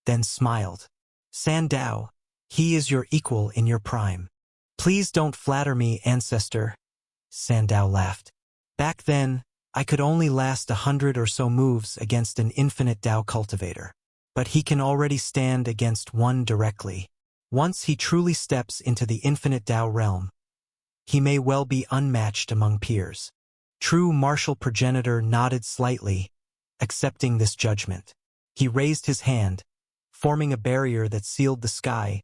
then smiled. Sandao, he is your equal in your prime. Please don't flatter me, ancestor. Sandao laughed. Back then, I could only last 100 or so moves against an infinite Tao cultivator. But he can already stand against one directly. Once he truly steps into the infinite Tao realm, he may well be unmatched among peers. True martial progenitor nodded slightly, accepting this judgment. He raised his hand, forming a barrier that sealed the sky,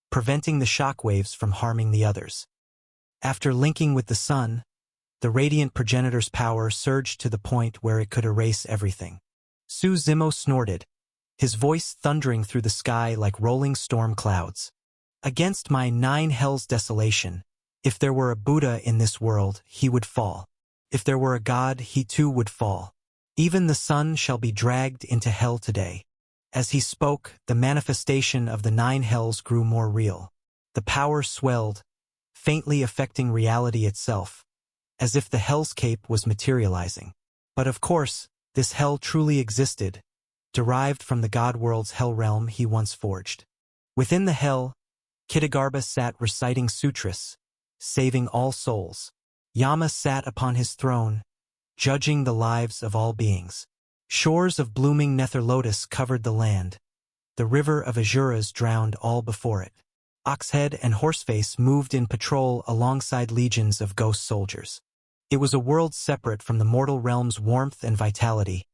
preventing the shockwaves from harming the others. After linking with the sun, the radiant progenitor's power surged to the point where it could erase everything. Su Zimo snorted, his voice thundering through the sky like rolling storm clouds. Against my 9 hells desolation, if there were a Buddha in this world, he would fall. If there were a god, he too would fall. Even the sun shall be dragged into hell today. As he spoke, the manifestation of the 9 hells grew more real. The power swelled, faintly affecting reality itself, as if the hell's cape was materializing. But of course, this hell truly existed, derived from the god world's hell realm he once forged. Within the hell, Kitagarbha sat reciting sutras, saving all souls. Yama sat upon his throne, judging the lives of all beings. Shores of blooming nether lotus covered the land. The river of Azuras drowned all before it. Oxhead and Horseface moved in patrol alongside legions of ghost soldiers. It was a world separate from the mortal realm's warmth and vitality,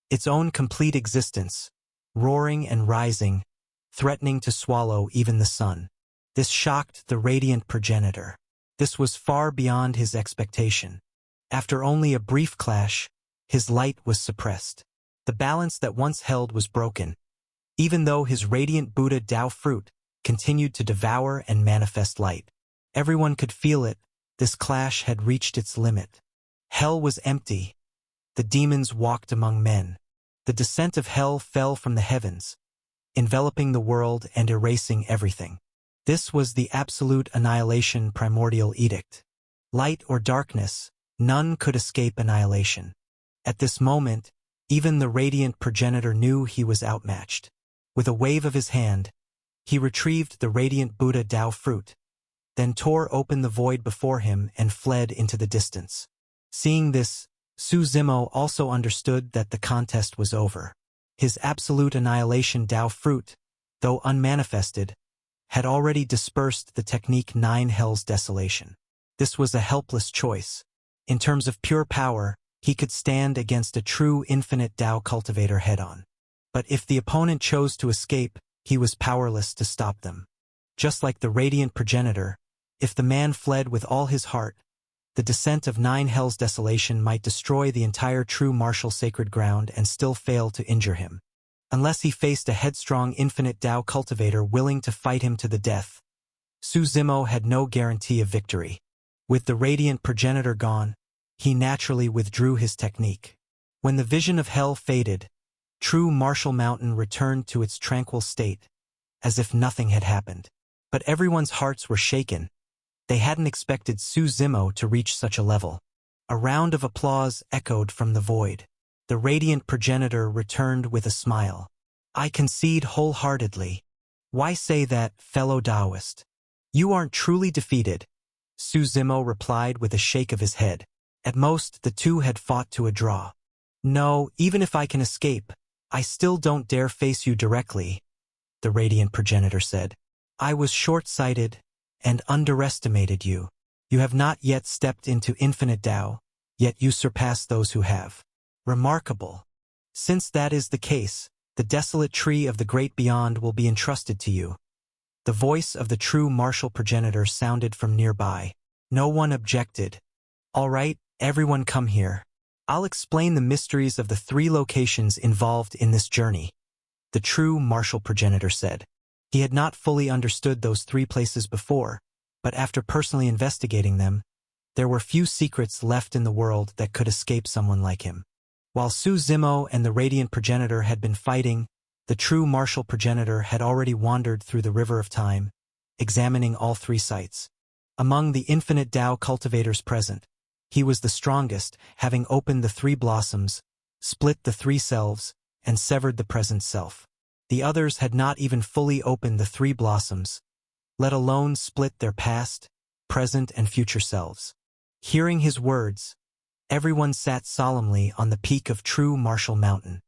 its own complete existence, roaring and rising, threatening to swallow even the sun. This shocked the radiant progenitor. This was far beyond his expectation. After only a brief clash, his light was suppressed. The balance that once held was broken, even though his radiant Buddha Tao fruit continued to devour and manifest light. Everyone could feel it. This clash had reached its limit. Hell was empty. The demons walked among men. The descent of hell fell from the heavens, enveloping the world and erasing everything. This was the absolute annihilation primordial edict. Light or darkness, none could escape annihilation. At this moment, even the radiant progenitor knew he was outmatched. With a wave of his hand, he retrieved the radiant Buddha Tao fruit, then tore open the void before him and fled into the distance. Seeing this, Su Zimo also understood that the contest was over. His absolute annihilation Tao fruit, though unmanifested, had already dispersed the technique 9 hells desolation. This was a helpless choice. In terms of pure power, he could stand against a true infinite Tao cultivator head-on. But if the opponent chose to escape, he was powerless to stop them. Just like the radiant progenitor, if the man fled with all his heart, the descent of 9 hells desolation might destroy the entire true martial sacred ground and still fail to injure him. Unless he faced a headstrong infinite Tao cultivator willing to fight him to the death, Su Zimo had no guarantee of victory. With the radiant progenitor gone, he naturally withdrew his technique. When the vision of hell faded, true martial mountain returned to its tranquil state, as if nothing had happened. But everyone's hearts were shaken. They hadn't expected Su Zimo to reach such a level. A round of applause echoed from the void. The radiant progenitor returned with a smile. I concede wholeheartedly. Why say that, fellow Taoist? You aren't truly defeated, Su Zimo replied with a shake of his head. At most, the two had fought to a draw. No, even if I can escape, I still don't dare face you directly, the radiant progenitor said. I was short-sighted and underestimated you. You have not yet stepped into infinite Tao, yet you surpass those who have. Remarkable. Since that is the case, the desolate tree of the great beyond will be entrusted to you. The voice of the true martial progenitor sounded from nearby. No one objected. All right, everyone come here. I'll explain the mysteries of the 3 locations involved in this journey, the true martial progenitor said. He had not fully understood those 3 places before, but after personally investigating them, there were few secrets left in the world that could escape someone like him. While Su Zimo and the radiant progenitor had been fighting, The true martial progenitor had already wandered through the river of time, examining all three sites. Among the infinite Tao cultivators present, he was the strongest, having opened the three blossoms, split the three selves, and severed the present self. The others had not even fully opened the three blossoms, let alone split their past, present, and future selves. Hearing his words, everyone sat solemnly on the peak of true martial mountain.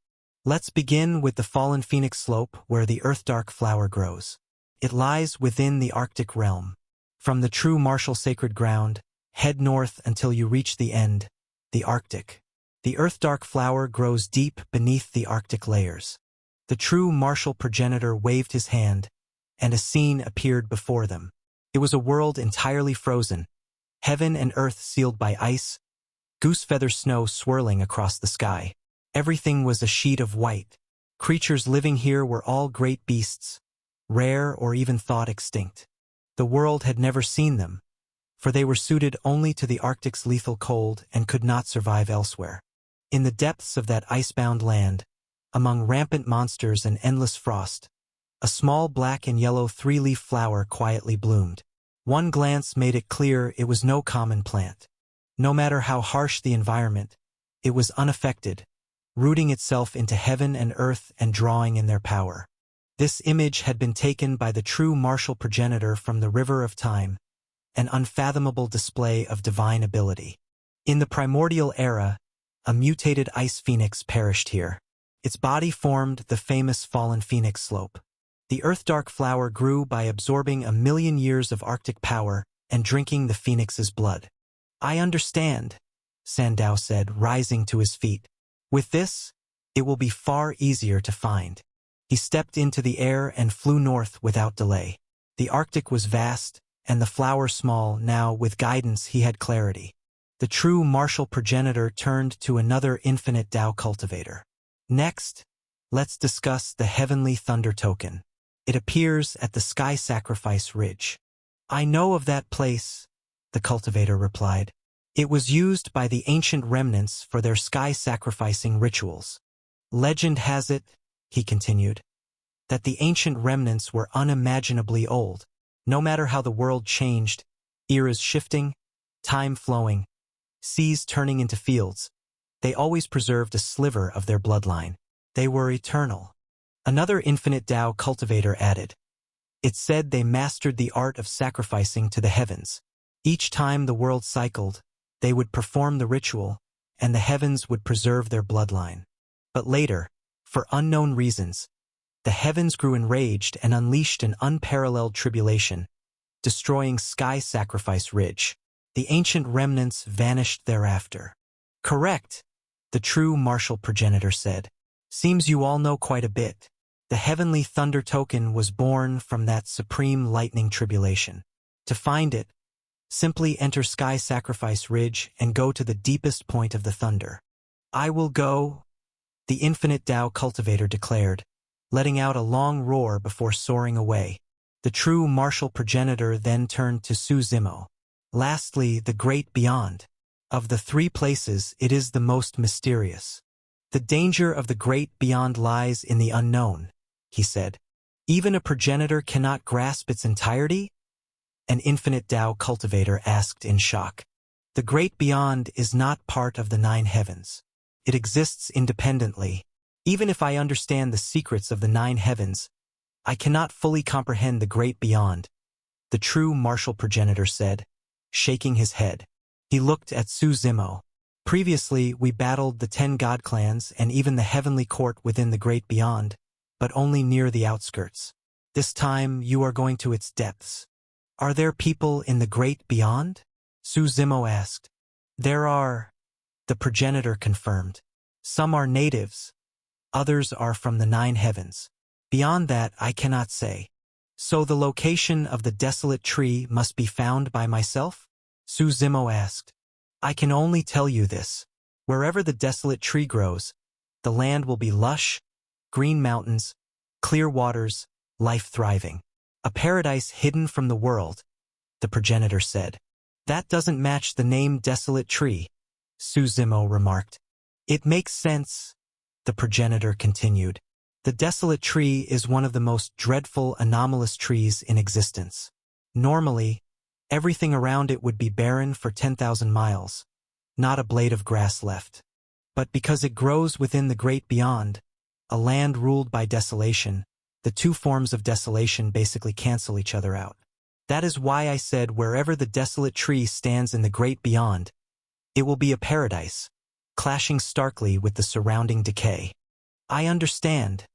Let's begin with the fallen phoenix slope where the earth-dark flower grows. It lies within the Arctic realm. From the true martial sacred ground, head north until you reach the end, the Arctic. The earth-dark flower grows deep beneath the Arctic layers. The true martial progenitor waved his hand, and a scene appeared before them. It was a world entirely frozen, heaven and earth sealed by ice, goose-feather snow swirling across the sky. Everything was a sheet of white. Creatures living here were all great beasts, rare or even thought extinct. The world had never seen them, for they were suited only to the Arctic's lethal cold and could not survive elsewhere. In the depths of that icebound land, among rampant monsters and endless frost, a small black and yellow three-leaf flower quietly bloomed. One glance made it clear it was no common plant. No matter how harsh the environment, it was unaffected, rooting itself into heaven and earth and drawing in their power. This image had been taken by the true martial progenitor from the river of time, an unfathomable display of divine ability. In the primordial era, a mutated ice phoenix perished here. Its body formed the famous fallen phoenix slope. The earth-dark flower grew by absorbing 1,000,000 years of Arctic power and drinking the phoenix's blood. I understand, Sandow said, rising to his feet. With this, it will be far easier to find. He stepped into the air and flew north without delay. The Arctic was vast, and the flower small. Now, with guidance, he had clarity. The true martial progenitor turned to another infinite Tao cultivator. Next, let's discuss the heavenly thunder token. It appears at the Sky Sacrifice Ridge. I know of that place, the cultivator replied. It was used by the ancient remnants for their sky sacrificing rituals. Legend has it, he continued, that the ancient remnants were unimaginably old. No matter how the world changed, eras shifting, time flowing, seas turning into fields, they always preserved a sliver of their bloodline. They were eternal. Another infinite Tao cultivator added. It said they mastered the art of sacrificing to the heavens. Each time the world cycled, they would perform the ritual, and the heavens would preserve their bloodline. But later, for unknown reasons, the heavens grew enraged and unleashed an unparalleled tribulation, destroying Sky Sacrifice Ridge. The ancient remnants vanished thereafter. Correct, the true martial progenitor said. Seems you all know quite a bit. The heavenly thunder token was born from that supreme lightning tribulation. To find it, simply enter Sky Sacrifice Ridge and go to the deepest point of the thunder. I will go, the infinite Tao cultivator declared, letting out a long roar before soaring away. The true martial progenitor then turned to Su Zimo. Lastly, the great beyond. Of the three places, it is the most mysterious. The danger of the great beyond lies in the unknown, he said. Even a progenitor cannot grasp its entirety? An infinite Tao cultivator asked in shock. The great beyond is not part of the 9 heavens. It exists independently. Even if I understand the secrets of the 9 heavens, I cannot fully comprehend the great beyond, the true martial progenitor said, shaking his head. He looked at Su Zimo. Previously, we battled the 10 god clans and even the heavenly court within the great beyond, but only near the outskirts. This time, you are going to its depths. Are there people in the great beyond? Su Zimo asked. There are, the progenitor confirmed. Some are natives. Others are from the 9 heavens. Beyond that, I cannot say. So the location of the desolate tree must be found by myself? Su Zimo asked. I can only tell you this. Wherever the desolate tree grows, the land will be lush, green mountains, clear waters, life thriving. A paradise hidden from the world, the progenitor said. That doesn't match the name Desolate Tree, Su Zimo remarked. It makes sense, the progenitor continued. The desolate tree is one of the most dreadful, anomalous trees in existence. Normally, everything around it would be barren for 10,000 miles, not a blade of grass left. But because it grows within the great beyond, a land ruled by desolation, the two forms of desolation basically cancel each other out. That is why I said wherever the desolate tree stands in the great beyond, it will be a paradise, clashing starkly with the surrounding decay. I understand,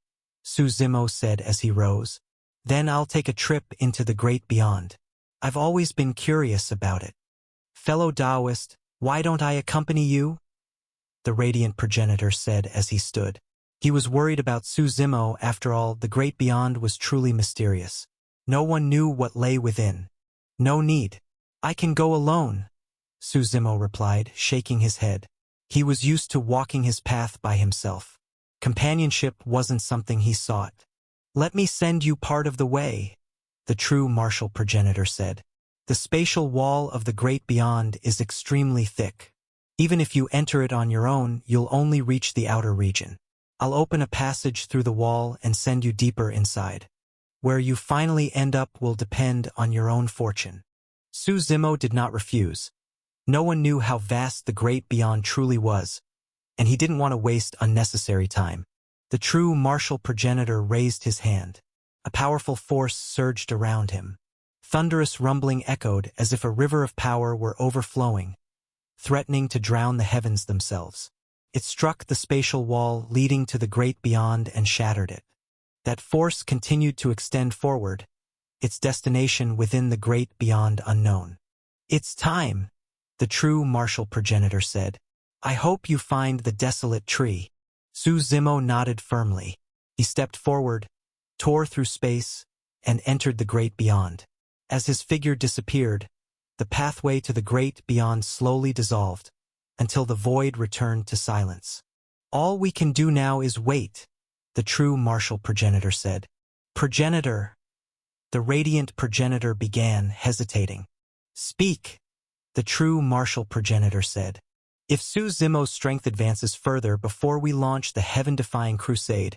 Suzimo said as he rose. Then I'll take a trip into the great beyond. I've always been curious about it. Fellow Taoist, why don't I accompany you? The radiant progenitor said as he stood. He was worried about Suzimo. After all, the great beyond was truly mysterious. No one knew what lay within. No need. I can go alone, Suzimo replied, shaking his head. He was used to walking his path by himself. Companionship wasn't something he sought. Let me send you part of the way, the true martial progenitor said. The spatial wall of the great beyond is extremely thick. Even if you enter it on your own, you'll only reach the outer region. I'll open a passage through the wall and send you deeper inside. Where you finally end up will depend on your own fortune. Suzimo did not refuse. No one knew how vast the great beyond truly was, and he didn't want to waste unnecessary time. The true martial progenitor raised his hand. A powerful force surged around him. Thunderous rumbling echoed as if a river of power were overflowing, threatening to drown the heavens themselves. It struck the spatial wall leading to the great beyond and shattered it. That force continued to extend forward, its destination within the great beyond unknown. It's time, the true martial progenitor said. I hope you find the desolate tree. Suzimo nodded firmly. He stepped forward, tore through space, and entered the great beyond. As his figure disappeared, the pathway to the great beyond slowly dissolved, until the void returned to silence. All we can do now is wait, the true martial progenitor said. Progenitor. The radiant progenitor began, hesitating. Speak, the true martial progenitor said. If Suzimo's strength advances further before we launch the heaven-defying crusade,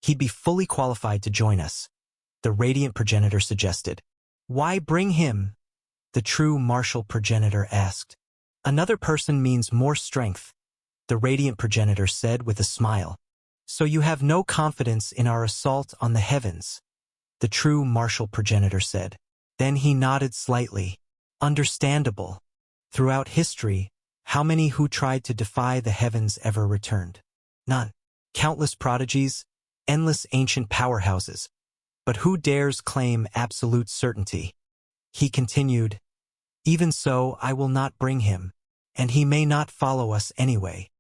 he'd be fully qualified to join us, the radiant progenitor suggested. Why bring him? The true martial progenitor asked. Another person means more strength, the radiant progenitor said with a smile. So you have no confidence in our assault on the heavens, the true martial progenitor said. Then he nodded slightly. Understandable. Throughout history, how many who tried to defy the heavens ever returned? None. Countless prodigies, endless ancient powerhouses. But who dares claim absolute certainty? He continued, even so, I will not bring him, and he may not follow us anyway.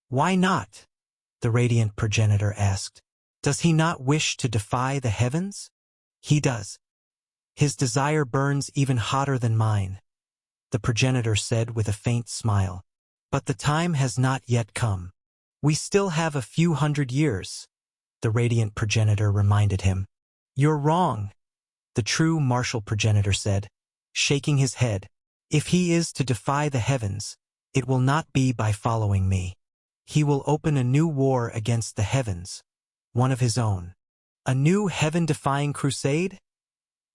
Why not? The radiant progenitor asked. Does he not wish to defy the heavens? He does. His desire burns even hotter than mine, the progenitor said with a faint smile. But the time has not yet come. We still have a few hundred years, the radiant progenitor reminded him. You're wrong, the true martial progenitor said, shaking his head. If he is to defy the heavens, it will not be by following me. He will open a new war against the heavens, one of his own. A new heaven-defying crusade?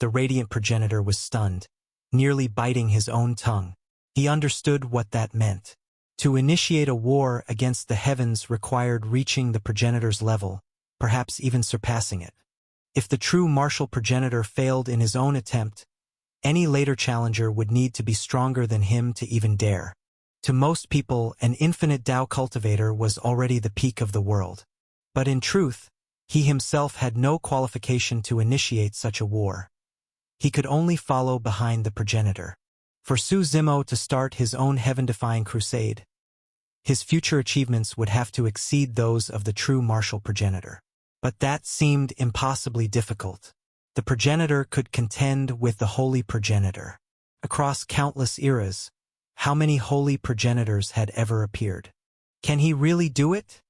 The radiant progenitor was stunned, nearly biting his own tongue. He understood what that meant. To initiate a war against the heavens required reaching the progenitor's level, perhaps even surpassing it. If the true martial progenitor failed in his own attempt, any later challenger would need to be stronger than him to even dare. To most people, an infinite Tao cultivator was already the peak of the world. But in truth, he himself had no qualification to initiate such a war. He could only follow behind the progenitor. For Suzimo to start his own heaven-defying crusade, his future achievements would have to exceed those of the true martial progenitor. But that seemed impossibly difficult. The progenitor could contend with the holy progenitor. Across countless eras, how many holy progenitors had ever appeared? Can he really do it?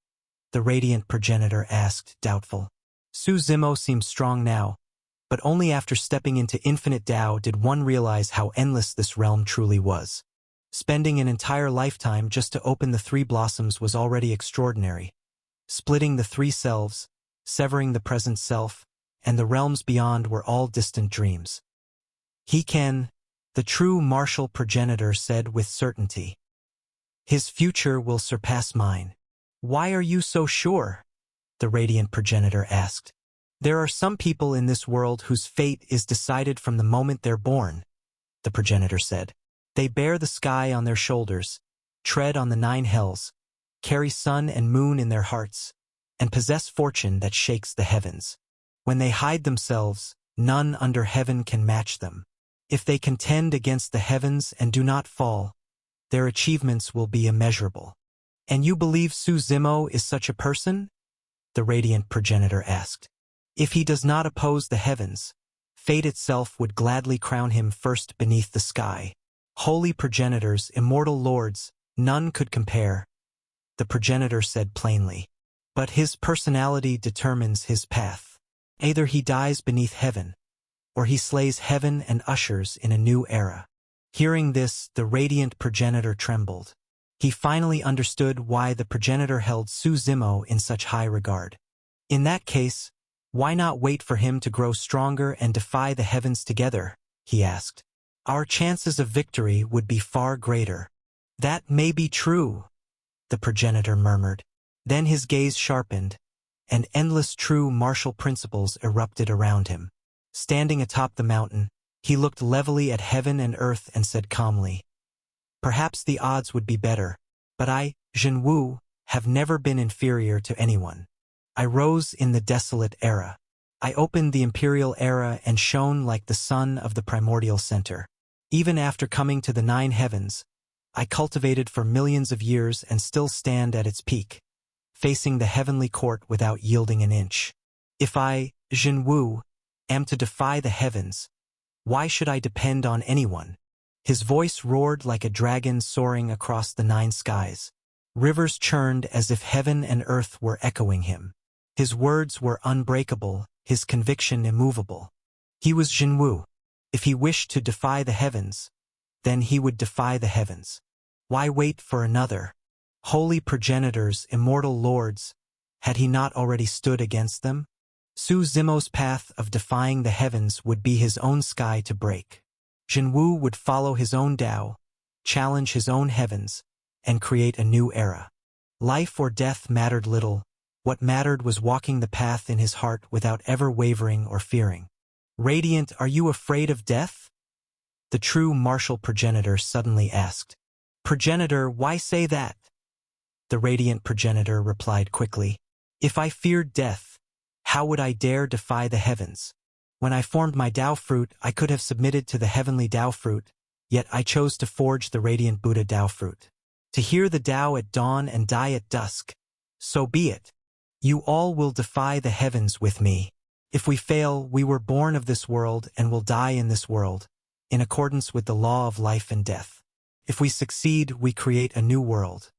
The radiant progenitor asked, doubtful. Suzimo seemed strong now, but only after stepping into infinite Tao did one realize how endless this realm truly was. Spending an entire lifetime just to open the three blossoms was already extraordinary. Splitting the three selves, severing the present self, and the realms beyond were all distant dreams. He can, the true martial progenitor said with certainty. His future will surpass mine. Why are you so sure? The radiant progenitor asked. There are some people in this world whose fate is decided from the moment they're born, the progenitor said. They bear the sky on their shoulders, tread on the 9 hells, carry sun and moon in their hearts, and possess fortune that shakes the heavens. When they hide themselves, none under heaven can match them. If they contend against the heavens and do not fall, their achievements will be immeasurable. And you believe Su Zimo is such a person? The radiant progenitor asked. If he does not oppose the heavens, fate itself would gladly crown him first beneath the sky. Holy progenitors, immortal lords, none could compare, the progenitor said plainly. But his personality determines his path. Either he dies beneath heaven, or he slays heaven and ushers in a new era. Hearing this, the radiant progenitor trembled. He finally understood why the progenitor held Su Zimo in such high regard. In that case, why not wait for him to grow stronger and defy the heavens together? He asked. Our chances of victory would be far greater. That may be true, the progenitor murmured. Then his gaze sharpened, and endless true martial principles erupted around him. Standing atop the mountain, he looked levelly at heaven and earth and said calmly, Perhaps the odds would be better, but I, Jin Wu, have never been inferior to anyone. I rose in the desolate era. I opened the imperial era and shone like the sun of the primordial center. Even after coming to the 9 heavens, I cultivated for millions of years and still stand at its peak, facing the heavenly court without yielding an inch. If I, Jin Wu, am to defy the heavens, why should I depend on anyone? His voice roared like a dragon soaring across the 9 skies. Rivers churned as if heaven and earth were echoing him. His words were unbreakable, his conviction immovable. He was Jin Wu. If he wished to defy the heavens, then he would defy the heavens. Why wait for another? Holy progenitors, immortal lords, had he not already stood against them? Su Zimo's path of defying the heavens would be his own sky to break. Jin Wu would follow his own Tao, challenge his own heavens, and create a new era. Life or death mattered little. What mattered was walking the path in his heart without ever wavering or fearing. Radiant, are you afraid of death? The true martial progenitor suddenly asked. Progenitor, why say that? The radiant progenitor replied quickly. If I feared death, how would I dare defy the heavens? When I formed my Tao fruit, I could have submitted to the heavenly Tao fruit, yet I chose to forge the radiant Buddha Tao fruit. To hear the Tao at dawn and die at dusk. So be it. You all will defy the heavens with me. If we fail, we were born of this world and will die in this world, in accordance with the law of life and death. If we succeed, we create a new world.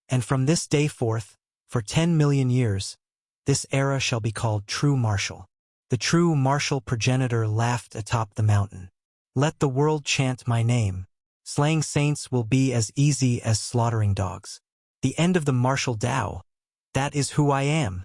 And from this day forth, for 10 million years, this era shall be called true martial. The true martial progenitor laughed atop the mountain. Let the world chant my name. Slaying saints will be as easy as slaughtering dogs. The end of the martial Tao. That is who I am.